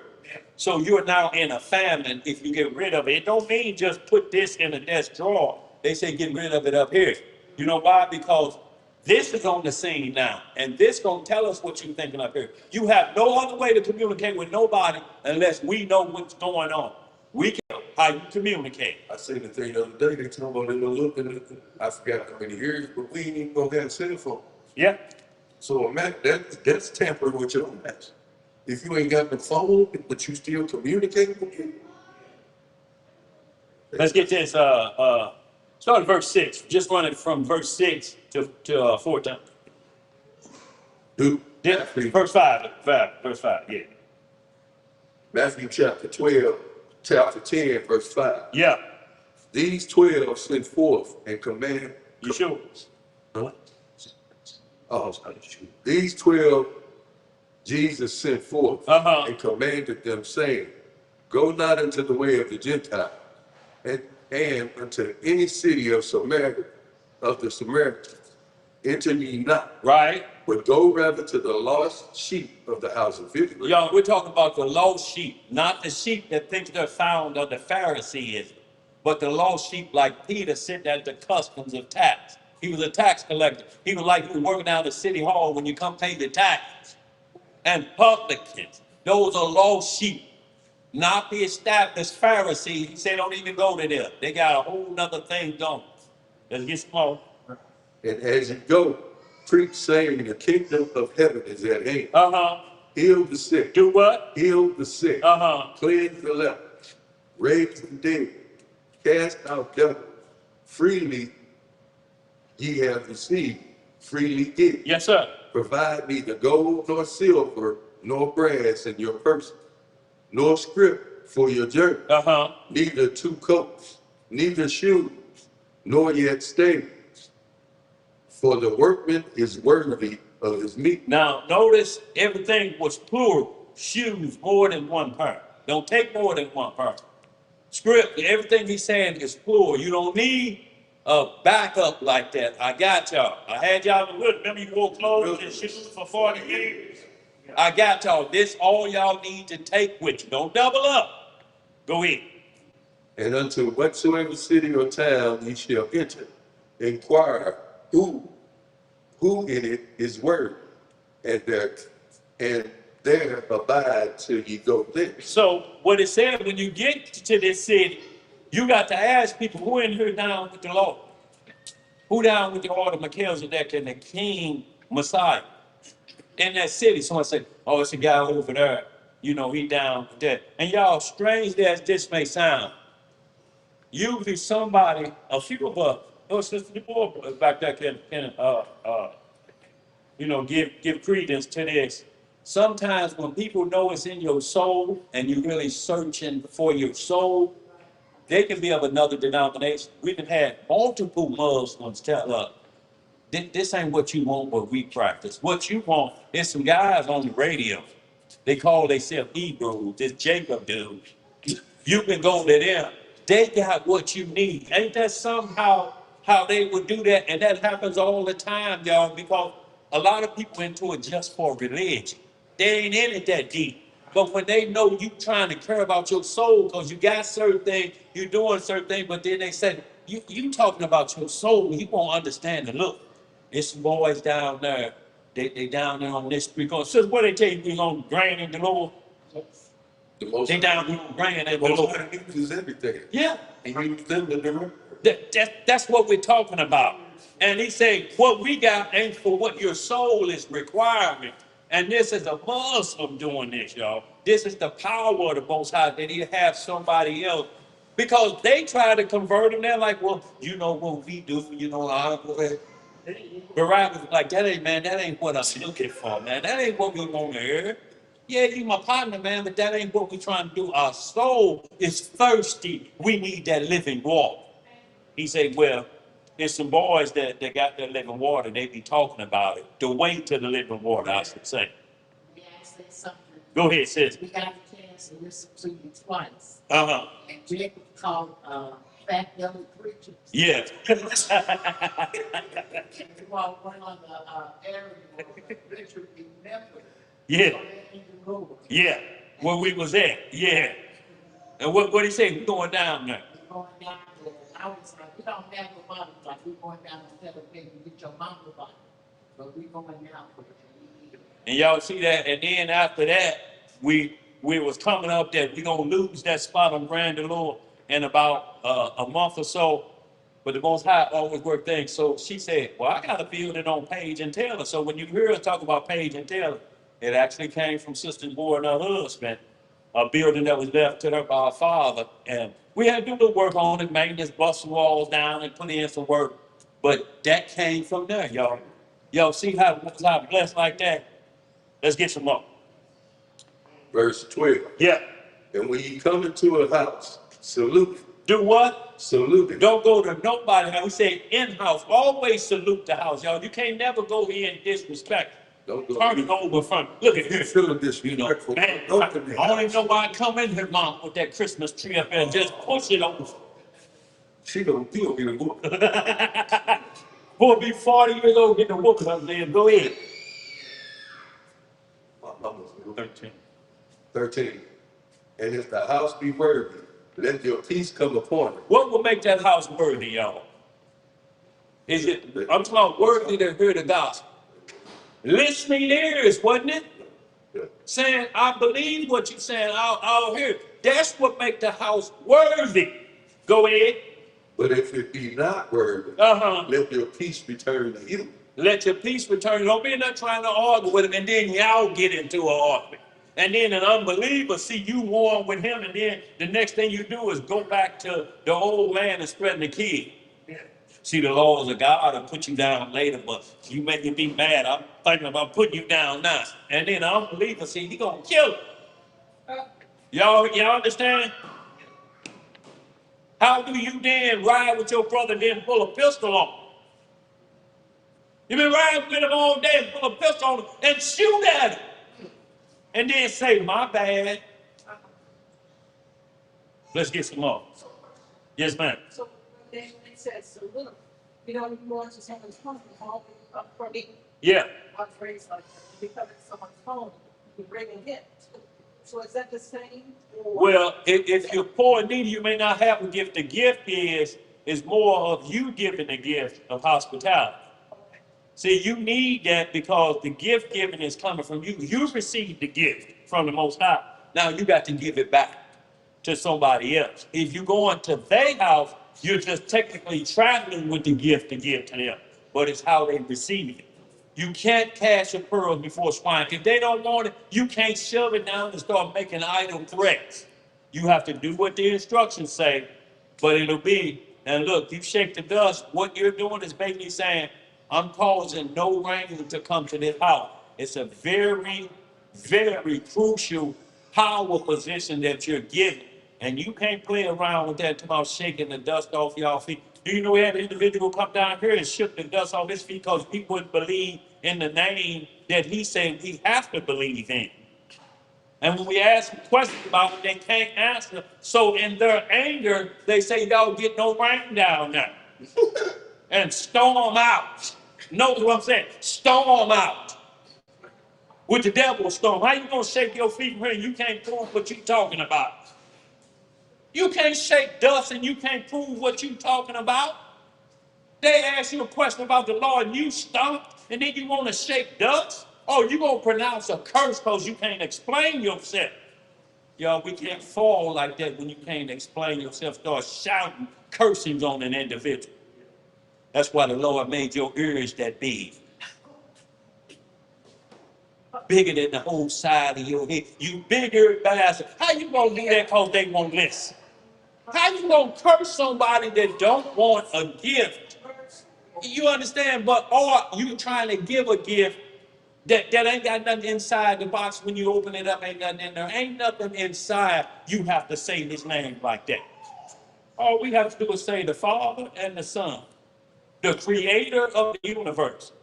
So you're now in a famine if you get rid of it. It don't mean just put this in a desk drawer. They say get rid of it up here. You know why? Because this is on the scene now, and this gonna tell us what you're thinking up here. You have no other way to communicate with nobody unless we know what's going on. We can how you communicate. I seen the thing the other day, they talking about in the look, and I forgot how many years, but we ain't even gonna have cell phone. Yeah. So imagine that's tampering with your match. If you ain't got the phone, but you still communicating with people. Let's get this. Start at verse 6. Just run it from verse 6 to 14. Dude, Yeah, verse 5. Verse 5. Yeah. Matthew chapter 12, chapter 10, verse 5. Yeah. These 12 sent forth and command. You sure? Huh? Oh, these 12 Jesus sent forth and commanded them, saying, go not into the way of the Gentile, and unto any city of Samaria, of the Samaritans, enter ye not. Right. But go rather to the lost sheep of the house of Israel. Y'all, we're talking about the lost sheep, not the sheep that think they're found of the Pharisees, but the lost sheep like Peter sent at the customs of tax. He was a tax collector. He was like you working down at City Hall when you come pay the taxes. And publicans, those are lost sheep, not the established Pharisees. He said don't even go to them. They got a whole nother thing going. Let's get some more. And as you go, preach saying the kingdom of heaven is at hand. Heal the sick. Do what? Heal the sick. Cleanse the leper. Raise the dead. Cast out devils. Freely ye have received. Freely give. Yes, sir. Provide neither gold nor silver nor brass in your person, nor scrip for your journey. Neither 2 coats, neither shoes, nor yet staves. For the workman is worthy of his meat. Now, notice everything was plural. Shoes, more than one pair. Don't take more than one pair. Script, everything he's saying is plural. You don't need a backup like that. I got y'all. I had y'all in the hood. Remember you wore clothes and shoes for 40 years? I got y'all. This all y'all need to take with you. Don't double up. Go ahead. And unto whatsoever city or town ye shall enter, inquire who in it is worthy, and there abide till ye go there. So what it said, when you get to this city, you got to ask people who in here down with the Lord, who down with the order of Melchizedek and the King Messiah in that city. Someone say, "Oh, it's a guy over there. You know, he down with that." And y'all, strange as this may sound, usually somebody, a few of us, oh, Sister Deborah back there can give credence to this. Sometimes when people know it's in your soul and you're really searching for your soul, they can be of another denomination. We've had multiple Muslims tell us, this ain't what you want, what we practice. What you want is some guys on the radio. They call themselves Hebrews, this Jacob dude. You can go to them. They got what you need. Ain't that somehow how they would do that? And that happens all the time, y'all, because a lot of people into it just for religion. They ain't in it that deep. But when they know you trying to care about your soul, because you got certain things, you doing certain things, but then they say, you talking about your soul, you won't understand the look. It's some boys down there. They down there on this street. Says what they tell you, we gonna grain in the Lord. The most They down here grain in the Most Lord. High uses everything. Yeah. He used them to deliver. That's what we're talking about. And he said, what we got ain't for what your soul is requiring. And this is a Muslim doing this, y'all. This is the power of the Most High. They need to have somebody else. Because they try to convert them. They're like, well, you know what we do, but Ryan was like, that ain't what I'm looking for, man. That ain't what we want to hear. Yeah, you my partner, man, but that ain't what we trying to do. Our soul is thirsty. We need that living water. He said, well, there's some boys that got that living water. They be talking about it. The way to the living water, I should say. May I say something? Go ahead, sis. We got a chance to listen to you twice. Uh-huh. And Jacob called fat yellow preachers. Yeah. And you all went on the area where Richard remembered. Yeah. So they need to go. Yeah. Where we was at. Yeah. And what he say? We going down there. We're going down there. I was like, we don't have the money, like we're going down to tell them, get your mama money. But we're going down for it. And y'all see that? And then after that, we was coming up that we gonna lose that spot on Grand Lord in about a month or so. But the Most High always work things. So she said, well, I got a building on Page and Taylor. So when you hear us talk about Page and Taylor, it actually came from Sister Board and her husband, a building that was left to her by her father. And we had to do a little work on it, maintenance, bust some walls down and put in some work. But that came from there, y'all. Y'all see how the Most High blessed like that? Let's get some more. Verse 12. Yeah. And when you come into a house, salute. Do what? Salute it. Don't go to nobody. We say in-house. Always salute the house, y'all. You can't never go in disrespect. Don't go. Turn it over from. Look at You this. feeling disrespectful. Man, Go I to the don't even house. know why I come in here, Mom, with that Christmas tree up there and just push it over. She don't feel me to whoop. Boy, be 40 years old, get the whooping up there. Go ahead. My mama's 13. 13. And if the house be worthy, let your peace come upon it. What will make that house worthy, y'all? Is it, I'm talking about worthy to hear the gospel. Listening ears, wasn't it? Saying, I believe what you're saying, I'll hear. That's what make the house worthy. Go ahead. But if it be not worthy, let your peace return to you. Let your peace return. Don't be in there trying to argue with him, and then y'all get into an argument. And then an unbeliever see you warm with him, and then the next thing you do is go back to the old land and spreading the kid. See, the laws of God will put you down later, but you make me be mad. I'm thinking about putting you down now. And then an unbeliever see, he gonna kill him. Y'all understand? How do you then ride with your brother and then pull a pistol on him? You been riding with him all day and pull a pistol on him and shoot at him. And then say, my bad. Let's get some more. Yes, ma'am. So then it says, so look, you know, you go into someone's home, all for me, Yeah. I'm raised like that. You come into someone's home, you bring a gift. So is that the same? Or- Well, if you're poor and needy, you may not have a gift. The gift is It's more of you giving the gift of hospitality. See, you need that because the gift giving is coming from you. You received the gift from the Most High. Now you got to give it back to somebody else. If you go into their house, you're just technically traveling with the gift to give to them, but it's how they receive it. You can't cast your pearls before swine. If they don't want it, you can't shove it down and start making idle threats. You have to do what the instructions say, but it'll be, and look, you shake the dust, what you're doing is basically saying, I'm causing no rain to come to this house. It's a very, very crucial power position that you're given. And you can't play around with that about shaking the dust off y'all feet. Do you know we had an individual come down here and shook the dust off his feet because he wouldn't believe in the name that he said we have to believe in? And when we ask them questions about it, they can't answer. So in their anger, they say, y'all get no rain down there. And storm out. Notice what I'm saying? Storm out. With the devil storm. How you gonna shake your feet when you can't prove what you talking about? You can't shake dust and you can't prove what you talking about. They ask you a question about the law and you stomp and then you want to shake dust? Oh, you gonna pronounce a curse because you can't explain yourself. Y'all, we can't fall like that when you can't explain yourself. Start shouting cursings on an individual. That's why the Lord made your ears that big. Bigger than the whole side of your head. You bigger bastard. How you gonna do that because they won't listen? How you gonna curse somebody that don't want a gift? You understand? But or you trying to give a gift that ain't got nothing inside the box. When you open it up, ain't nothing in there. Ain't nothing inside. You have to say his name like that. All we have to do is say the Father and the Son, the creator of the universe.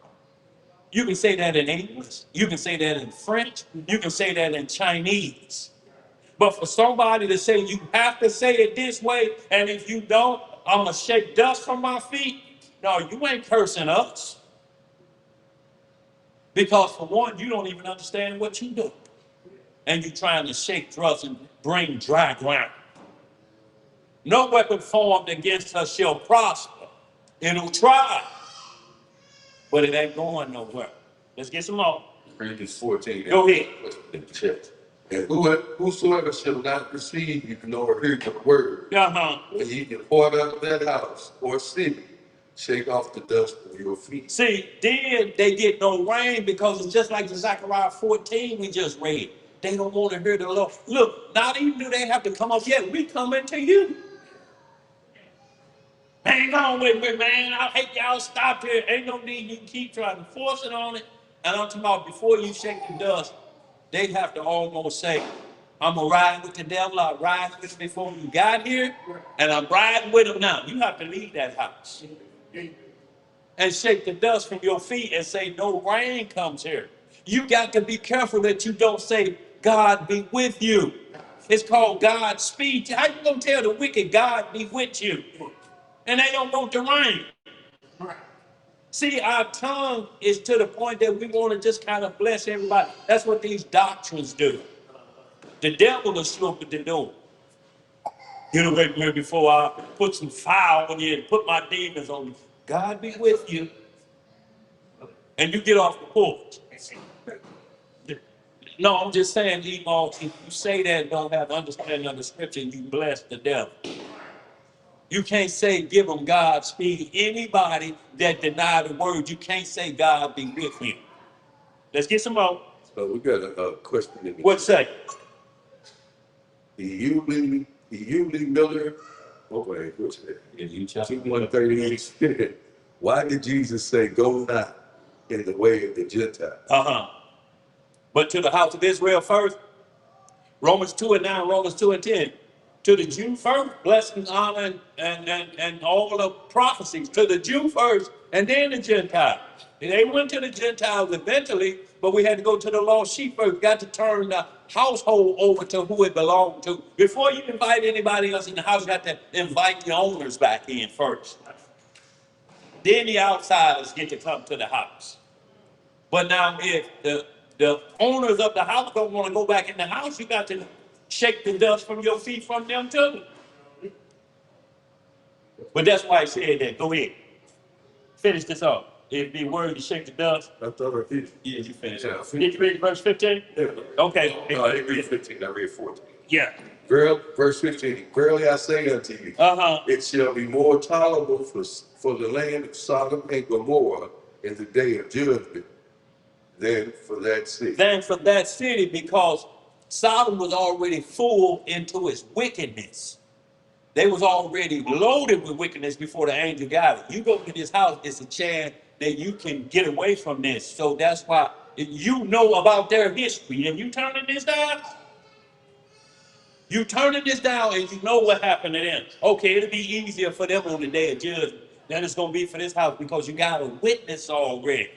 You can say that in English. You can say that in French. You can say that in Chinese. But for somebody to say you have to say it this way, and if you don't, I'm going to shake dust from my feet. No, you ain't cursing us. Because for one, you don't even understand what you do. And you're trying to shake dust and bring dry ground. No weapon formed against us shall prosper. It'll try, but it ain't going nowhere. Let's get some more. Corinthians 14. Go ahead. And whosoever shall not receive you nor hear the word, Uh-huh. when ye depart out of that house or city, shake off the dust from your feet. See, then they get no rain because it's just like the Zechariah 14 we just read. They don't want to hear the Lord. Look, not even do they have to come up yet. We coming to you. Hang on with me, man. I hate y'all stop here. Ain't no need you keep trying to force it on it. And I'm talking about before you shake the dust, they have to almost say, I'm going to ride with the devil. I ride with him before you got here, and I'm riding with him now. You have to leave that house and shake the dust from your feet and say, no rain comes here. You got to be careful that you don't say, God be with you. It's called God's speech. How you going to tell the wicked, God be with you? And they don't want the rain. See, our tongue is to the point that we want to just kind of bless everybody. That's what these doctrines do. The devil is slow at the door. Get away from me before I put some fire on you and put my demons on you. God be with you. And you get off the porch. No, I'm just saying, Emo, if you say that and don't have understanding of the scripture, you bless the devil. You can't say give them Godspeed. Anybody that deny the word, you can't say God be with you. Let's get some more. So we got a question in the What say? The Yulee Miller. Oh wait, what's that? If you just 138. Why did Jesus say, "Go not in the way of the Gentiles"? But to the house of Israel first. Romans 2:9, Romans 2:10. To the Jew first, blessings, honor, and all the prophecies. To the Jew first, and then the Gentiles. They went to the Gentiles eventually, but we had to go to the lost sheep first. We got to turn the household over to who it belonged to. Before you invite anybody else in the house, you got to invite the owners back in first. Then the outsiders get to come to the house. But now if the owners of the house don't want to go back in the house, you got to shake the dust from your feet from them too. But that's why I said that. Go ahead. Finish this off. If be word to shake the dust. I thought I did. Yeah, you finish Yeah. it. Did you read verse 15? Yeah. Okay. No, I didn't read 15, I read 14. Yeah. Verse 15, verily I say unto you, Uh-huh. it shall be more tolerable for the land of Sodom and Gomorrah in the day of judgment than for that city. Than for that city, because Sodom was already full into its wickedness. They was already loaded with wickedness before the angel got it. You go to this house, it's a chance that you can get away from this. So that's why if you know about their history and you turning this down, and you know what happened to them. Okay, it'll be easier for them on the day of judgment than it's gonna be for this house because you got a witness already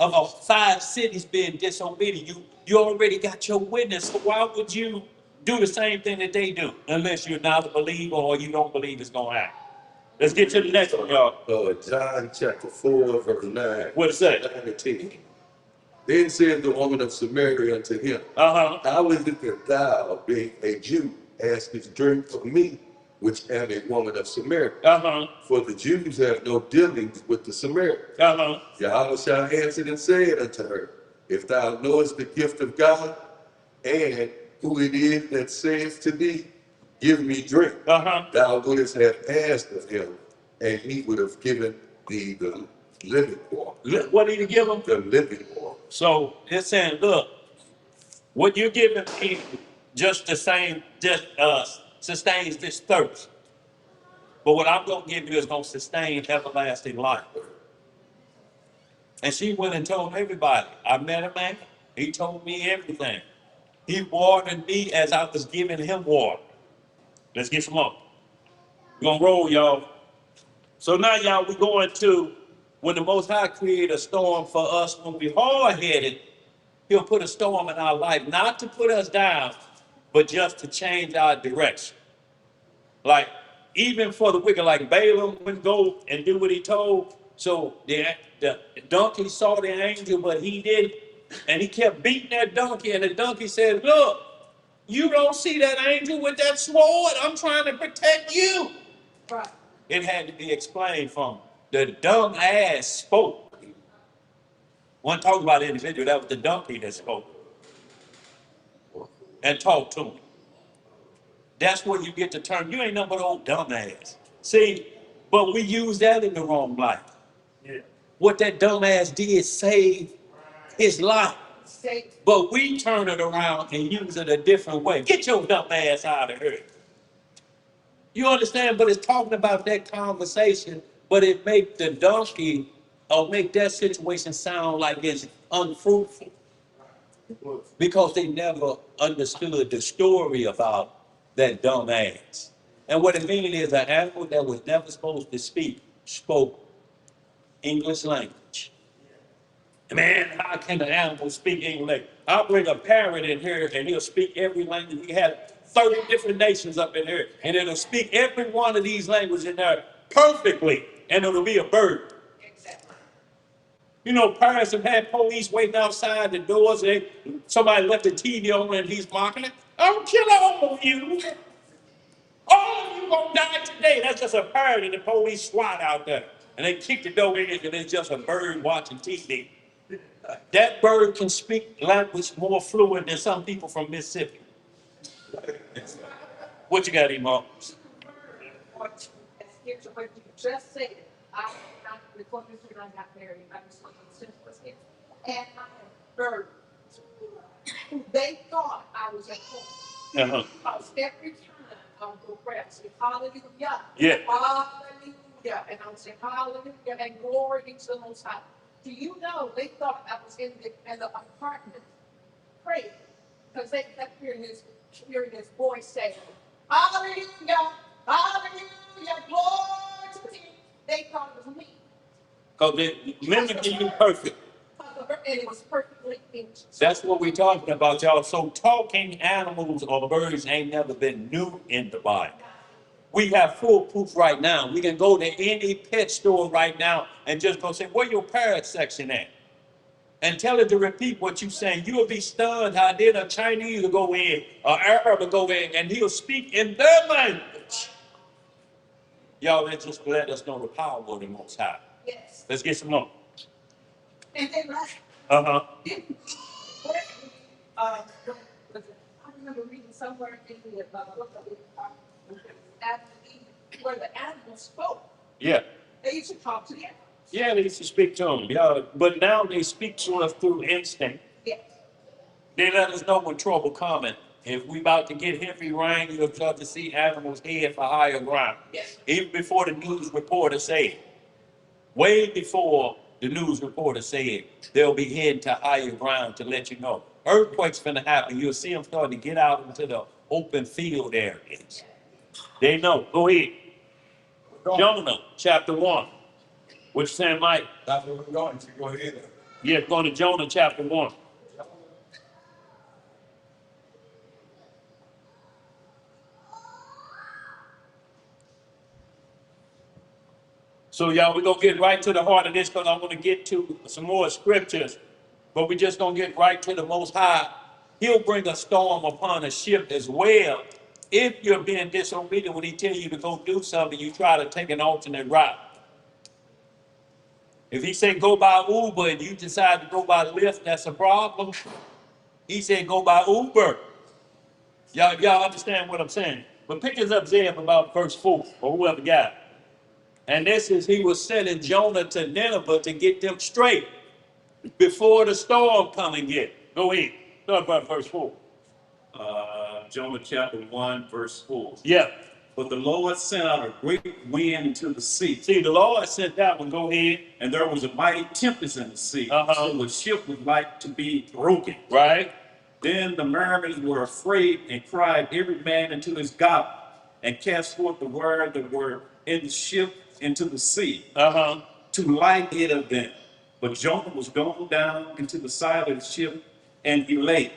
of 5 cities being disobedient. You already got your witness. So why would you do the same thing that they do unless you're not a believer or you don't believe it's gonna happen? Let's get to the next one, y'all. John chapter 4, verse 9. What it say? 9 and 10. Then said the woman of Samaria unto him, Uh-huh. how is it that thou, being a Jew, askest drink of me, which am a woman of Samaria? Uh-huh. For the Jews have no dealings with the Samaritans. Uh-huh. Yahweh answered and said unto her, if thou knowest the gift of God, and who it is that says to thee, give me drink, Uh-huh. thou wouldest have asked of him, and he would have given thee the living water. What did he give them? The living water. So it's saying, look, what you're giving me just the same, just sustains this thirst. But what I'm gonna give you is gonna sustain everlasting life. And she went and told everybody. I met a man. He told me everything. He watered me as I was giving him water. Let's get some more. We're gonna roll, y'all. So now, y'all, we're going to when the Most High create a storm for us when we hard-headed, he'll put a storm in our life, not to put us down, but just to change our direction. Like, even for the wicked, like Balaam wouldn't go and do what he told. So the donkey saw the angel, but he didn't. And he kept beating that donkey. And the donkey said, look, you don't see that angel with that sword? I'm trying to protect you. Right. It had to be explained from the dumb ass spoke. One talking about the individual, that was the donkey that spoke and talked to him. That's where you get the term, you ain't nothing but old dumbass. See, but we use that in the wrong light. Yeah. What that dumbass did saved his life. Say, But we turn it around and use it a different way. Get your dumb ass out of here. You understand? But it's talking about that conversation, but it make the donkey or make that situation sound like it's unfruitful because they never understood the story about that dumb ass. And what it means is an animal that was never supposed to speak spoke English language. Man, how can an animal speak English? I'll bring a parrot in here and he'll speak every language. We have 30 different nations up in here, and it'll speak every one of these languages in there perfectly, and it'll be a bird. exactly. You know, parents have had police waiting outside the doors, and somebody left the TV on and he's mocking it. I'll kill all of you. All of you gonna die today. That's just a bird, and the police SWAT out there. And they kick the door in, and it's just a bird watching TV. That bird can speak language more fluent than some people from Mississippi. What you got, Emo? What, here's what you just said. Before Mr. and I got married, I was was here. And I had birds. They thought I was at home. Uh-huh. Because every time I would go grab, say hallelujah. Yeah. Hallelujah. And I would say hallelujah and glory be to the Most High. Do you know they thought I was in the apartment praying? Because they kept hearing this voice saying, hallelujah, hallelujah, glory to the King. They thought it was me. Because they mimicking you perfect. And it was perfectly English. That's what we're talking about, y'all. So talking animals or birds ain't never been new in the Bible. We have full proof right now. We can go to any pet store right now and just go say, where your parrot section at? And tell it to repeat what you're saying. You'll be stunned how then a Chinese will go in, or Arab will go in, and he'll speak in their language. Y'all, that just let us know the power of the Most High. Yes. Let's get some more. And then last, Uh-huh. uh, I remember reading somewhere in the book of Adam and Eve, where the animals spoke. Yeah. They used to talk to them. Yeah, they used to speak to them. Yeah, but now they speak to us through instinct. Yes. They let us know when trouble coming. If we about to get heavy rain, you'll start to see animals head for higher ground. Yes. Even before the news reporter said, way before the news reporter said, they'll be heading to higher ground to let you know. Earthquakes finna happen. You'll see them starting to get out into the open field areas. They know. Go ahead. Jonah, chapter 1. Which Sam Mike? That's where we're going to. Go ahead. Yeah, going to Jonah chapter 1. So y'all, we're gonna get right to the heart of this because I'm gonna get to some more scriptures, but we just gonna get right to the Most High. He'll bring a storm upon a ship as well. If you're being disobedient when he tell you to go do something, you try to take an alternate route. If he say go by Uber and you decide to go by Lyft, that's a problem. He said go by Uber. Y'all understand what I'm saying? But pick us up, Zeb, about verse 4, or whoever got it. And this is, he was sending Jonah to Nineveh to get them straight before the storm come and get. Go ahead. Start about verse 4. Jonah chapter 1, verse 4. Yeah. But the Lord sent out a great wind into the sea, See, the Lord sent that one. Go ahead. and there was a mighty tempest in the sea, Uh-huh. so the ship was like to be broken. Right? Then the mariners were afraid and cried every man into his galley, and cast forth the word that were in the ship into the sea, Uh-huh. to light it of them. But Jonah was gone down into the side of the ship, and he lay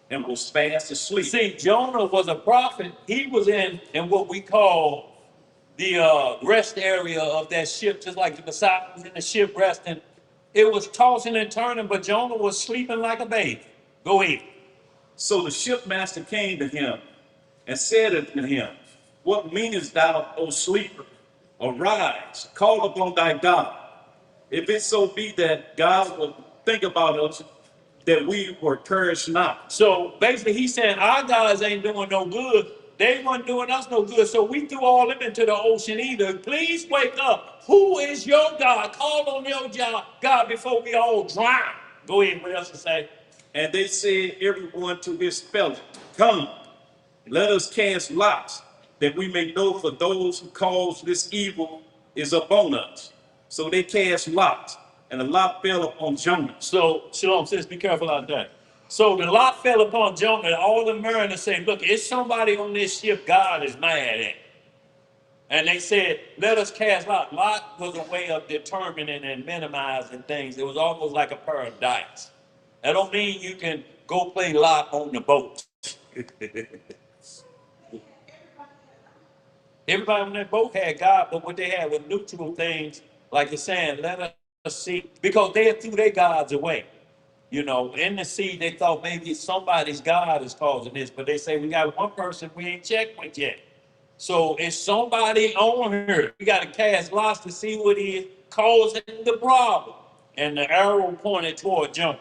and was fast asleep. See, Jonah was a prophet. He was in what we call the rest area of that ship, just like the Messiah was in the ship resting. It was tossing and turning, but Jonah was sleeping like a baby. Go ahead. So the shipmaster came to him and said unto him, What meanest thou, O sleeper? Arise, call upon thy God. If it so be that God will think about us, that we were perish not. So basically, he's saying our guys ain't doing no good. They weren't doing us no good. So we threw all them into the ocean either. Please wake up. Who is your God? Call on your God before we all drown. Go ahead. What else to say? And they said, everyone to his fellow, Come, let us cast lots, that we may know for those who cause this evil is upon us. So they cast lots, and the lot fell upon Jonah. So, Shalom says, be careful out there. So the lot fell upon Jonah, and all the mariners say, look, it's somebody on this ship God is mad at. And they said, let us cast lot. Lot was a way of determining and minimizing things. It was almost like a pair of dice. That don't mean you can go play lot on the boat. Everybody on that boat had God, but what they had was neutral things, like you're saying, let us see, because they threw their gods away. You know, in the sea, they thought maybe somebody's God is causing this, but they say we got one person we ain't checked with yet. So it's somebody on here. We got to cast lots to see what is causing the problem. And the arrow pointed toward Jonah.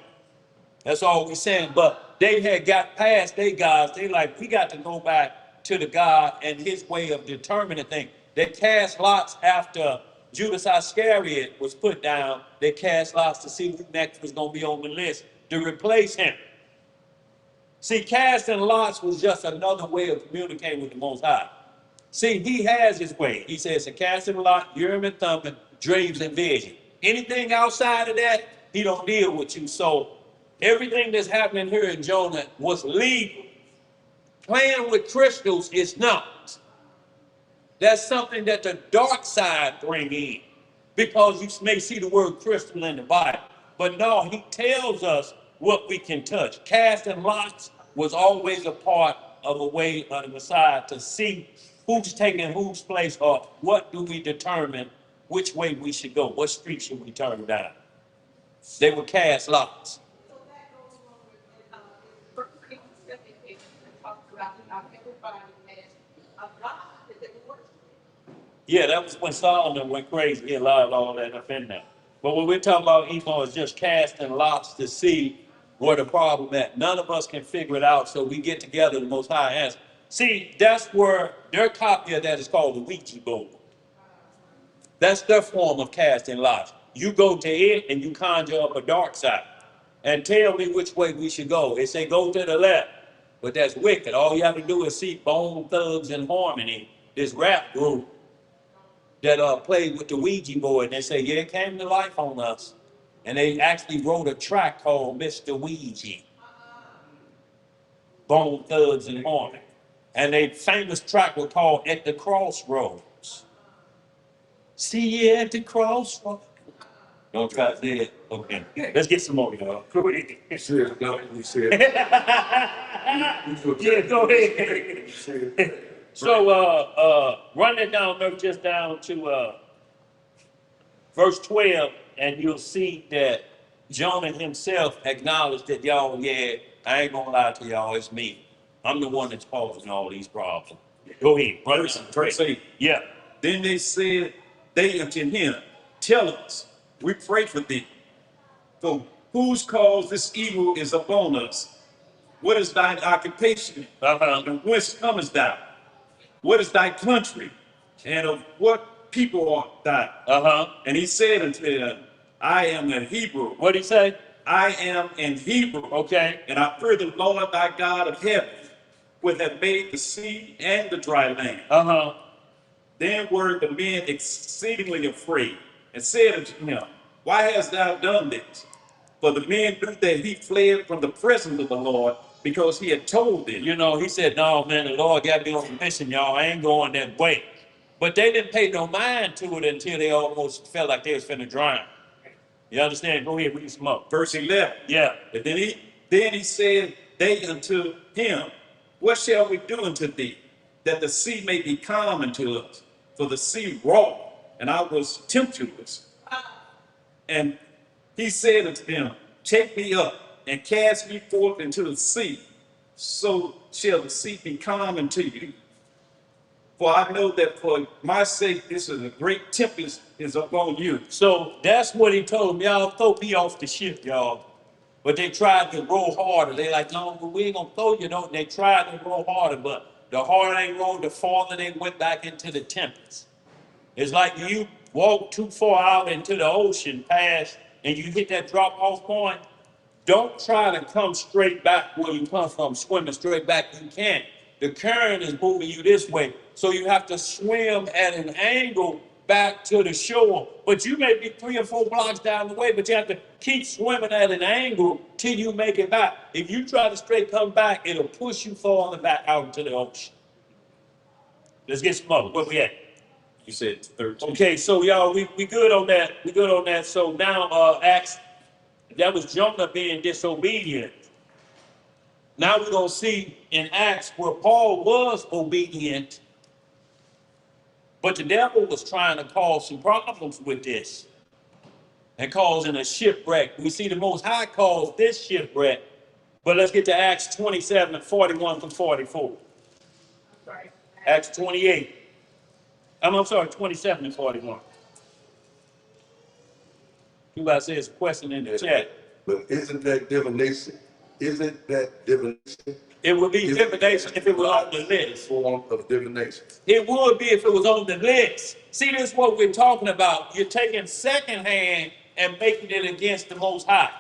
That's all we're saying. But they had got past their gods. They like, we got to go back to the God and his way of determining things. They cast lots after Judas Iscariot was put down. They cast lots to see who next was going to be on the list to replace him. See, casting lots was just another way of communicating with the Most High. See, he has his way. He says, a casting lot, Urim and Thummim, dreams and vision. Anything outside of that, he don't deal with you. So everything that's happening here in Jonah was legal. Playing with crystals is not. That's something that the dark side bring in, because you may see the word crystal in the Bible. But no, he tells us what we can touch. Casting lots was always a part of a way of the Messiah to see who's taking whose place, or what do we determine which way we should go, what street should we turn down. They would cast lots. So that goes along with, First Corinthians 15, it talks about how everybody has a God that they worship. Yeah, that was when Solomon went crazy. He allowed all that up in there. But what we're talking about, Emo, is just casting lots to see where the problem at. None of us can figure it out, so we get together, the Most High answer. See, that's where their copy of that is called the Ouija board. That's their form of casting lots. You go to it and you conjure up a dark side and tell me which way we should go. They say go to the left, but that's wicked. All you have to do is see Bone Thugs and Harmony, this rap group that played with the Ouija board. And they say, yeah, it came to life on us. And they actually wrote a track called Mr. Ouija, Bone Thugs and Harmony. And their famous track was called At the Crossroads. See you at the crossroads. Don't try to say it. Okay. Let's get some more, y'all. Go ahead. Say it, no, we said. Yeah, go ahead. So run it down, just down to verse 12, and you'll see that Jonah himself acknowledged that y'all, yeah, I ain't gonna lie to y'all, it's me. I'm the one that's causing all these problems. Go ahead, run it down. Verse 8. Yeah. Then they said, they unto him, tell us, we pray for thee. For whose cause this evil is upon us? What is thine occupation? And whence comest thou? What is thy country? And of what people art thou? And he said unto them, I am a Hebrew. What'd he say? I am an Hebrew. Okay. And I fear the Lord thy God of heaven, which hath made the sea and the dry land. Then were the men exceedingly afraid, and said unto him, why hast thou done this? For the men knew that he fled from the presence of the Lord, because he had told them. You know, he said, no, man, the Lord got me on a mission, y'all. I ain't going that way. But they didn't pay no mind to it until they almost felt like they was finna drown. You understand? Go ahead, read some up. Verse 11. Yeah. And then he said, they unto him, what shall we do unto thee, that the sea may be calm unto us? For the sea wrought, and I was tempestuous. And he said unto them, take me up and cast me forth into the sea, so shall the sea be calm unto you. For I know that for my sake this is a great tempest is upon you. So that's what he told them. Y'all throw me off the ship, y'all. But they tried to row harder. They like, no, we ain't gonna throw you, no. They tried to row harder, but the harder they rowed, the farther they went back into the tempest. It's like you walk too far out into the ocean past and you hit that drop off point. Don't try to come straight back where you come from, swimming straight back. You can't. The current is moving you this way. So you have to swim at an angle back to the shore. But you may be 3 or 4 blocks down the way, but you have to keep swimming at an angle till you make it back. If you try to straight come back, it'll push you farther back out into the ocean. Let's get some more. Where we at? You said 13. Okay, so y'all, we good on that. We good on that. So now, Acts, that was Jonah being disobedient. Now we're gonna see in Acts where Paul was obedient, but the devil was trying to cause some problems with this and causing a shipwreck. We see the Most High caused this shipwreck, but let's get to Acts 27, 41 through 44. Sorry. Acts 28. I'm sorry, 27 and 41. Everybody says a question in the chat. But isn't that divination? Isn't that divination? It would be divination if it was on the list. Form of divination. It would be if it was on the list. See, this is what we're talking about. You're taking secondhand and making it against the Most High.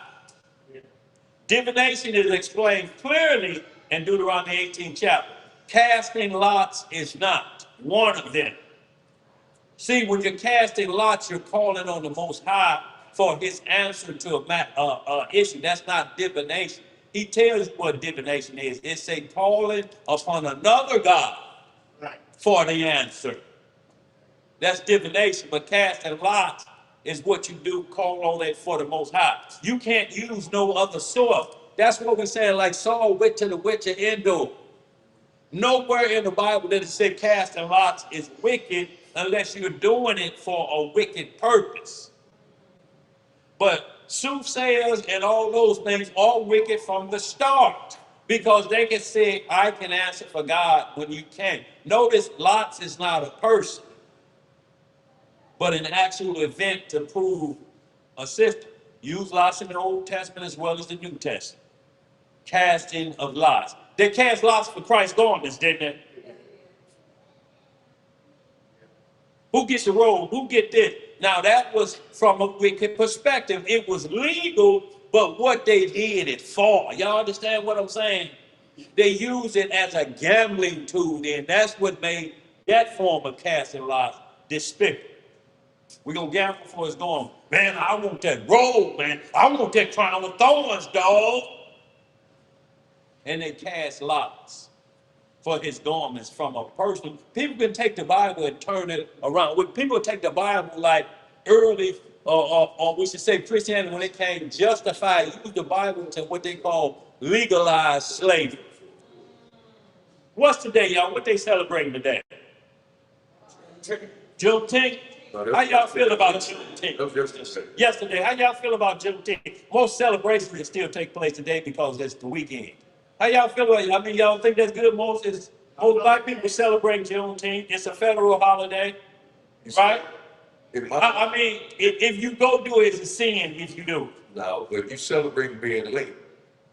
Divination is explained clearly in Deuteronomy 18 chapter. Casting lots is not one of them. See, when you're casting lots, you're calling on the Most High for his answer to a issue. That's not divination. He tells you what divination is. It's a calling upon another God for the answer. That's divination, but casting lots is what you do, call on it for the Most High. You can't use no other source. That's what we're saying, like Saul went to the witch of Endor. Nowhere in the Bible does it say casting lots is wicked unless you're doing it for a wicked purpose. But soothsayers and all those things are wicked from the start because they can say, I can answer for God when you can't. Notice lots is not a person. but an actual event to prove a system. Used lots in the Old Testament as well as the New Testament. Casting of lots. They cast lots for Christ's garments, didn't they? Who gets the robe? Who get this? Now that was from a wicked perspective. It was legal, but what they did it for. Y'all understand what I'm saying? They used it as a gambling tool, and that's what made that form of casting lots despicable. We're gonna gamble for his going. Man, I want that robe, man. I want that crown of thorns, dog. And they cast lots for his garments from a person. People can take the Bible and turn it around. When people take the Bible like early, or we should say Christianity, when it came justify, use the Bible to what they call legalized slavery. What's today, y'all? What they celebrating today? Juneteenth? How y'all feel about Juneteenth? Yesterday, how y'all feel about Juneteenth? Most celebrations can still take place today because it's the weekend. How y'all feel about it? I mean, y'all think that's good? Most black people celebrate Juneteenth. It's a federal holiday, right? I mean, if you go do it, it's a sin if you do. Now, if you celebrate being late,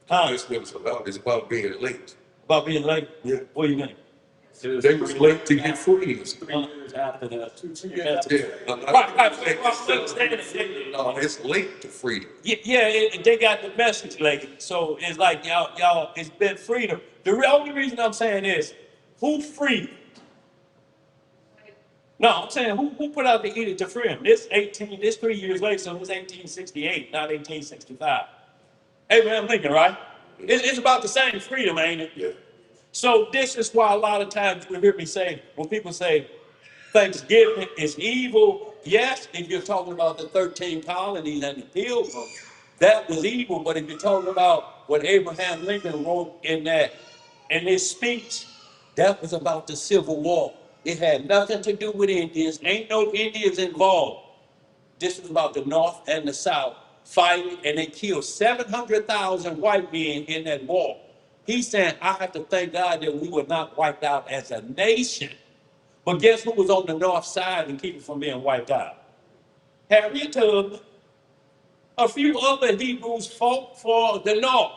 that's what it's about. It's about being late. About being late? Yeah. What do you mean? They was late to get free. After the Yeah. right. No, it's late to freedom. Yeah, they got the message late. So it's like y'all, it's been freedom. The only reason I'm saying is, who freed? No, I'm saying who put out the edict to free him? This 3 years later, so it was 1868, not 1865. Abraham Lincoln, right? It's about the same freedom, ain't it? Yeah. So this is why a lot of times you hear me say, when people say Thanksgiving is evil, yes, if you're talking about the 13 colonies and the pilgrims, that was evil. But if you're talking about what Abraham Lincoln wrote in his speech, that was about the Civil War. It had nothing to do with Indians. Ain't no Indians involved. This was about the North and the South fighting, and they killed 700,000 white men in that war. He's saying, I have to thank God that we were not wiped out as a nation. But guess who was on the north side and keep it from being wiped out? Harriet Tubman. A few other Hebrews fought for the north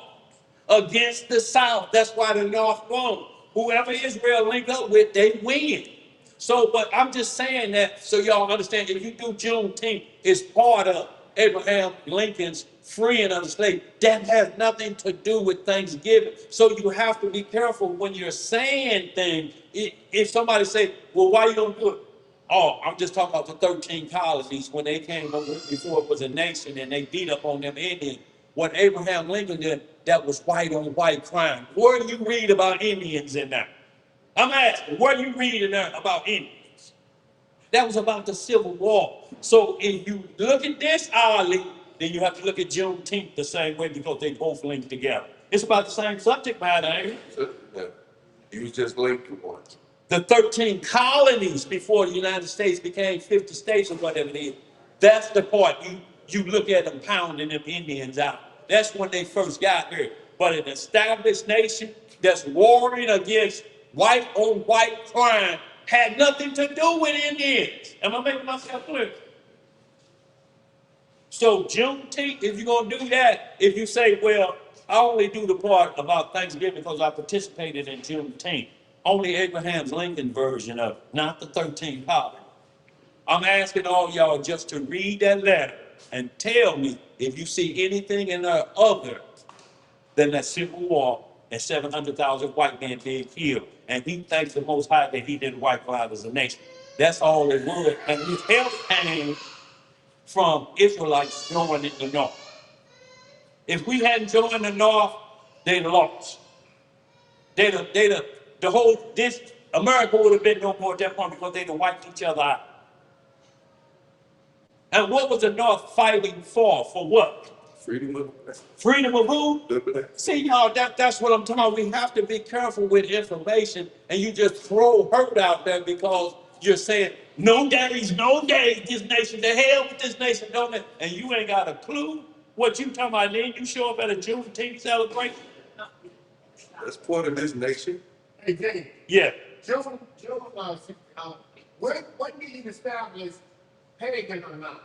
against the south. That's why the north won. Whoever Israel linked up with, they win. So, but I'm just saying that so y'all understand, if you do Juneteenth, it's part of Abraham Lincoln's freeing of the slave. That has nothing to do with Thanksgiving. So you have to be careful when you're saying things. If somebody say, well, why you don't do it? Oh, I'm just talking about the 13 colonies when they came over before it was a nation and they beat up on them Indians. What Abraham Lincoln did, that was white on white crime. Where do you read about Indians in there? I'm asking, where do you read in there about Indians? That was about the Civil War. So if you look at this hourly, then you have to look at Juneteenth the same way because they both link together. It's about the same subject matter, ain't it? Yeah. You was just late to one. The 13 colonies before the United States became 50 states or whatever it is. That's the part you look at them pounding them Indians out. That's when they first got here. But an established nation that's warring against white on white crime had nothing to do with Indians. Am I making myself clear? So Juneteenth, if you're gonna do that, if you say, well, I only do the part about Thanksgiving because I participated in Juneteenth, only Abraham Lincoln version of it, not the 13 colonies. I'm asking all y'all just to read that letter and tell me if you see anything in there other than that Civil War and 700,000 white men being killed. And he thanks the Most High that he didn't wipe out as a nation. That's all it was. And his help came from Israelites joining the North. If we hadn't joined the North, they'd have lost. America would have been no more at that point because they'd have wiped each other out. And what was the North fighting for? For what? Freedom of Freedom of who? See, y'all, that's what I'm talking about. We have to be careful with information, and you just throw hurt out there because you're saying, no days, this nation, the hell with this nation, don't it? And you ain't got a clue what you talking about. Then you show up at a Juneteenth celebration. That's part of this nation. Hey, Jay, Yeah. Joe, when did you establish pagan or not?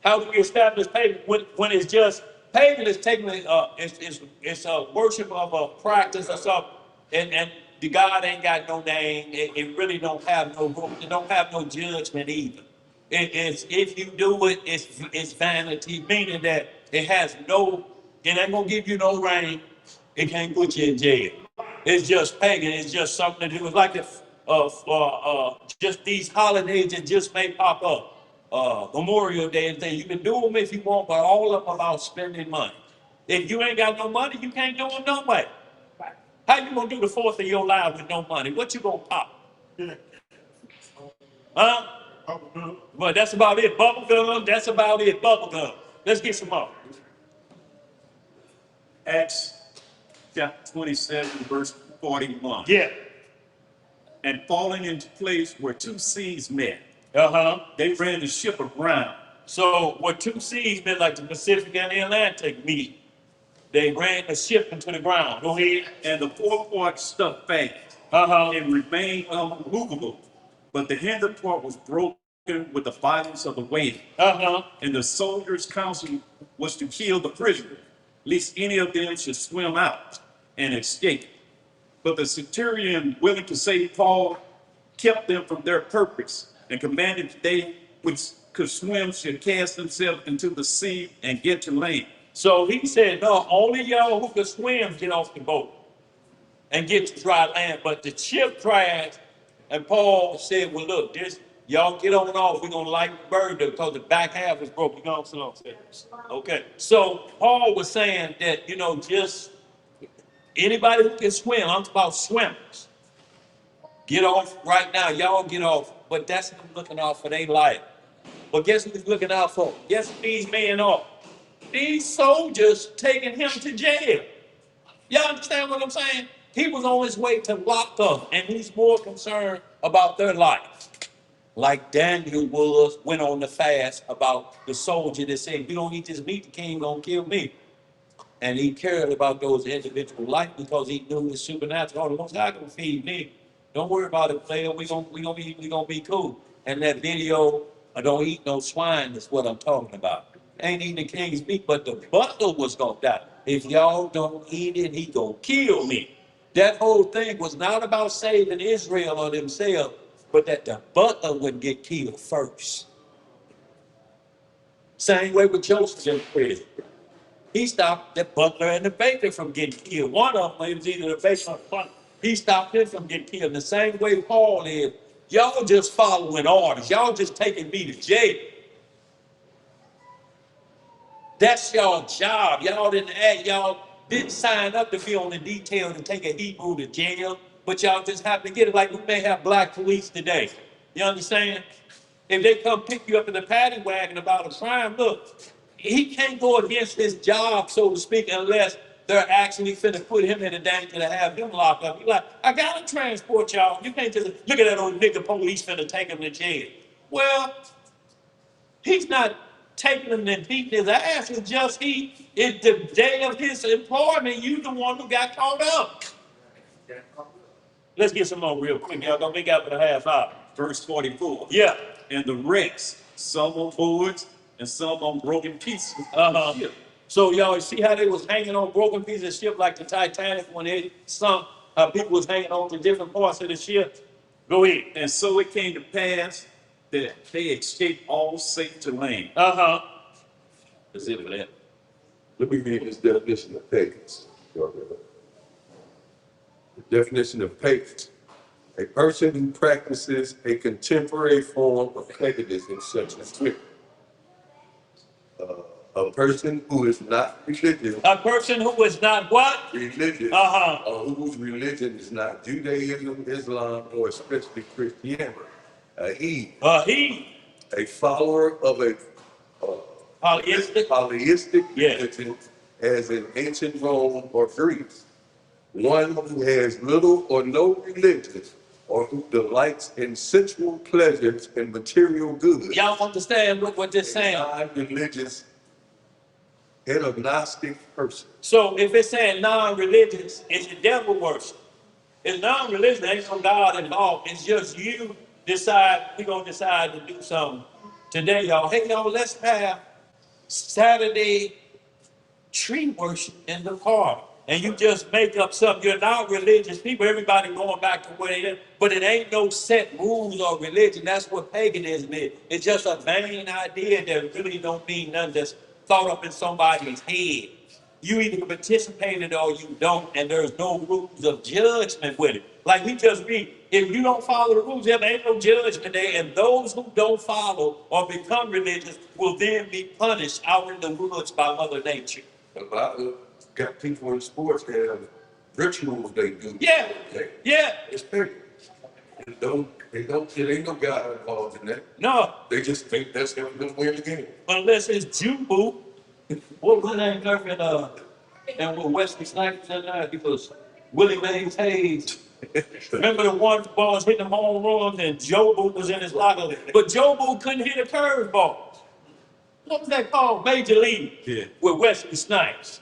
How do we establish pagan when it's just pagan is taking it's a worship of a practice or something, and the God ain't got no name. It really don't have no room. It don't have no judgment either. It's if you do it, it's vanity, meaning that it has no. It ain't gonna give you no rain. It can't put you in jail. It's just pagan. It's just something to do. It's like just these holidays that just may pop up. Memorial Day and things. You can do them if you want, but all of them about spending money. If you ain't got no money, you can't do them no way. How you gonna do the 4th of your life with no money? What you gonna pop? Huh? Well, that's about it. Bubble gum. That's about it. Bubble gum. Let's get some more. Acts chapter 27, verse 41. Yeah. And falling into place where two seas met, Uh-huh. they ran the ship aground. So what two seas meant like the Pacific and the Atlantic meet. They ran the ship into the ground. Go ahead. And the forepart stuck fast Uh-huh. and remained unmovable, but the hinder part was broken with the violence of the wave. Uh-huh. And the soldiers' counsel was to kill the prisoner, lest any of them should swim out and escape. But the centurion, willing to save Paul, kept them from their purpose and commanded that they which could swim should cast themselves into the sea and get to land. So he said, no, only y'all who can swim get off the boat and get to dry land. But the ship crashed, and Paul said, well, look, this y'all get on off. We're gonna lighten the burden because the back half is broken. You know what I'm saying? Okay. So Paul was saying that, just anybody who can swim, I'm about swimmers. Get off right now. Y'all get off. But that's him looking out for their life. But guess who he's looking out for? Guess who these men are? These soldiers taking him to jail. Y'all understand what I'm saying? He was on his way to lock up, and he's more concerned about their life. Like Daniel went on the fast about the soldier that said, "You don't eat this meat, the king gonna kill me." And he cared about those individual life because he knew the supernatural. Oh, the Most High gonna feed me. Don't worry about it, player. We gonna be cool. And that video, I don't eat no swine, is what I'm talking about. Ain't eating the king's meat, but the butler was gonna die. If y'all don't eat it, he gonna kill me. That whole thing was not about saving Israel or themselves, but that the butler would get killed first. Same way with Joseph in prison. He stopped the butler and the baker from getting killed. One of them, it was either the baker or the butler. He stopped him from getting killed. The same way Paul is. Y'all just following orders. Y'all just taking me to jail. That's y'all job. Y'all didn't sign up to be on the detail to take a Hebrew to jail, but y'all just happen to get it. Like we may have black police today. You understand? If they come pick you up in the paddy wagon about a crime, look, he can't go against his job, so to speak, unless they're actually finna put him in a danger to have him locked up. He's like, I gotta transport y'all. You can't just look at that old nigga police finna take him to jail. Well, he's not taking him and beating his ass. It's just it's the day of his employment. You the one who got caught up. Let's get some more real quick. Y'all gonna make out for a half hour. Verse 44. Yeah. And the rest, some on boards and some on broken pieces of Uh-huh. the ship. So y'all see how they was hanging on broken pieces of ship like the Titanic when it sunk? How people was hanging on to different parts of the ship. Go ahead. And so it came to pass that they escaped all safe to land. Uh-huh. That's it for that. Let me read this definition of pagans. The definition of pagans: a person who practices a contemporary form of paganism such as Twitter. A person who is not religious, A person who is not what? or whose religion is not Judaism, Islam, or especially Christianity. He, a follower of a polytheistic religion, as in ancient Rome or Greece. One who has little or no religion, or who delights in sensual pleasures and material goods. Y'all understand what this saying? Non-religious, agnostic person. So if it's saying non-religious, it's the devil worship. It's non-religious, there ain't no God involved. It's just you decide, we're gonna decide to do something today, y'all. Hey, y'all, let's have Saturday tree worship in the park. And you just make up something. You're not religious people. Everybody going back to where they live. But it ain't no set rules or religion. That's what paganism is. It's just a vain idea that really don't mean nothing that's thought up in somebody's head. You either participate in it or you don't, and there's no rules of judgment with it. Like we just read, if you don't follow the rules, there ain't no judgment there, and those who don't follow or become religious will then be punished out in the woods by Mother Nature. A lot of got people in sports that have rituals they do. Yeah, Okay. yeah, It's pagan. It ain't no God involved in that. no, They just think that's how they're gonna win the game. unless it's Jubu. What was that name and with Wesley Snipes and he was Willie Mays Hayes. Remember the one ball was hitting the home runs and Jobu was in his locker, but Jobu couldn't hit a curveball. What was that called? Major League. Yeah. With Wesley Snipes.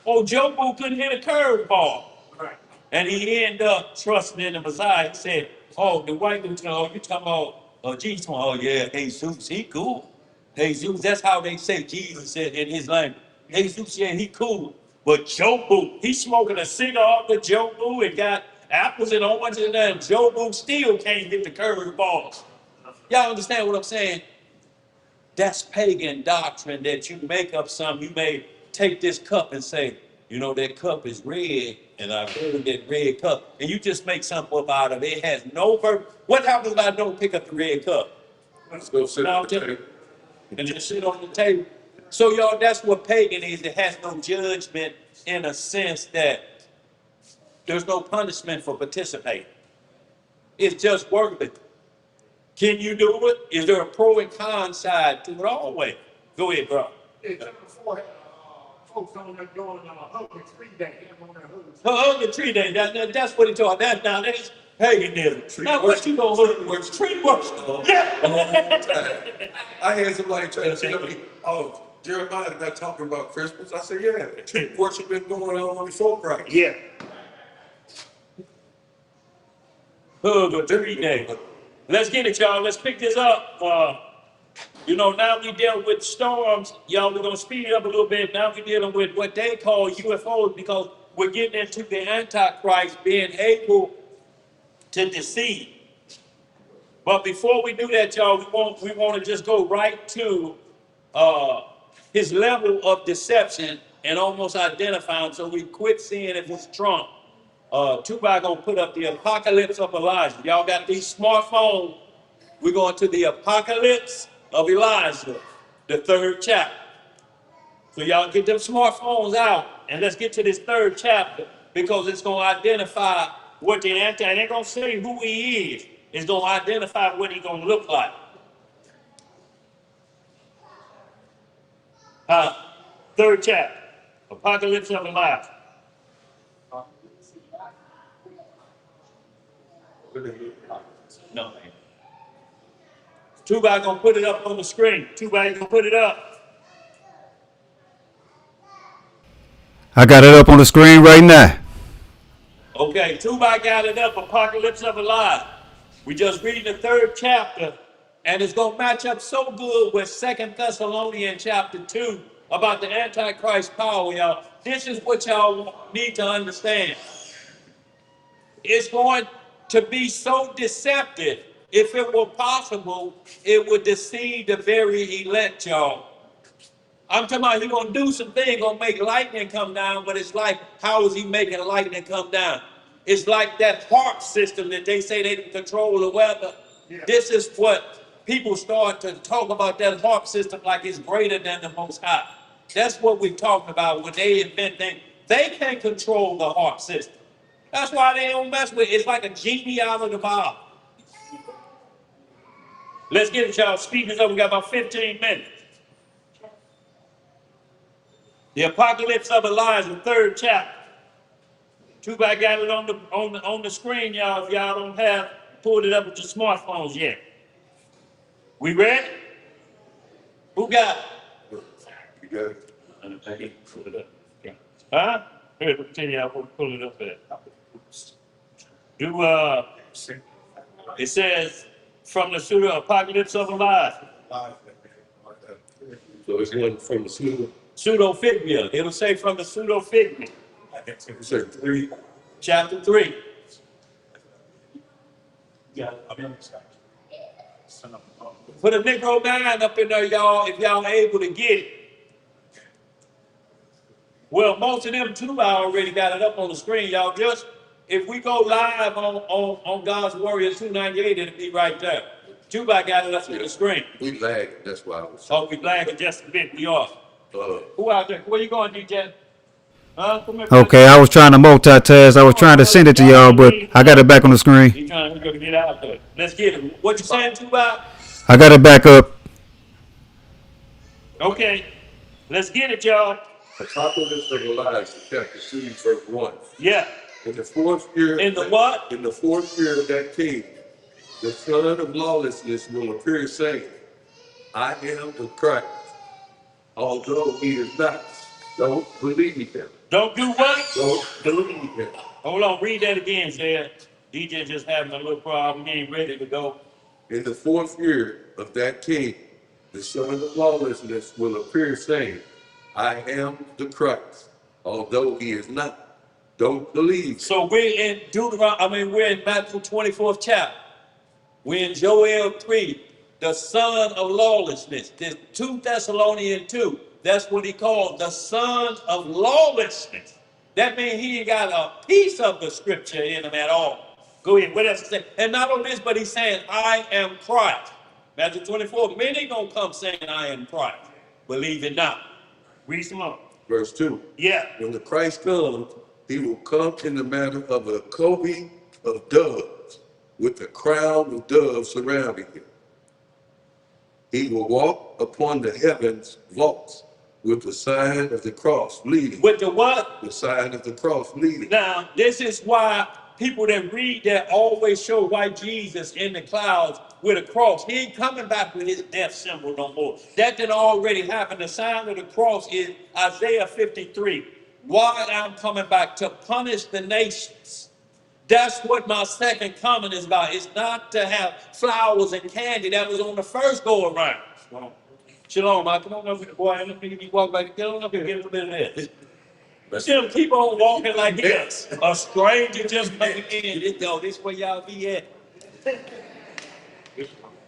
Oh, Jobu couldn't hit a curveball. And he ended up trusting in the Messiah. He said, oh, the white dude, oh, you talking about Jesus? Oh, yeah, Jesus, he cool. Jesus, that's how they say Jesus said in his language. Jesus, yeah, he cool. But Jobu, he smoking a cigar with Jobu and got apples and oranges and that. Jobu still can't hit the curveballs. Y'all understand what I'm saying? That's pagan doctrine that you make up something. You may take this cup and say, you know, that cup is red, and I heard that red cup, and you just make something up out of it. It has no verb. What happens if I don't pick up the red cup? Let's go sit No, at the table. and just sit on the table. So, y'all, that's what pagan is. It has no judgment in a sense that there's no punishment for participating. It's just working. Can you do it? Is there a pro and con side to it always? Go ahead, bro. It's just before, folks on there doing, Hungry 3 Day, on their hoods. Hug tree day. That's what he taught. That's paganism. Now what you gonna hug works? Tree worship. Yeah. I had somebody try to tell me, oh, Jeremiah not talking about Christmas. I said, yeah, tree worship been going on before Christ. Yeah. Hug a tree day. Let's get it, y'all. Let's pick this up. Now we deal with storms. Y'all, we're gonna speed it up a little bit. Now we're dealing with what they call UFOs because we're getting into the Antichrist being able to deceive. But before we do that, y'all, we want to just go right to his level of deception and almost identify him so we quit seeing if it's Trump. Tupac gonna put up the apocalypse of Elijah. Y'all got these smartphones. We're going to the apocalypse of Elijah, the 3rd chapter. So y'all get them smartphones out and let's get to this 3rd chapter because it's going to identify what the it ain't going to say who he is. It's going to identify what he's going to look like. 3rd chapter, apocalypse of Elijah. No, man. Tupac gonna put it up on the screen. Tupac gonna put it up. I got it up on the screen right now. Okay, Tupac got it up. Apocalypse of Elijah. We just reading the 3rd chapter, and it's gonna match up so good with 2 Thessalonians chapter 2 about the Antichrist power, y'all. This is what y'all need to understand. It's going to be so deceptive. If it were possible, it would deceive the very elect, y'all. I'm talking about he's gonna do some things, gonna make lightning come down, but it's like, how is he making lightning come down? It's like that HARP system that they say they can control the weather. Yeah. This is what people start to talk about, that HARP system like it's greater than the Most High. That's what we're talking about when they invent things. They can't control the HARP system. That's why they don't mess with it. It's like a genie out of the bottle. Let's get it, y'all. Speed this up. We got about 15 minutes. The Apocalypse of Elijah, 3rd chapter. Tupac got it on the screen, y'all. If y'all don't have pulled it up with your smartphones yet. We ready? Who got it? You got it. Pull it up. Huh? Here, we'll tell you how to pull it up at. It says from the pseudo apocalypse of Elijah. So it's one from the pseudo, Pseudo figure. It'll say from the pseudo figure. say 3. Chapter 3. Put a Negro 9 up in there, y'all, if y'all able to get it. Well, most of them too, I already got it up on the screen, y'all. Just if we go live on God's Warrior 298, it'll be right there. Tuba got it up on the screen. We lagged, that's why I was. Oh, we lagging just a bit. We off. Uh, Who out there? Where you going, DJ? Huh? Come here. Okay, I was trying to multitask. I was trying to send it to y'all, but I got it back on the screen. He trying to get out there. Let's get it. What you saying, Tuba? I got it back up. Okay. Let's get it, y'all. the top of this of Elijah, chapter 2, verse 1. Yeah. In the fourth year. In the what? In the fourth year of that king, the son of lawlessness will appear, saying, I am the Christ, although he is not. Don't believe him. Don't do what? Don't believe him. Hold on. Read that again, Zed. DJ just having a little problem. He ain't ready to go. In the fourth year of that king, the son of lawlessness will appear, saying, I am the Christ, although he is not. Don't believe. So we're in we're in Matthew 24th chapter. We're in Joel 3, the son of lawlessness. There's 2 Thessalonians 2. That's what he called the son of lawlessness. That means he ain't got a piece of the scripture in him at all. Go ahead. What else it say? And not only this, but he's saying, I am Christ. Matthew 24, many gonna come saying, I am Christ. Believe it not. Read some more. Verse 2. Yeah. When the Christ comes, he will come in the manner of a covey of doves, with a crown of doves surrounding him. He will walk upon the heavens vaults, with the sign of the cross leading. With the what? The sign of the cross leading. Now, this is why people that read that always show white Jesus in the clouds with a cross. He ain't coming back with his death symbol no more. That didn't already happen. The sign of the cross is Isaiah 53. Why I'm coming back to punish the nations. That's what my second coming is about. It's not to have flowers and candy. That was on the first go around. Shalom, Mike. Come on up here, boy. Let me walk back. Get on up here. Get a little bit of this. But still keep on walking like this. A stranger just coming in. This where y'all be at.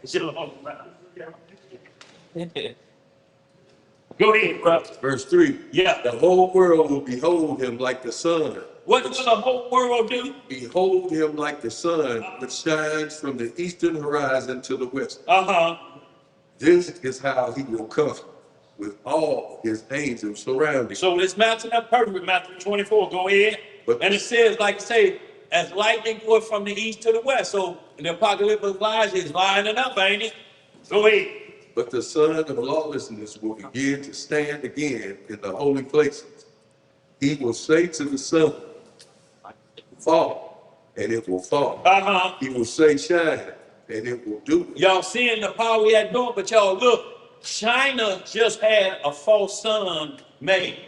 Shalom. Go ahead, bro. Verse 3. Yeah. The whole world will behold him like the sun. What will the whole world do? Behold him like the sun, which shines from the eastern horizon to the west. Uh-huh. This is how he will come, with all his angels surrounding. So it's matching up perfect with Matthew 24. Go ahead. And it says, like I say, as lightning goes from the east to the west. So the apocalypse of Elijah is lining up, ain't it? Go ahead. But the son of lawlessness will begin to stand again in the holy places. He will say to the sun, fall, and it will fall. Uh-huh. He will say, shine, and it will do it. Y'all seeing the power we had doing, but y'all look, China just had a false sun made.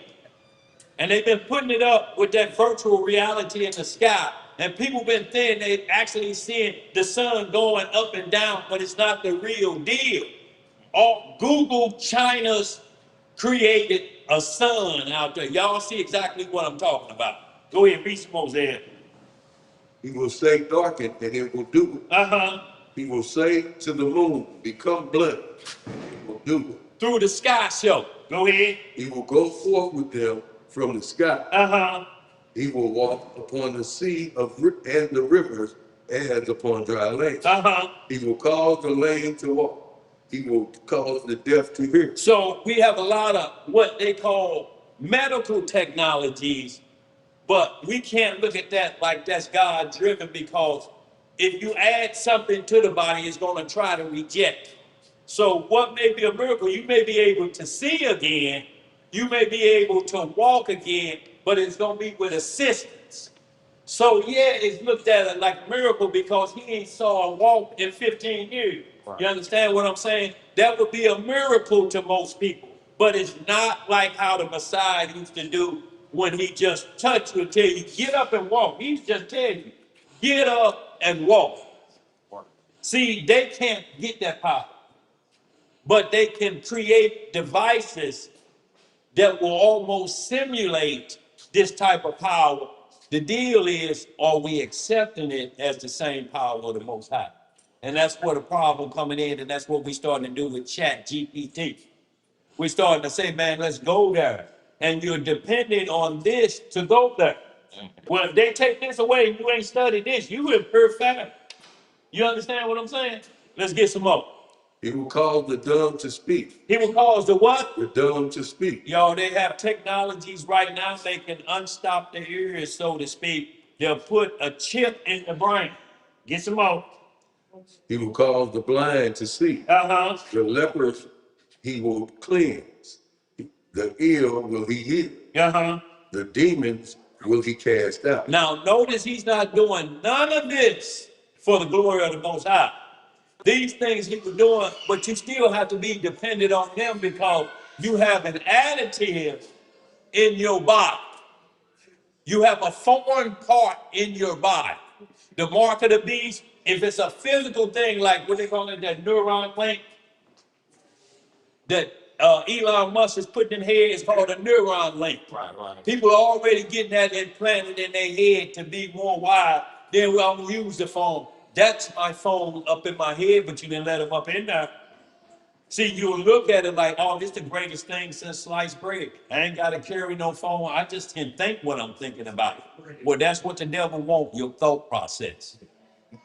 And they've been putting it up with that virtual reality in the sky. And people been thinking they actually seeing the sun going up and down, but it's not the real deal. Google China's created a sun out there. Y'all see exactly what I'm talking about. Go ahead, read some more there. He will say, darken, and it will do it. Uh-huh. He will say to the moon, become blood, and it will do it. Through the sky show. Go ahead. He will go forth with them from the sky. Uh-huh. He will walk upon the sea and the rivers as upon dry land. Uh-huh. He will cause the lame to walk. He will cause the deaf to hear. So we have a lot of what they call medical technologies, but we can't look at that like that's God driven, because if you add something to the body, it's going to try to reject. So what may be a miracle? You may be able to see again. You may be able to walk again, but it's going to be with assistance. So yeah, it's looked at like a miracle because he ain't saw a walk in 15 years. Right. You understand what I'm saying? That would be a miracle to most people, but it's not like how the Messiah used to do when he just touched you and tell you, get up and walk. He's just telling you, get up and walk. Right. See, they can't get that power. but they can create devices that will almost simulate this type of power. The deal is, are we accepting it as the same power of the Most High? And that's where the problem coming in, and that's what we're starting to do with Chat GPT. We're starting to say, man, let's go there. And you're dependent on this to go there. Well, if they take this away, you ain't studied this, you will perfect. You understand what I'm saying? Let's get some more. He will cause the dumb to speak. He will cause the what? The dumb to speak. Y'all, they have technologies right now, they can unstop the ears, so to speak. They'll put a chip in the brain. Get some more. He will cause the blind to see. Uh-huh. The lepers he will cleanse. The ill will he heal. Uh-huh. The demons will he cast out. Now, notice he's not doing none of this for the glory of the Most High. These things he was doing, but you still have to be dependent on him because you have an additive in your body. You have a foreign part in your body. The mark of the beast, if it's a physical thing, like what they call it, that neuron link that Elon Musk is putting in here, is called a neuron link. Right. People are already getting that implanted in their head to be more wise. Then we'll use the phone. That's my phone up in my head, but you didn't let them up in there. See, you'll look at it like, oh, this is the greatest thing since sliced bread. I ain't got to carry no phone. I just can think what I'm thinking about. Well, that's what the devil wants, your thought process.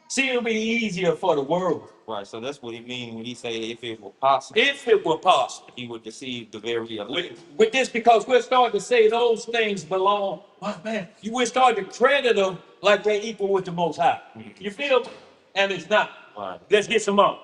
See, it'll be easier for the world. Right, so that's what he means when he say if it were possible, If it were possible. he would deceive the very elect. With this, because we're starting to say those things belong, oh man, we're starting to credit them like they're equal with the Most High. You feel me? And it's not. Right. Let's get some more.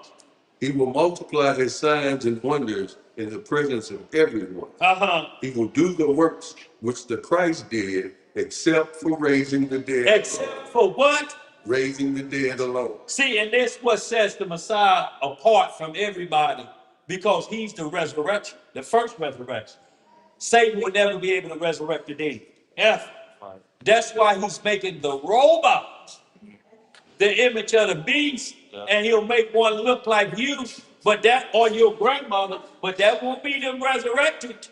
He will multiply his signs and wonders in the presence of everyone. Uh-huh. He will do the works which the Christ did, except for raising the dead. Except for what? Raising the dead alone. See, and this what sets the Messiah apart from everybody, because he's the resurrection, the first resurrection. Satan would never be able to resurrect the dead. Ever. Right. That's why he's making the robots the image of the beast, and he'll make one look like you, but that, or your grandmother, but that won't be them resurrected.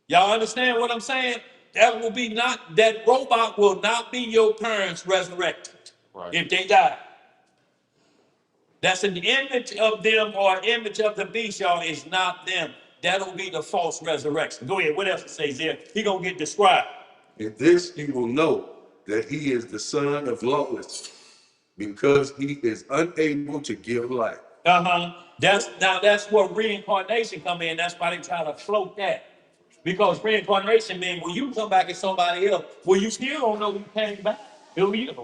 Y'all understand what I'm saying? That will be not, that robot will not be your parents resurrected Right. if they die. That's an image of them or image of the beast, y'all. It's not them. That'll be the false resurrection. Go ahead. What else it says there? He gonna get described. In this he will know that he is the son of lawlessness, because he is unable to give life. That's where reincarnation come in. That's why they try to float that. Because reincarnation means when you come back as somebody else, well, you still don't know you came back. Who you?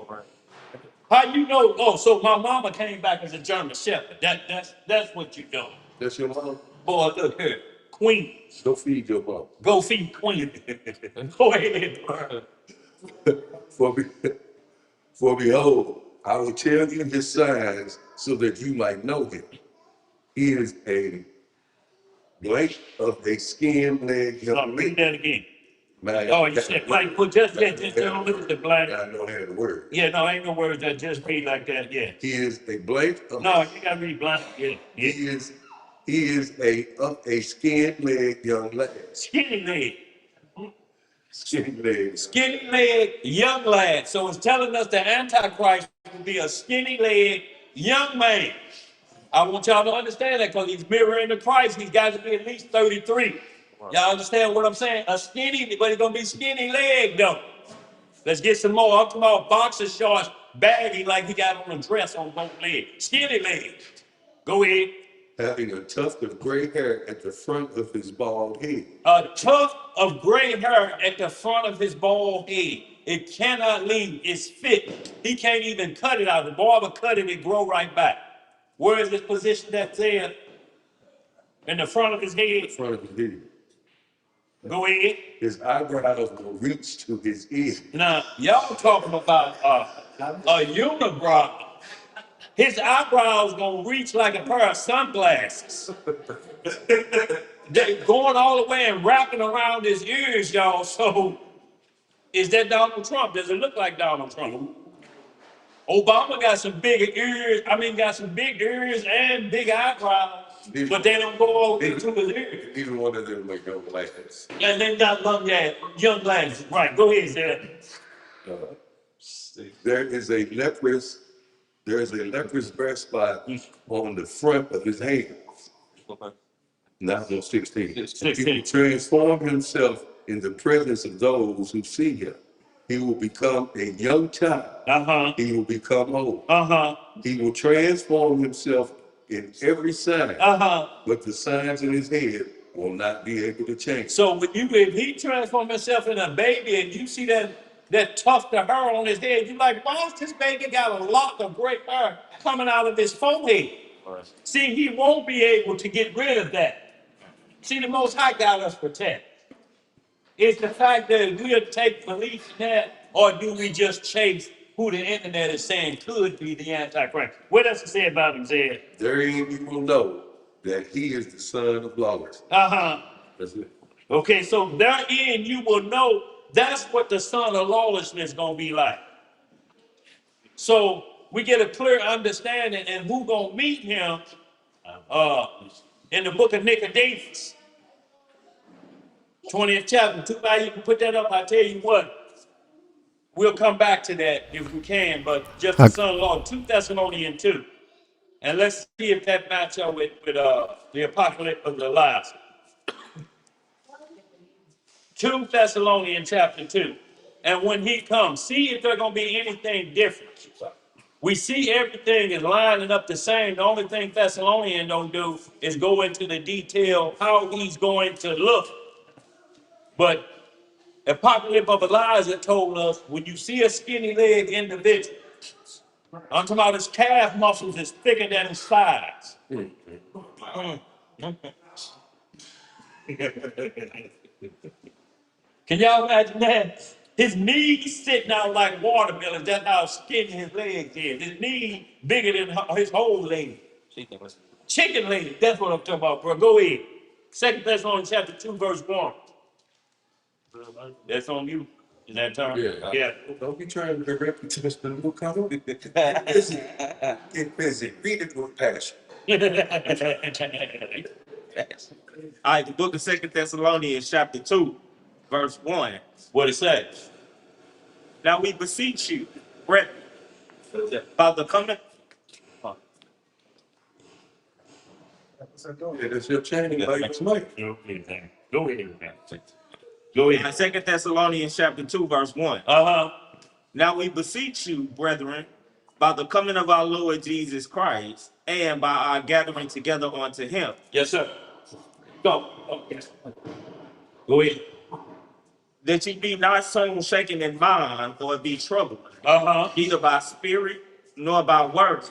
How you know? Oh, so my mama came back as a German Shepherd. That's what you know. That's your mom? Boy, look here, Queen. Go feed your mom. Go feed Queen. Go ahead. For, be, for behold, I will tell you his signs so that you might know him. He is a blank of a skin leg young Read man. that again. Man, Oh, you said blank. Put just don't look at the blank. I don't have the word. Yeah, no, ain't no words that just read like that. Yeah. He is a blank of No, you gotta read blank. Yeah. he is a skin leg young lad. Skinny leg. Skin leg. Skinny leg, young lad. So it's telling us the Antichrist will be a skinny leg, young man. I want y'all to understand that because he's mirroring the Christ. He's got to be at least 33. Y'all understand what I'm saying? A skinny, but he's going to be skinny leg though. Let's get some more. I'm talking about boxer shorts, baggy like he got on a dress on both legs. Skinny leg. Go ahead. Having a tuft of gray hair at the front of his bald head. A tuft of gray hair at the front of his bald head. It cannot leave. It's fit. He can't even cut it out. The barber cut it, it grow right back. Where is this position that's there? In the front of his head. Front of his head. Go ahead. His eyebrows will reach to his ear. Now, y'all talking about a unibrow. His eyebrows gonna reach like a pair of sunglasses. They're going all the way and wrapping around his ears, y'all. So, is that Donald Trump? Does it look like Donald Trump? Obama got some big ears. Got some big ears and big eyebrows. but they don't go all the way to his ear. Either one of them like no glasses. And they got young glasses. Right, go ahead, Zed. There is a leprous bare spot on the front of his hand. Not on 16. He 16. will transform himself in the presence of those who see him. He will become a young child. Uh-huh. He will become old. Uh-huh. He will transform himself in every sign, Uh-huh. but the signs in his head will not be able to change. So if he transforms himself in a baby and you see that tuft of hair on his head, you're like, why is this baby got a lock of gray hair coming out of his forehead? See, he won't be able to get rid of that. See, the Most High got us protect. It's the fact that we'll take belief in that, or do we just chase who the internet is saying could be the Antichrist? What else to say about him, Zed? Therein you will know that he is the son of lawlessness. Uh-huh. That's it. Okay, so therein you will know that's what the son of lawlessness is going to be like. So we get a clear understanding and who going to meet him in the book of Nicodemus, 20th chapter. Too bad you can put that up. I tell you what, we'll come back to that if we can, but just the son of law, 2 Thessalonians 2. And let's see if that matches up with the apocalypse of the last. 2 Thessalonians chapter 2. And when he comes, see if there's going to be anything different. We see everything is lining up the same. The only thing Thessalonians don't do is go into the detail how he's going to look. But Apocalypse of Elijah told us when you see a skinny leg individual, I'm talking about his calf muscles is thicker than his thighs. Can y'all imagine that? His knees sitting out like watermelons. That's how skinny his legs is. His knee bigger than his whole leg. Chicken leg. That's what I'm talking about, bro. Go ahead. 2 Thessalonians chapter 2, verse 1. That's on you. Is that turn? Yeah. Don't be trying to direct me to Mr. Newcomer. Get busy. Get busy. Read it with passion. All right, the book of 2 Thessalonians chapter 2, verse 1. What it says? Now we beseech you, brethren, by the coming. It is your chanting by your mic. Go ahead. Go ahead. 2 Thessalonians chapter 2, verse 1. Uh-huh. Now we beseech you, brethren, by the coming of our Lord Jesus Christ, and by our gathering together unto him, Yes, sir. Go. Okay. Go ahead. that ye be not so shaken in mind, or be troubled, Uh-huh. neither by spirit, nor by word,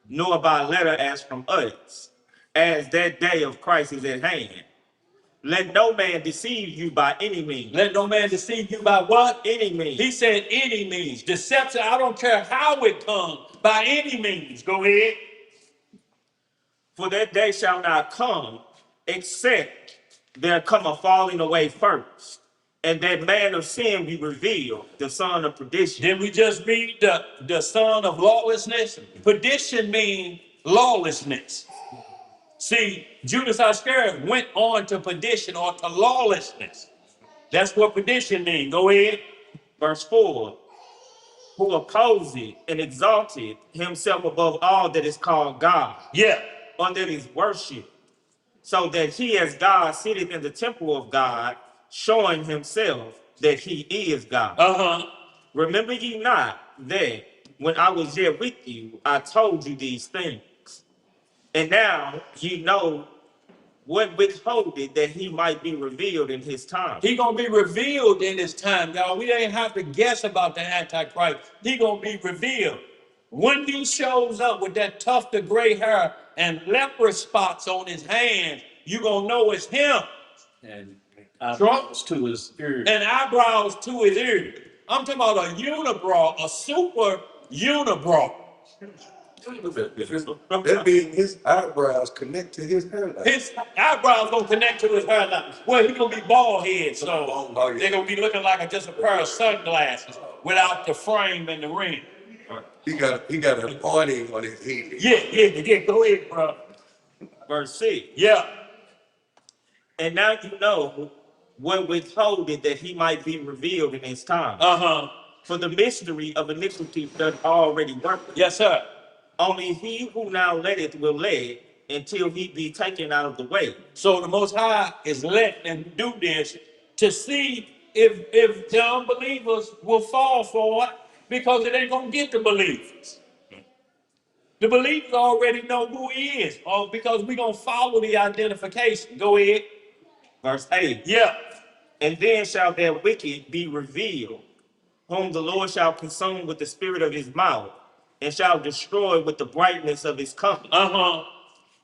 nor by letter as from us, as that day of Christ is at hand. Let no man deceive you by any means. Let no man deceive you by what? Any means. He said any means. Deception, I don't care how it comes. By any means. Go ahead. For that day shall not come, except there come a falling away first, and that man of sin be revealed, the son of perdition. Did we just read the son of lawlessness? Perdition means lawlessness. See, Judas Iscariot went on to perdition or to lawlessness. That's what perdition means. Go ahead. Verse 4, who opposed and exalted himself above all that is called God, Yeah. under his worship, so that he as God sitteth in the temple of God, showing himself that he is God. Uh-huh. Remember ye not that when I was yet with you, I told you these things. And now ye know what withholdeth that he might be revealed in his time. He gonna be revealed in this time, y'all. We ain't have to guess about the Antichrist. He gonna be revealed. When he shows up with that tuft of gray hair and leper spots on his hands, you gonna know it's him. And eyebrows to his ear. And eyebrows to his ear. I'm talking about a unibrow, a super unibrow. That means his eyebrows connect to his hairline. His eyebrows gonna connect to his hairline. Well, he gonna be bald head, so they're gonna be looking like just a pair of sunglasses without the frame and the ring. He got an awning on his head. Yeah, go ahead, bro. verse 6. Yeah. And now you know what withholdeth that he might be revealed in his time. Uh-huh. For the mystery of iniquity doth already work. Yes, sir. Only he who now letteth will let until he be taken out of the way. So the Most High is letting them do this to see if the unbelievers will fall for it, because it ain't gonna get the believers. The believers already know who he is, or because we're gonna follow the identification. Go ahead. Verse 8. Yeah. And then shall their wicked be revealed, whom the Lord shall consume with the spirit of his mouth, and shall destroy with the brightness of his coming. Uh-huh.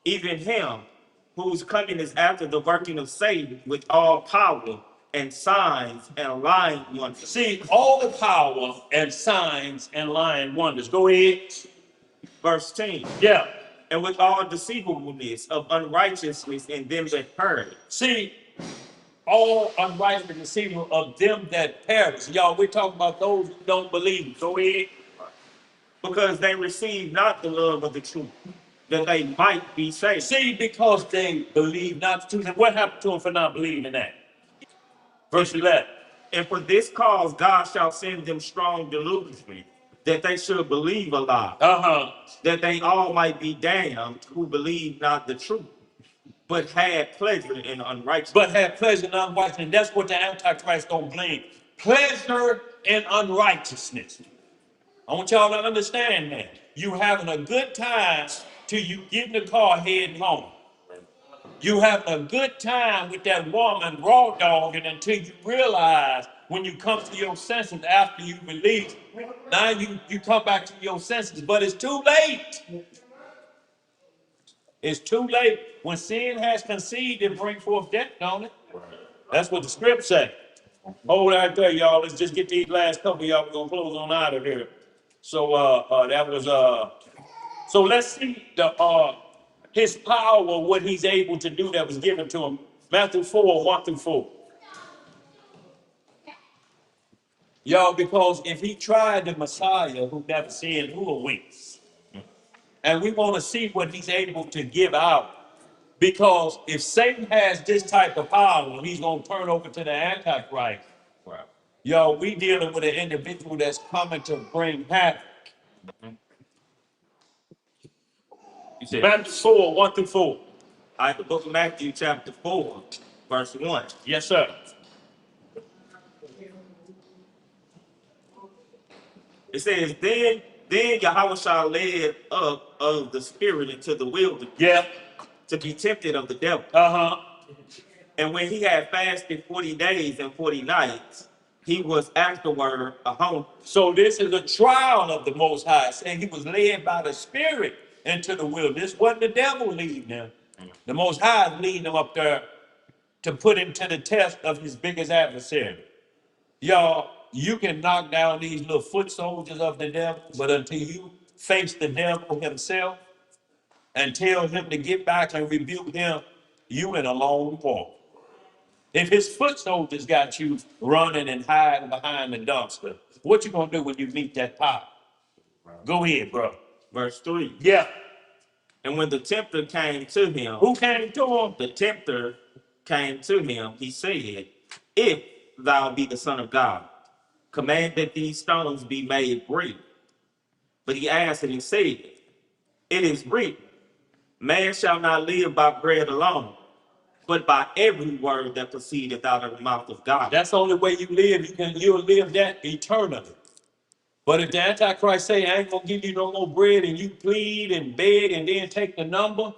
Even him whose coming is after the working of Satan with all power and signs and lying wonders. See, all the power and signs and lying wonders. Go ahead. Verse 10. Yeah. And with all deceivableness of unrighteousness in them that perish. See, all unrighteous and deceitful of them that perish. Y'all, we're talking about those who don't believe. Go ahead. Because they receive not the love of the truth, that they might be saved. See, because they believe not the truth. And what happened to them for not believing that? Verse 11. And for this cause God shall send them strong delusion, that they should believe a lie, Uh-huh. that they all might be damned who believe not the truth, but had pleasure in unrighteousness. But have pleasure in unrighteousness. And that's what the Antichrist gonna blame. Pleasure in unrighteousness. I want y'all to understand that. You having a good time till you get in the car heading home. You having a good time with that woman raw dogging until you realize when you come to your senses after you release. Now you come back to your senses, but it's too late. It's too late. When sin has conceived, it brings forth death, don't it? That's what the script say. Hold right there, y'all. Let's just get these last couple, y'all. We're gonna close on out of here. So that was so let's see the his power, what he's able to do that was given to him. Matthew 4, 1 through 4. Y'all, because if he tried the Messiah who never sinned, who are we? And we want to see what he's able to give out. Because if Satan has this type of power, he's going to turn over to the Antichrist. Wow. Yo, we dealing with an individual that's coming to bring havoc. You said, Matthew 4, 1 through 4. the book of Matthew chapter 4, verse 1. Yes, sir. It says, then Yahushua led up of the spirit into the wilderness Yeah. to be tempted of the devil. Uh-huh. And when he had fasted 40 days and 40 nights, he was afterward a hungry. So this is a trial of the Most High, saying he was led by the Spirit into the wilderness. Wasn't the devil leading him? The Most High is leading him up there to put him to the test of his biggest adversary. Y'all, you can knock down these little foot soldiers of the devil, but until you face the devil himself and tell him to get back and rebuke him, you in a long walk. If his foot soldiers got you running and hiding behind the dumpster, what you gonna do when you meet that power? Go ahead, bro. Verse 3. Yeah. And when the tempter came to him, Who came to him? the tempter came to him, he said, if thou be the Son of God, command that these stones be made bread. But he answered and said, it is written, man shall not live by bread alone, but by every word that proceedeth out of the mouth of God. That's the only way you live. You'll live that eternally. But if the Antichrist say, I ain't gonna give you no more bread, and you plead and beg and then take the number,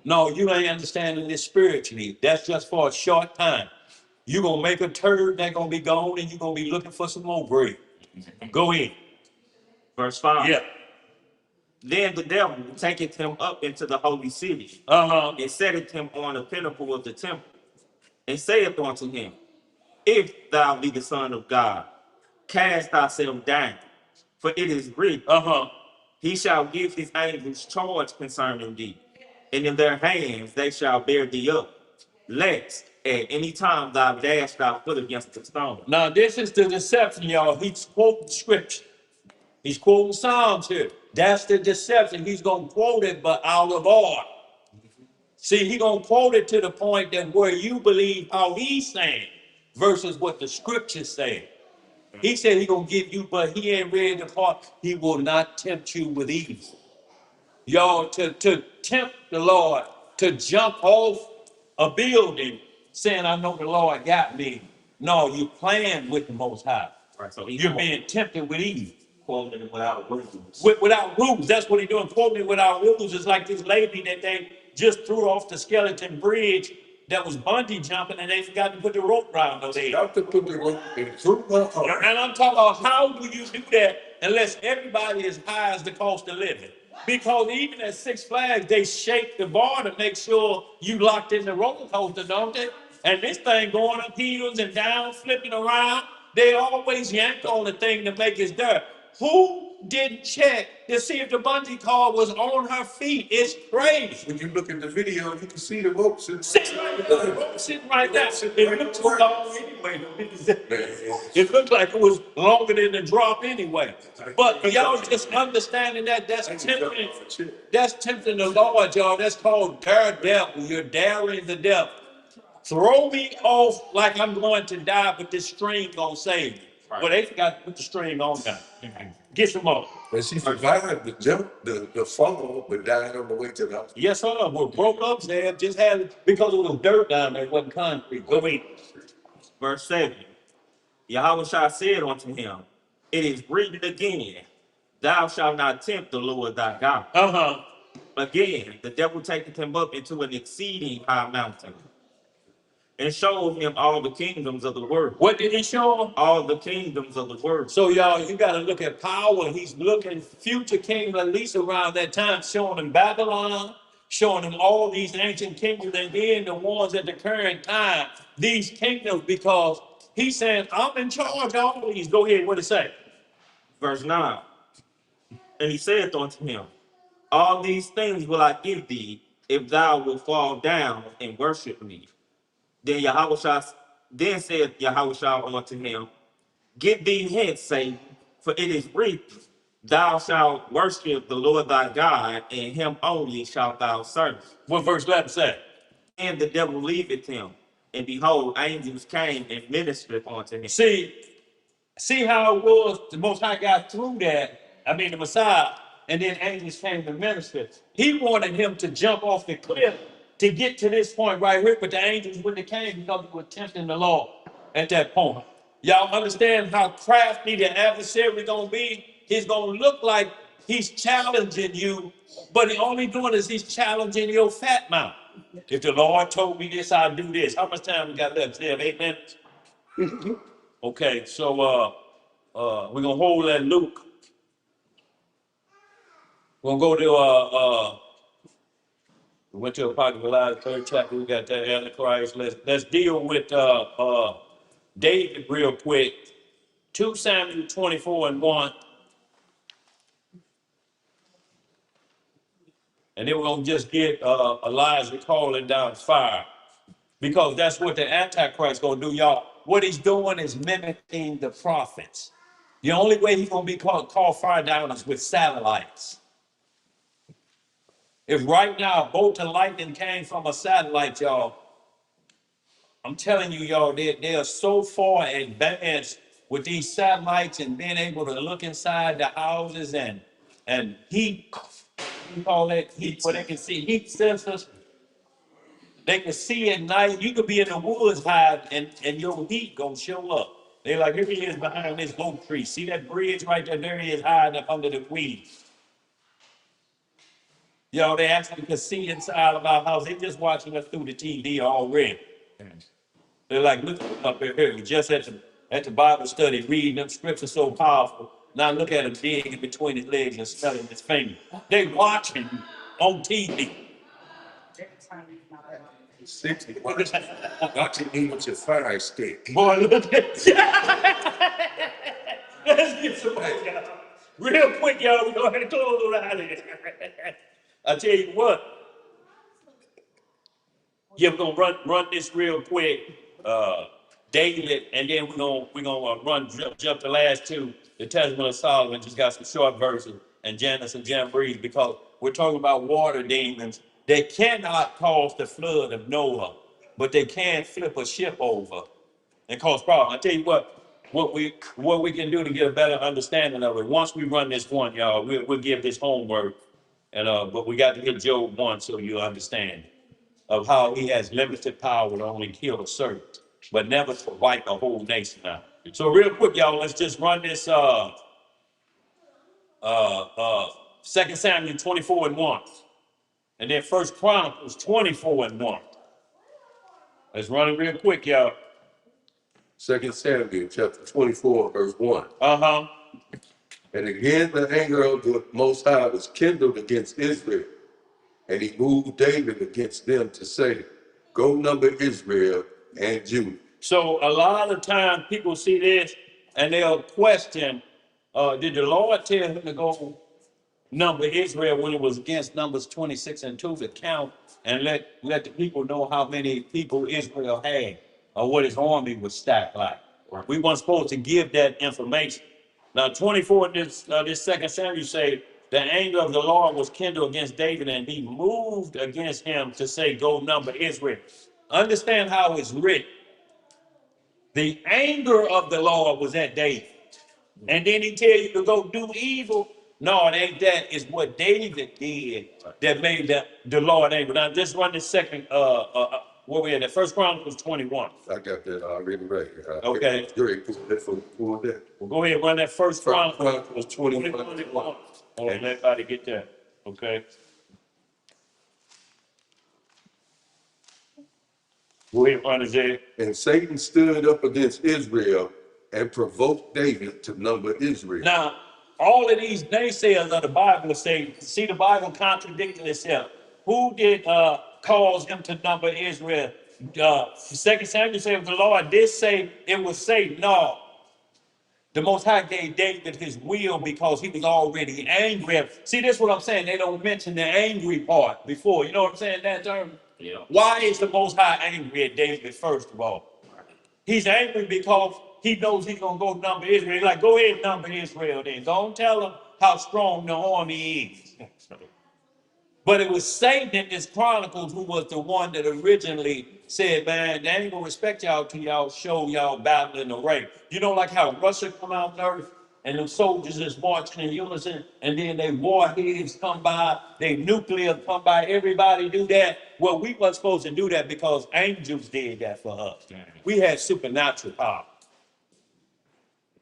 no, you ain't understanding this spiritually. That's just for a short time. You're gonna make a turd that's gonna be gone, and you're gonna be looking for some more bread. Go in. Verse 5. Yeah. Then the devil taketh him up into the holy city, Uh-huh. and setteth him on the pinnacle of the temple, and saith unto him, if thou be the Son of God, cast thyself down, for it is written, Uh-huh. he shall give his angels charge concerning thee, and in their hands they shall bear thee up, lest at any time thou dash thy foot against the stone. Now, this is the deception, y'all. He's quoting scripture. He's quoting Psalms here. That's the deception. He's going to quote it, but out of order. See, he gonna quote it to the point that where you believe how he's saying versus what the scriptures say. He said he gonna give you, but he ain't read the part. He will not tempt you with evil. Y'all, to tempt the Lord to jump off a building saying, I know the Lord got me. No, you playing with the Most High. Right. So You're being tempted with evil. quoting it without rules. Without rules. That's what he's doing. Quoting it without rules. It's like this lady that they just threw off the skeleton bridge that was bungee jumping and they forgot to put the rope around her leg. Got to put the rope in through her arm. And I'm talking about how do you do that unless everybody is high as the cost of living? Because even at Six Flags, they shake the bar to make sure you locked in the roller coaster, don't they? And this thing going up hills and down, flipping around, they always yank on the thing to make it dirt. Who didn't check to see if the bungee cord was on her feet? It's crazy. When you look at the video, you can see the ropes. Sitting right there, sitting right there. It looked too long anyway. It looked like it was longer than the drop anyway. But y'all just understanding that that's tempting the Lord, y'all. That's called daredevil. You're daring the devil. Throw me off like I'm going to die, but this string gonna save me. Right. Well, they forgot to put the string on now. Get some more. But she survived the jump, the fall, but died on the way to the hospital. Yes, sir. We're broke up there. Just had because it was dirt down there. It wasn't concrete. Go ahead. Verse 7. Yahweh said unto him, it is written again, thou shalt not tempt the Lord thy God. Uh-huh. Again, the devil taketh him up into an exceeding high mountain, and showed him all the kingdoms of the world. What did he show him? All the kingdoms of the world. So y'all, you got to look at power. He's looking future kingdom, at least around that time, showing him Babylon, showing him all these ancient kingdoms, and then the ones at the current time, these kingdoms, because he's saying, I'm in charge of all these. Go ahead, what it say? Verse 9. And he saith unto him, all these things will I give thee, if thou wilt fall down and worship me. Then then said Yahweh unto him, get thee hence, Satan, for it is written, thou shalt worship the Lord thy God, and him only shalt thou serve. What verse 11 say? And the devil leaveth him, and behold, angels came and ministered unto him. See how it was the Most High got through that, the Messiah, and then angels came to minister. He wanted him to jump off the cliff to get to this point right here, but the angels wouldn't have came because he was tempting the Lord at that point. Y'all understand how crafty the adversary gonna be? He's gonna look like he's challenging you, but the only doing is he's challenging your fat mouth. If the Lord told me this, I'll do this. How much time we got left? 8 minutes? Okay, so we're gonna hold that Luke. We're gonna go to we went to Apocalypse, 3rd chapter. We got that Antichrist. Let's deal with David real quick. 2 Samuel 24:1. And then we're gonna just get Elijah calling down fire. Because that's what the Antichrist gonna do, y'all. What he's doing is mimicking the prophets. The only way he's gonna be called fire down is with satellites. If right now a bolt of lightning came from a satellite, y'all, I'm telling you, y'all, they are so far advanced with these satellites and being able to look inside the houses and heat, you call that heat, where they can see heat sensors. They can see at night. You could be in the woods hide and your heat gonna show up. They're like, here he is behind this oak tree. See that bridge right there? There he is hiding up under the weeds. Y'all, they actually can see inside of our house. They're just watching us through the TV already. They're like, look up here. We're just at the Bible study, reading them scriptures so powerful. Now look at him digging between his legs and smelling his finger. They watching on TV. 60. Watching me with your fire stick. Boy, look at Let's get some more, y'all. Real quick, y'all. We're going to close around here. I tell you what. Yeah, we're gonna run this real quick, David, and then we're gonna jump the last two. The Testament of Solomon just got some short verses, and Janus and Jambres, because we're talking about water demons, They cannot cause the flood of Noah, but they can flip a ship over and cause problems. I tell you what we can do to get a better understanding of it. Once we run this one, y'all, we'll give this homework, and but we got to get Job 1 so you understand of how he has limited power to only kill a servant, but never to wipe a whole nation out. So real quick, y'all, let's just run this 2 Samuel 24:1. And then First Chronicles 24:1. Let's run it real quick, y'all. 2 Samuel chapter 24, verse 1. Uh-huh. And again, the anger of the Most High was kindled against Israel, and he moved David against them to say, go number Israel and Judah. So a lot of times people see this and they'll question, did the Lord tell him to go number Israel when it was against Numbers 26:2 to count and let the people know how many people Israel had or what his army was stacked like? We weren't supposed to give that information. Now 24 this 2 Samuel say the anger of the Lord was kindled against David and he moved against him to say go number Israel. Understand how it's written. The anger of the Lord was at David. And then he tell you to go do evil. No, it ain't that. It's what David did that made the Lord angry. Now just run this second, where we at? The First Chronicles 21. I got that already right here. Okay. Great. Pull that. Well, go ahead and run that First Chronicles 21. Oh, let everybody get that. Okay. Go ahead, run it, Jay. And Satan stood up against Israel and provoked David to number Israel. Now, all of these naysayers of the Bible say, see the Bible contradicting itself. Who did cause him to number Israel? 2 Samuel said the Lord did say it was Satan. No. The Most High gave David his will because he was already angry. See, this is what I'm saying. They don't mention the angry part before. You know what I'm saying, that term? Yeah. Why is the Most High angry at David, first of all? He's angry because he knows he's going to go number Israel. He's like, go ahead and number Israel then. Don't tell him how strong the army is. But it was Satan in this Chronicles who was the one that originally said, man, they ain't going to respect y'all till y'all show y'all battle in the ring. You know, like how Russia come out there and the soldiers is marching in unison, and then they warheads come by, they nuclear come by, everybody do that. Well, we weren't supposed to do that because angels did that for us. We had supernatural power.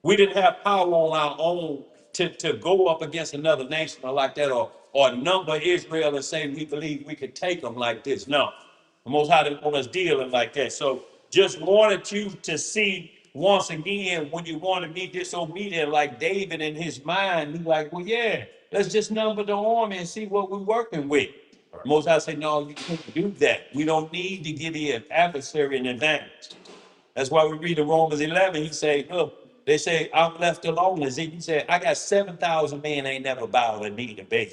We didn't have power on our own to go up against another nation or like that, or number Israel and say we believe we could take them like this. No, the Most High didn't want us dealing like that. So just wanted you to see once again, when you want to be disobedient like David in his mind, he's like, well, yeah, let's just number the army and see what we're working with. Most High say, no, you can't do that. We don't need to give the adversary an advantage. That's why we read in Romans 11, he say, look, they say, I'm left alone. Ezekiel said, I got 7,000 men ain't never bowed a knee to me.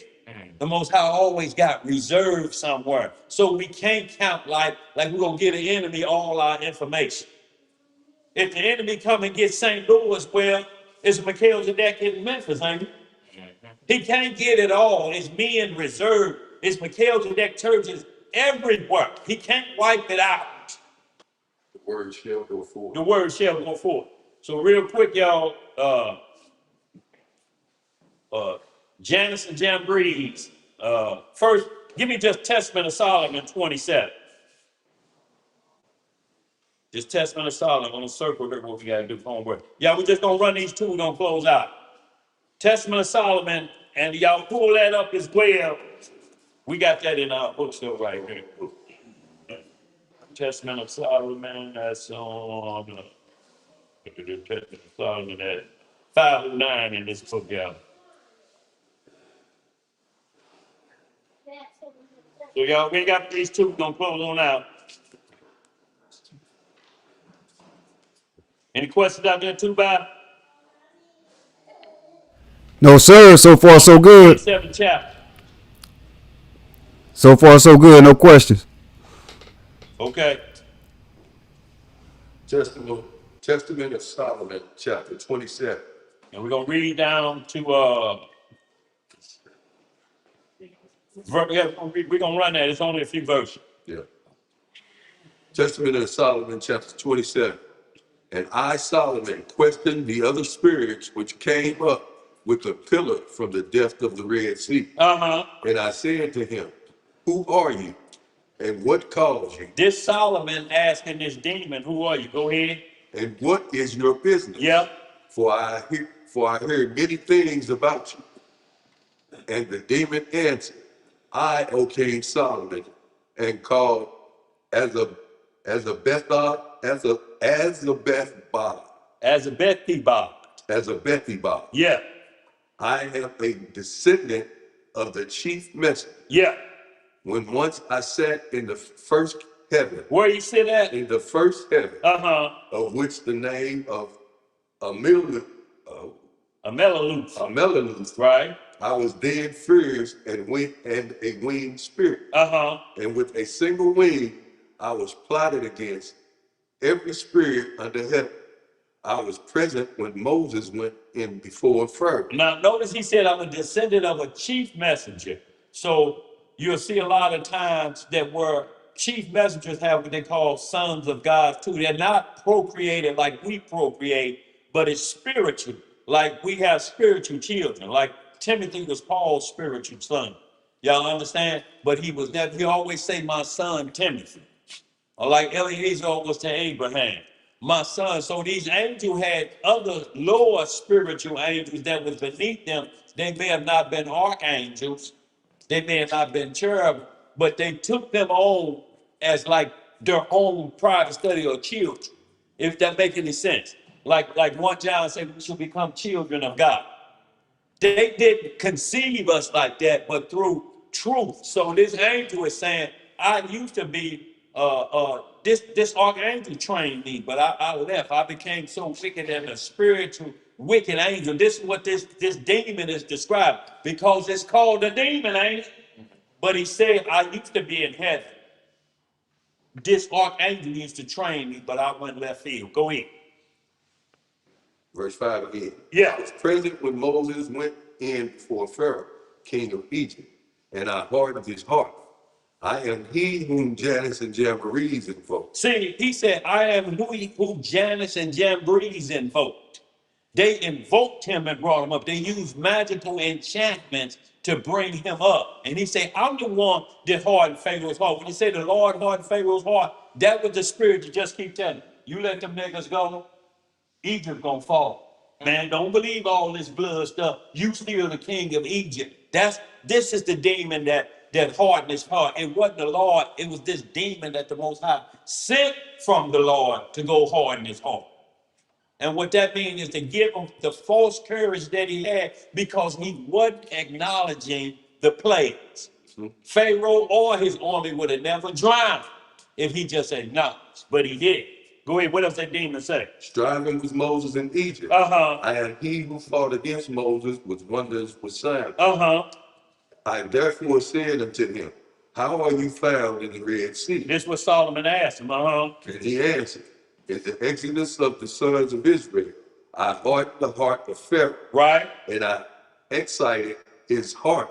The Most High always got reserved somewhere. So we can't count like we're going to give the enemy all our information. If the enemy come and get St. Louis, well, it's Melchizedek in Memphis, ain't it? He can't get it all. It's men reserved. It's Melchizedek churches everywhere. He can't wipe it out. The word shall go forth. The word shall go forth. So real quick, y'all, Janus and Jambres. First, give me just Testament of Solomon 27. Just Testament of Solomon on a circle. Look what we got to do for homework. Yeah, we just gonna run these two. We're gonna close out. Testament of Solomon, and y'all pull that up as well. We got that in our bookstore right here. Testament of Solomon. That's on. Testament of Solomon at 509 in this book, y'all. So y'all, we got these two. We're gonna close on out. Any questions out there too, Bob? No, sir. So far, so good. 27th chapter. So far, so good. No questions. Okay. Testament of Solomon, chapter 27. And we're gonna read down to Yeah, we're gonna run that. It's only a few verses. Yeah. Testament of Solomon, chapter 27. And I, Solomon, questioned the other spirits which came up with the pillar from the depth of the Red Sea. Uh-huh. And I said to him, who are you? And what calls you? This Solomon asking this demon, who are you? Go ahead. And what is your business? Yep. For I heard many things about you. And the demon answered, I, O King Solomon, and called as a Bethbah, as a Bethbah, As a Bethbah. as a Bethbah. Yeah. I am a descendant of the chief messenger. Yeah. When once I sat in the first heaven, Where you sit at? in the first heaven, Uh-huh. of which the name of Ameluth, A Melaleuth. Ameluth, Right. I was then furious and a winged spirit. Uh-huh. And with a single wing, I was plotted against every spirit under heaven. I was present when Moses went in before Pharaoh. Now, notice he said, I'm a descendant of a chief messenger. So you'll see a lot of times that where chief messengers have what they call sons of God too. They're not procreated like we procreate, but it's spiritual. Like we have spiritual children. Like Timothy was Paul's spiritual son. Y'all understand? But he always say, my son Timothy. Or like Eliezer was to Abraham, my son. So these angels had other lower spiritual angels that was beneath them. They may have not been archangels. They may have not been cherub, but they took them on as like their own private study or children. If that make any sense. Like 1 John said, we should become children of God. They didn't conceive us like that, but through truth. So this angel is saying, I used to be this archangel trained me, but I left. I became so wicked and a spiritual wicked angel. This is what this demon is described, because it's called a demon, ain't it? But he said, I used to be in heaven. This archangel used to train me, but I went left field. Go ahead. Verse 5 again. Yeah. I was present when Moses went in before Pharaoh, king of Egypt, and I hardened his heart. I am he whom Jannes and Jambres invoked. See, he said, I am who Jannes and Jambres invoked. They invoked him and brought him up. They used magical enchantments to bring him up. And he said, I'm the one that hardened Pharaoh's heart. When you say the Lord hardened Pharaoh's heart, that was the spirit to just keep telling you, let them niggas go, Egypt gonna fall. Man, don't believe all this blood stuff. You still the king of Egypt. This is the demon that hardened his heart. It wasn't the Lord, it was this demon that the Most High sent from the Lord to go harden his heart. And what that means is to give him the false courage that he had because he wasn't acknowledging the plagues. Pharaoh or his army would have never drowned if he just acknowledged, but he did. Go ahead, what else that demon say? Striving with Moses in Egypt. Uh-huh. I am he who fought against Moses with wonders with signs. Uh-huh. I therefore said unto him, how are you found in the Red Sea? This was Solomon asked him, uh-huh. And he answered, in the exodus of the sons of Israel, I hardened the heart of Pharaoh, Right. and I excited his heart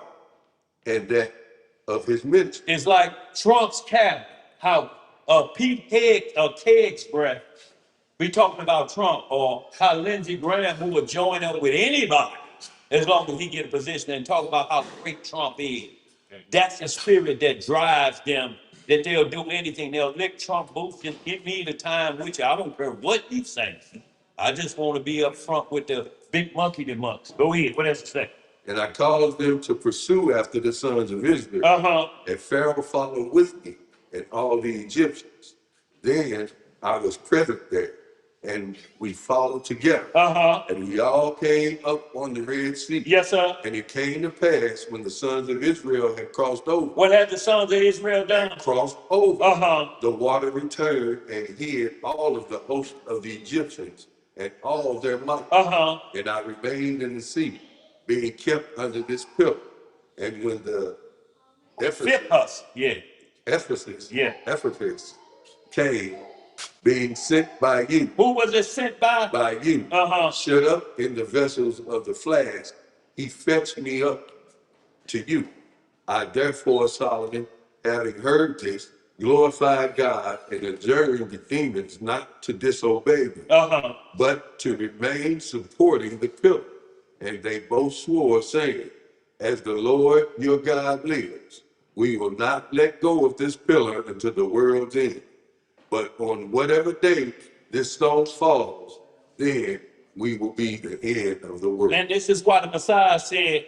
and that of his ministry. It's like Trump's cabinet, how K Express be talking about Trump, or how Lindsey Graham who would join up with anybody as long as he get a position and talk about how great Trump is. That's the spirit that drives them, that they'll do anything. They'll lick Trump boots. Just give me the time with you. I don't care what you say. I just want to be up front with the big monkey the monks. Go ahead. What else to say? And I caused them to pursue after the sons of Israel. Uh-huh. And Pharaoh followed with me and all the Egyptians. Then I was present there, and we followed together. Uh-huh. And we all came up on the Red Sea. Yes, sir. And it came to pass when the sons of Israel had crossed over. What had the sons of Israel done? Crossed over. Uh-huh. The water returned and hid all of the host of the Egyptians and all their might. Uh-huh. And I remained in the sea, being kept under this pillar. And when the Ephesus. Yeah. Ephesus came, being sent by you, Who was it sent by? Uh-huh. shut up in the vessels of the flask, he fetched me up to you. I therefore, Solomon, having heard this, glorified God and adjured the demons not to disobey me, Uh-huh. but to remain supporting the pillar. And they both swore, saying, as the Lord your God lives, we will not let go of this pillar until the world's end. But on whatever day this stone falls, then we will be the end of the world. And this is why the Messiah said,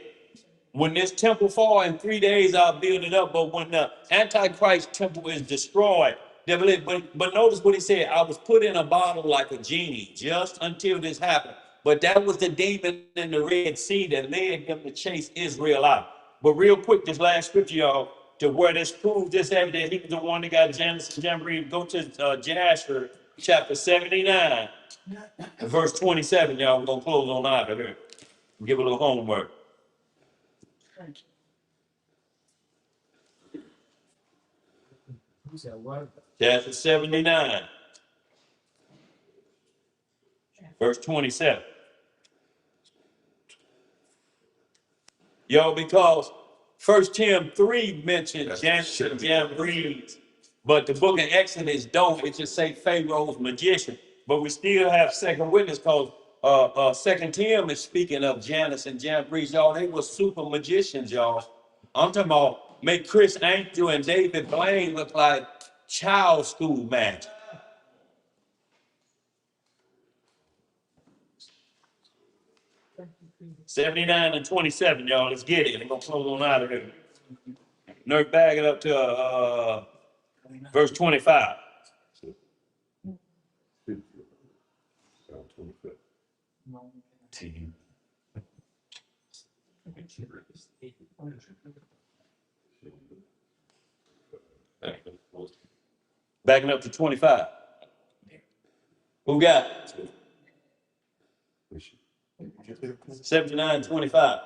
when this temple fall in 3 days, I'll build it up. But when the Antichrist temple is destroyed, but notice what he said, I was put in a bottle like a genie just until this happened. But that was the demon in the Red Sea that led him to chase Israel out. But real quick, this last scripture, y'all, to where this proves this evidence, he was the one that got Janus and Jambres. Go to Jasher chapter 79, verse 27, y'all. We're going to close on out of here. Give a little homework. Chapter 79, verse 27. Yo, because 1 Tim 3 mentions Janus and Jambres, but the book of Exodus don't. It just say Pharaoh's magician. But we still have second witness because 2 Tim is speaking of Janus and Jambres. Y'all, they were super magicians, y'all. I'm talking about make Chris Angel and David Blaine look like child school magic. '79 and 27, y'all. Let's get it. They're gonna close on out of here. Nerd, bag it up to verse 25. Backing up to 25. Who got it? 79, 25.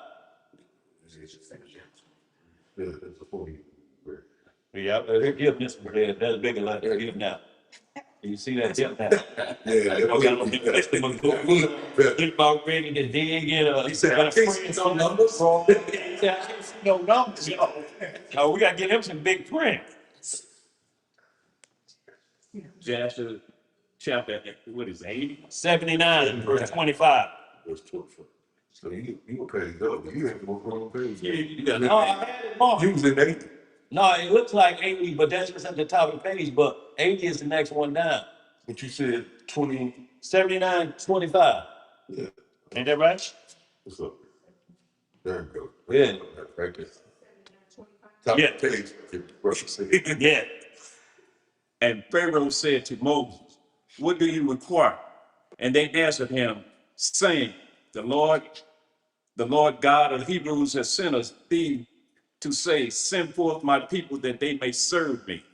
Yeah, they're giving this one there. That's bigger like they're giving now. You see that hip now? Think about ready to dig in. He said, I can't see no numbers. He said, I can't see no numbers, yo. Oh, we gotta get him some big print. Jasher chapter, what is it, 80? 79, verse 25. Verse 24. So you were paid double. You had more wrong page. You got No, I had it marked. You was in 80. No, it looks like 80, but that's just at the top of the page. But 80 is the next one down. But you said 20. 79, 25. Yeah. Ain't that right? What's up? There you go. Yeah. Right there. Top Yeah. of the page. Russia said. Yeah. And Pharaoh said to Moses, what do you require? And they answered him, saying, the Lord God of Hebrews has sent us thee to say, send forth my people that they may serve me.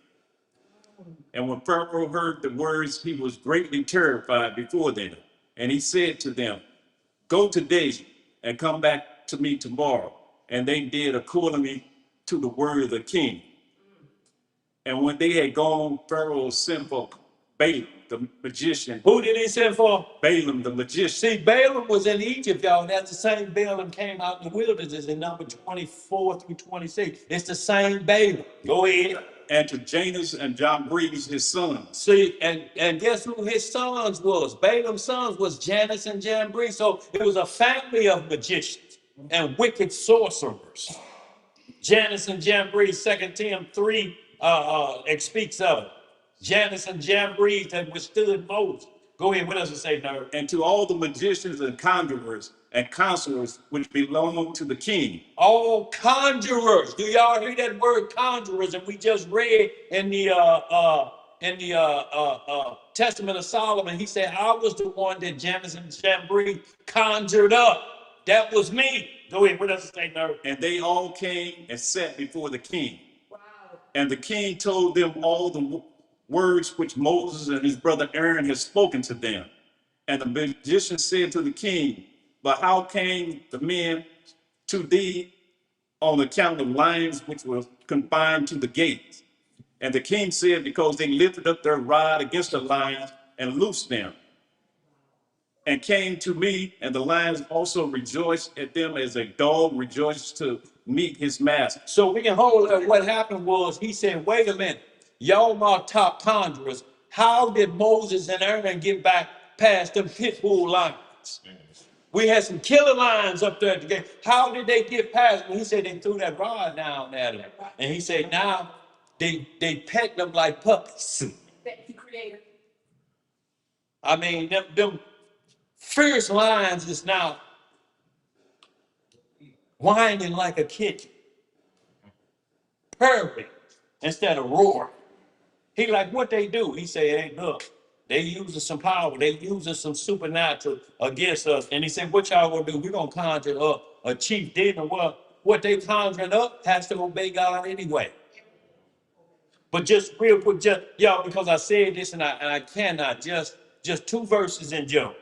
And when Pharaoh heard the words, he was greatly terrified before them. And he said to them, go today and come back to me tomorrow. And they did accordingly to the word of the king. And when they had gone, Pharaoh sent for Balaam, the magician. Who did he send for? Balaam, the magician. See, Balaam was in Egypt, y'all. And that's the same Balaam came out in the wilderness in number 24 through 26. It's the same Balaam. Go ahead. And to Janus and Jambres, his sons. See, and guess who his sons was? Balaam's sons was Janus and Jambres. So it was a family of magicians and wicked sorcerers. Janus and Jambres, 2 Tim 3 speaks of it. Janus and Jambres that withstood Moses. Go ahead, what else it say, nerd? And to all the magicians and conjurers and counselors which belong to the king. All conjurers. Do y'all hear that word conjurers? And we just read in the Testament of Solomon, he said, I was the one that Janus and Jambres conjured up. That was me. Go ahead, what else it say, nerd? And they all came and sat before the king. Wow. And the king told them all the words which Moses and his brother Aaron had spoken to them. And the magician said to the king, but how came the men to thee on account of lions which were confined to the gates? And the king said, because they lifted up their rod against the lions and loosed them. and came to me, and the lions also rejoiced at them as a dog rejoiced to meet his master. So we can hold up. What happened was he said, wait a minute, y'all my top conjurers. How did Moses and Aaron get back past them pit bull lions? We had some killer lions up there at the gate. How did they get past them? He said they threw that rod down at them. And he said now they pet them like puppies. Thank you, Creator. I mean, them fierce lions is now whining like a kitten, purring instead of roaring. He like, what they do? He say, hey, look, they using some power. They using some supernatural against us. And he said, what y'all gonna do? We're gonna conjure up a chief demon. Well, what they conjuring up has to obey God anyway. But just real quick, just y'all, because I said this and I cannot just 2 verses in Job.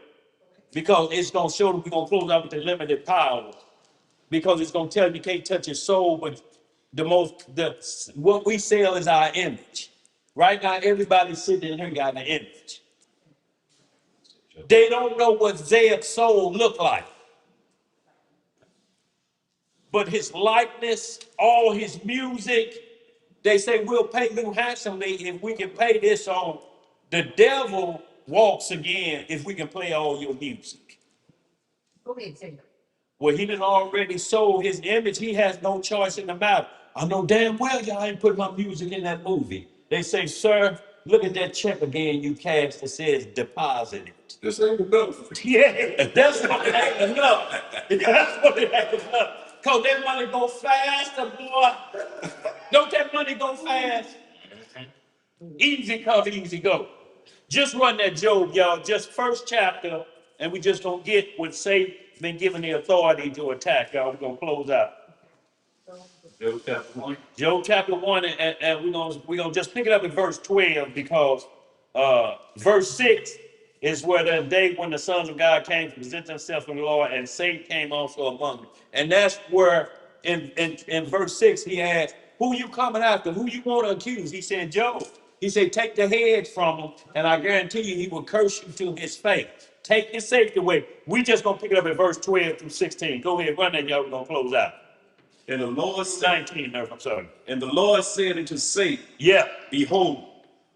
Because it's gonna show that we're gonna close out with the limited power. Because it's gonna tell you can't touch his soul, but what we sell is our image. Right now, everybody sitting in here got an image. They don't know what Zeb's soul looked like. But his likeness, all his music, they say we'll pay you handsomely if we can pay this on the devil walks again if we can play all your music. Go ahead, Taylor. Well, he done already sold his image. He has no choice in the matter. I know damn well y'all ain't put my music in that movie. They say, sir, look at that check again you cashed that says deposited. This ain't enough. Yeah, that's what it ain't enough. That's what it ain't enough. Cause that money go fast, boy. Don't that money go fast? Easy come, easy go. Just run that Job, y'all. Just first chapter, and we just gonna get what Satan been given the authority to attack, y'all. We're gonna close out. Job chapter 1. Job chapter 1, and we're gonna just pick it up at verse 12 because verse 6 is where the day when the sons of God came to present themselves from the Lord, and Satan came also among them. And that's where in verse 6 he asked, who you coming after? Who you want to accuse? He said, Job. He said, take the head from him, and I guarantee you he will curse you to his face. Take his safety away. We just gonna pick it up at verse 12 through 16. Go ahead, run that, y'all. We're gonna close out. And the Lord said, 19, no, I'm sorry. and the Lord said unto Satan, Yeah. behold,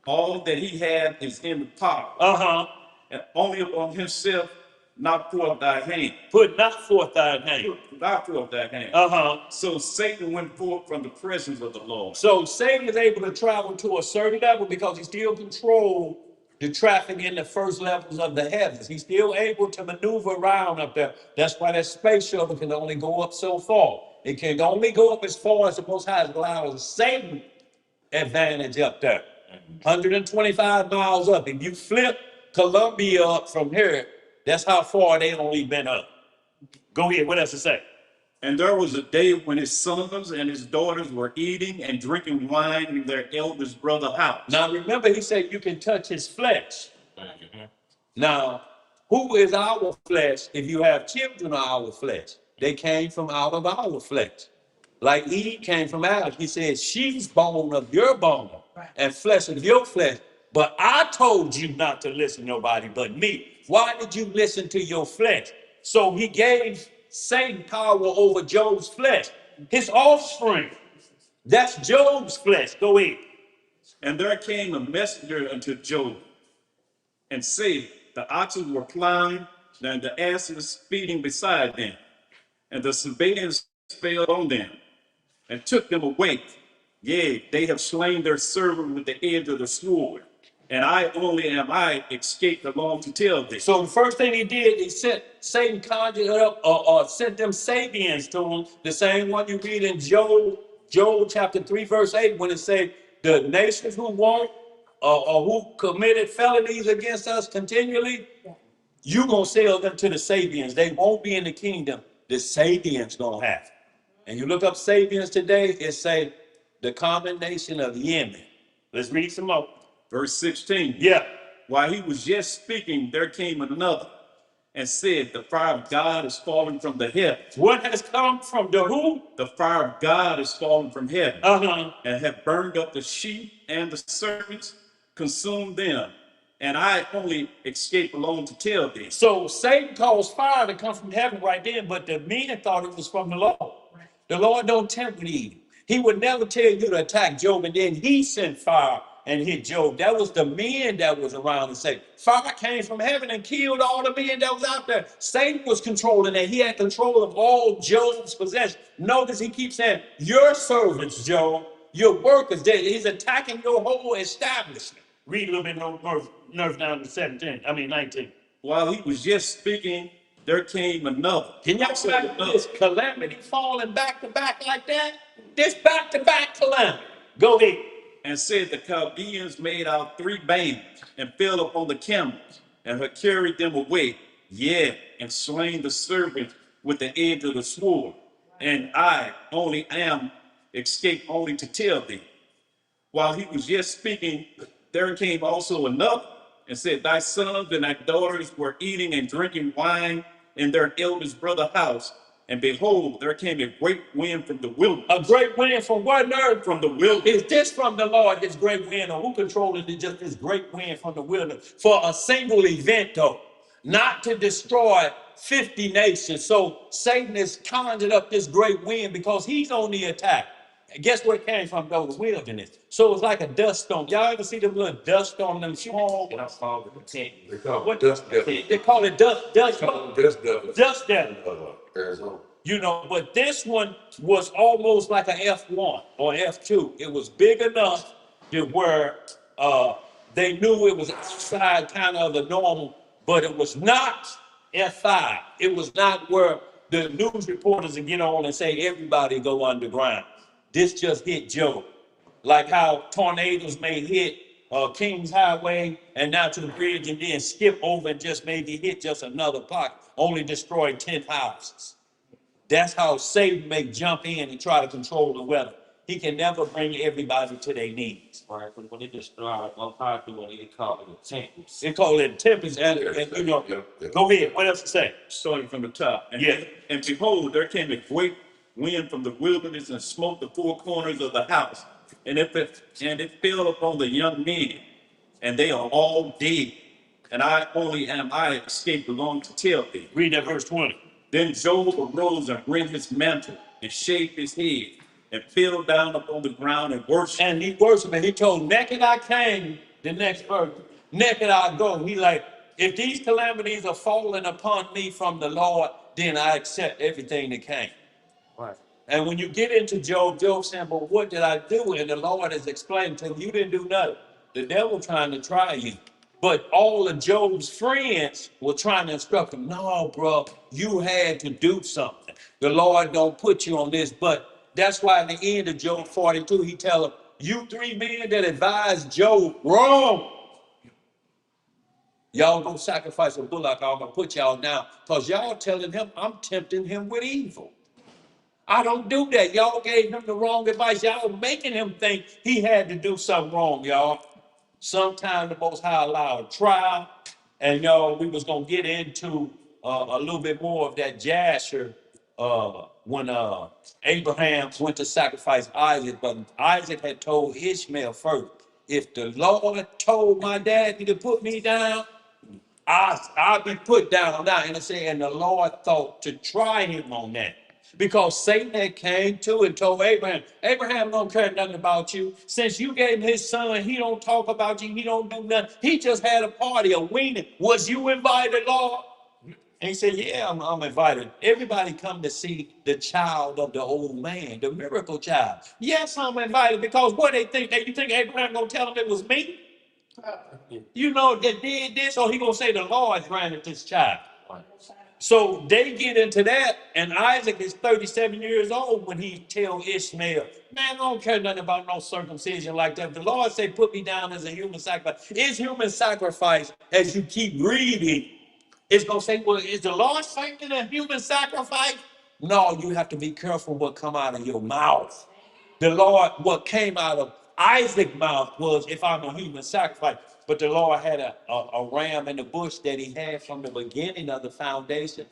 all that he had is in the power, Uh-huh. and only upon himself not forth thy hand. Put not forth thine hand. Put not forth thy hand. Uh-huh. So Satan went forth from the presence of the Lord. So Satan is able to travel to a certain level because he still controls the traffic in the first levels of the heavens. He's still able to maneuver around up there. That's why that space shuttle can only go up so far. It can only go up as far as the Most High allows Satan advantage up there. 125 miles up. If you flip Columbia up from here, that's how far they only been up. Go ahead. What else to say? And there was a day when his sons and his daughters were eating and drinking wine in their eldest brother's house. Now remember, he said you can touch his flesh. Now, who is our flesh if you have children of our flesh? They came from out of our flesh. Like Eve came from Adam. He said, she's bone of your bone and flesh of your flesh. But I told you not to listen to nobody but me. Why did you listen to your flesh? So he gave Satan power over Job's flesh. His offspring. That's Job's flesh. Go ahead. And there came a messenger unto Job, and said, the oxen were plowing, and the asses feeding beside them. And the Sabaeans fell on them, and took them away. Yea, they have slain their servant with the edge of the sword. And I only am I escaped along to tell this. So the first thing he did, he sent Satan conjured up or sent them Sabians to him, the same one you read in Job chapter 3, verse 8, when it said the nations who want or who committed felonies against us continually, you gonna sell them to the Sabians. They won't be in the kingdom. The Sabians gonna have it. And you look up Sabians today, it say the common nation of Yemen. Let's read some more. Verse 16. Yeah. While he was yet speaking, there came another, and said, the fire of God is falling from the heavens. What has come from the who? The fire of God is falling from heaven, Uh-huh. and have burned up the sheep and the serpents, consumed them. and I only escaped alone to tell thee. So Satan caused fire to come from heaven right then, but the men thought it was from the Lord. The Lord don't tempt with evil. He would never tell you to attack Job, and then he sent fire and hit Job. That was the men that was around and say, fire came from heaven and killed all the men that was out there. Satan was controlling that. He had control of all Job's possessions. Notice he keeps saying, your servants, Job, your workers, he's attacking your whole establishment. Read a little bit more, nerve down to 19. While he was yet speaking, there came another. Can y'all see this calamity falling back to back like that? This back to back calamity. Go ahead. And said, the Chaldeans made out 3 bands and fell upon the camels and had carried them away, and slain the servants with the edge of the sword. And I only am escaped only to tell thee. While he was yet speaking, there came also another and said, thy sons and thy daughters were eating and drinking wine in their eldest brother's house. And behold, there came a great wind from the wilderness. A great wind from what nerve? From the wilderness. Is this from the Lord, this great wind, or who controls it? Just this great wind from the wilderness for a single event, though, not to destroy 50 nations. So Satan has conjured up this great wind because he's on the attack. And guess where it came from, though? The wilderness. So it's like a dust storm. Y'all ever see them little dust storm, them small? They call What- it dust devil. They call it dust Dust devil. dust devil. Arizona. You know, but this one was almost like an F1 or F2. It was big enough to where they knew it was outside kind of the normal, but it was not F5. It was not where the news reporters would get on and say everybody go underground. This just hit Joe. Like how tornadoes may hit Kings Highway and now to the bridge and then skip over and just maybe hit just another block, only destroy 10 houses. That's how Satan may jump in and try to control the weather. He can never bring everybody to their knees. Right, but when it destroyed one part when it called it a tempest. They call it tempest, and you know, go ahead. What else to say? Starting from the top. Yeah. And behold, there came a great wind from the wilderness and smote the 4 corners of the house. And it fell upon the young men, and they are all dead. And I only am I escaped along to tell thee. Read that verse 20. Then Job arose and rent his mantle and shaved his head and fell down upon the ground and worshiped. And he worshiped, and he told, naked I came, the next verse, naked I go. He like, if these calamities are falling upon me from the Lord, then I accept everything that came. Right. And when you get into Job saying, but what did I do? And the Lord is explaining to him, you didn't do nothing. The devil trying to try you. But all of Job's friends were trying to instruct him, no, bro, you had to do something. The Lord don't put you on this. But that's why in the end of Job 42, he tell them, you 3 men that advised Job wrong. Y'all go sacrifice a bullock, I'm gonna put y'all down. Because y'all telling him I'm tempting him with evil. I don't do that. Y'all gave him the wrong advice. Y'all making him think he had to do something wrong, y'all. Sometime the Most High allowed a trial, and y'all, we was gonna get into a little bit more of that Jasher when Abraham went to sacrifice Isaac, but Isaac had told Ishmael first, if the Lord told my daddy to put me down, I'll be put down now. And it said, and the Lord thought to try him on that. Because Satan had came to and told Abraham don't care nothing about you. Since you gave him his son, he don't talk about you. He don't do nothing. He just had a party, a wedding. Was you invited, Lord? And he said, yeah, I'm invited. Everybody come to see the child of the old man, the miracle child. Yes, I'm invited because what they think, you think Abraham gonna tell them it was me? You know, that did this, or he gonna say the Lord granted this child. So they get into that, and Isaac is 37 years old when he tell Ishmael, man, I don't care nothing about no circumcision like that. The Lord say, put me down as a human sacrifice. Is human sacrifice, as you keep reading, it's going to say, well, is the Lord saying a human sacrifice? No, you have to be careful what come out of your mouth. The Lord, what came out of Isaac's mouth was, if I'm a human sacrifice. But the Lord had a ram in the bush that he had from the beginning of the foundation,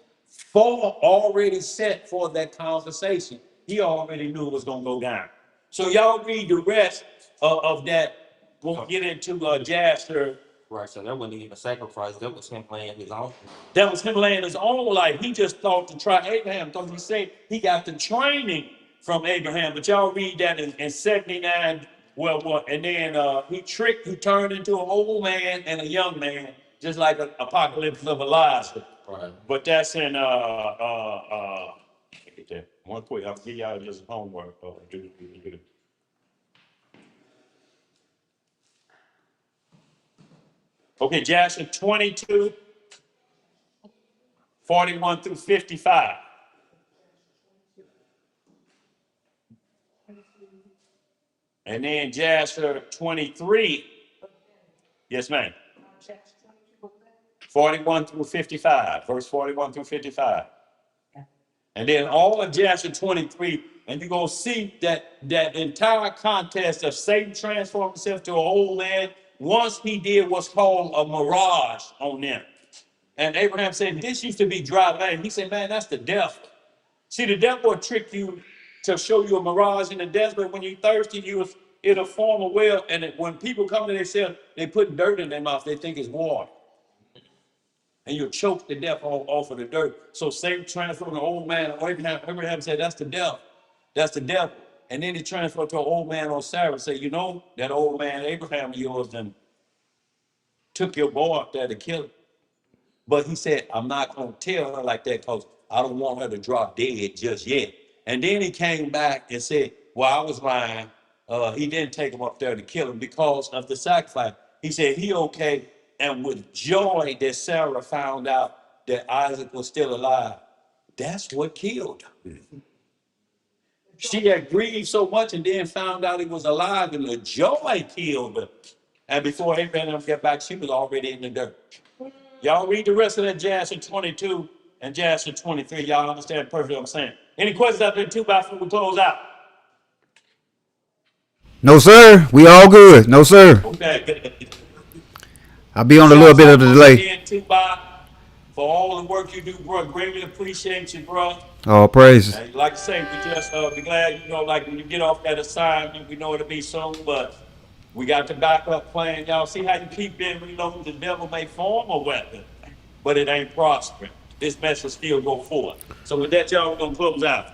already set for that conversation. He already knew it was going to go down. So y'all read the rest of that. We'll get into Jasher Right, so that wasn't even a sacrifice. That was him laying his own. That was him laying his own life. He just thought to try Abraham because he said he got the training from Abraham. But y'all read that in 79. Well, what? And then he turned into an old man and a young man, just like the apocalypse of Elijah. Right. But that's in get that one quick. I'll give y'all just homework. Okay, Jasher 22, 41 through 55. And then Jasher 23. Yes, ma'am. 41 through 55. Verse 41 through 55. And then all of Jasher 23, and you're going to see that entire contest of Satan transforming himself to an old man once he did what's called a mirage on them. And Abraham said, this used to be dry land. He said, man, that's the devil. See, the devil will trick you to show you a mirage in the desert. When you're thirsty, it'll form a well. And when people come to themselves, they put dirt in their mouth. They think it's water. And you'll choke the death off of the dirt. So Satan transformed an old man. Abraham said, that's the devil. That's the devil. And then he transferred to an old man on Sarah. Say, you know, that old man Abraham of yours then took your boy up there to kill him. But he said, I'm not going to tell her like that because I don't want her to drop dead just yet. And then he came back and said, well, I was lying. He didn't take him up there to kill him because of the sacrifice. He said, he okay. And with joy that Sarah found out that Isaac was still alive, that's what killed her. She had grieved so much and then found out he was alive, and the joy killed her. And before Abraham got back, she was already in the dirt. Y'all read the rest of that Jasher 22 and Jasher 23. Y'all understand perfectly what I'm saying. Any questions out there too before we close out? No, sir. We all good. No, sir. Okay. I'll be on a little bit of a delay. Again, too, Bob, for all the work you do, bro. Greatly appreciate you, bro. All praises. And like I say, we just be glad, like when you get off that assignment, we know it'll be soon, but we got the backup plan. Y'all see how you keep being reloaded? The devil may form a weapon, but it ain't prospering. This mess will still go forward. So with that, y'all, we're gonna close out.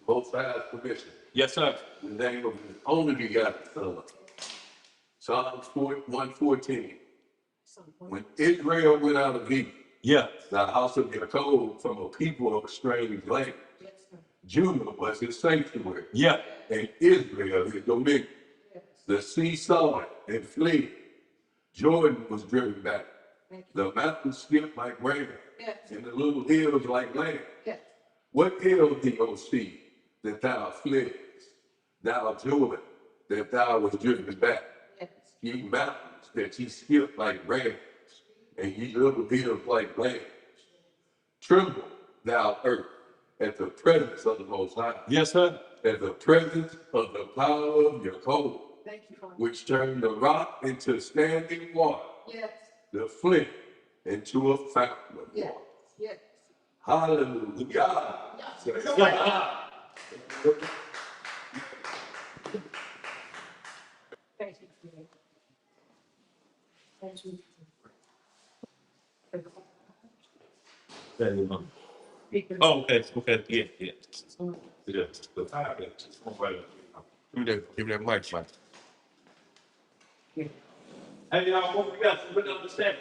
Both sides permission. Yes, sir. In the name of his only begotten Son. Psalms 114. When Israel went out of Egypt, Yeah. the house of Jacob from a people of a strange land, Judah was his sanctuary, Yeah. and Israel his dominion. The sea saw it and fled. Jordan was driven back. The mountains skipped like rams, and the little hills like lambs. What hill did you see that thou fled? Thou Jordan, that thou was driven back. Ye mountains that ye skipped like rams, and ye little hills like lambs. Tremble, thou earth, at the presence of the Most High. Yes, sir. At the presence of the power of your cold, which turned the rock into standing water, the flint into a fountain of water. Hallelujah. Thank you. Thank you. Oh, okay, yeah. Yeah. Give me that mic, man. Hey, y'all, what we got? We understand.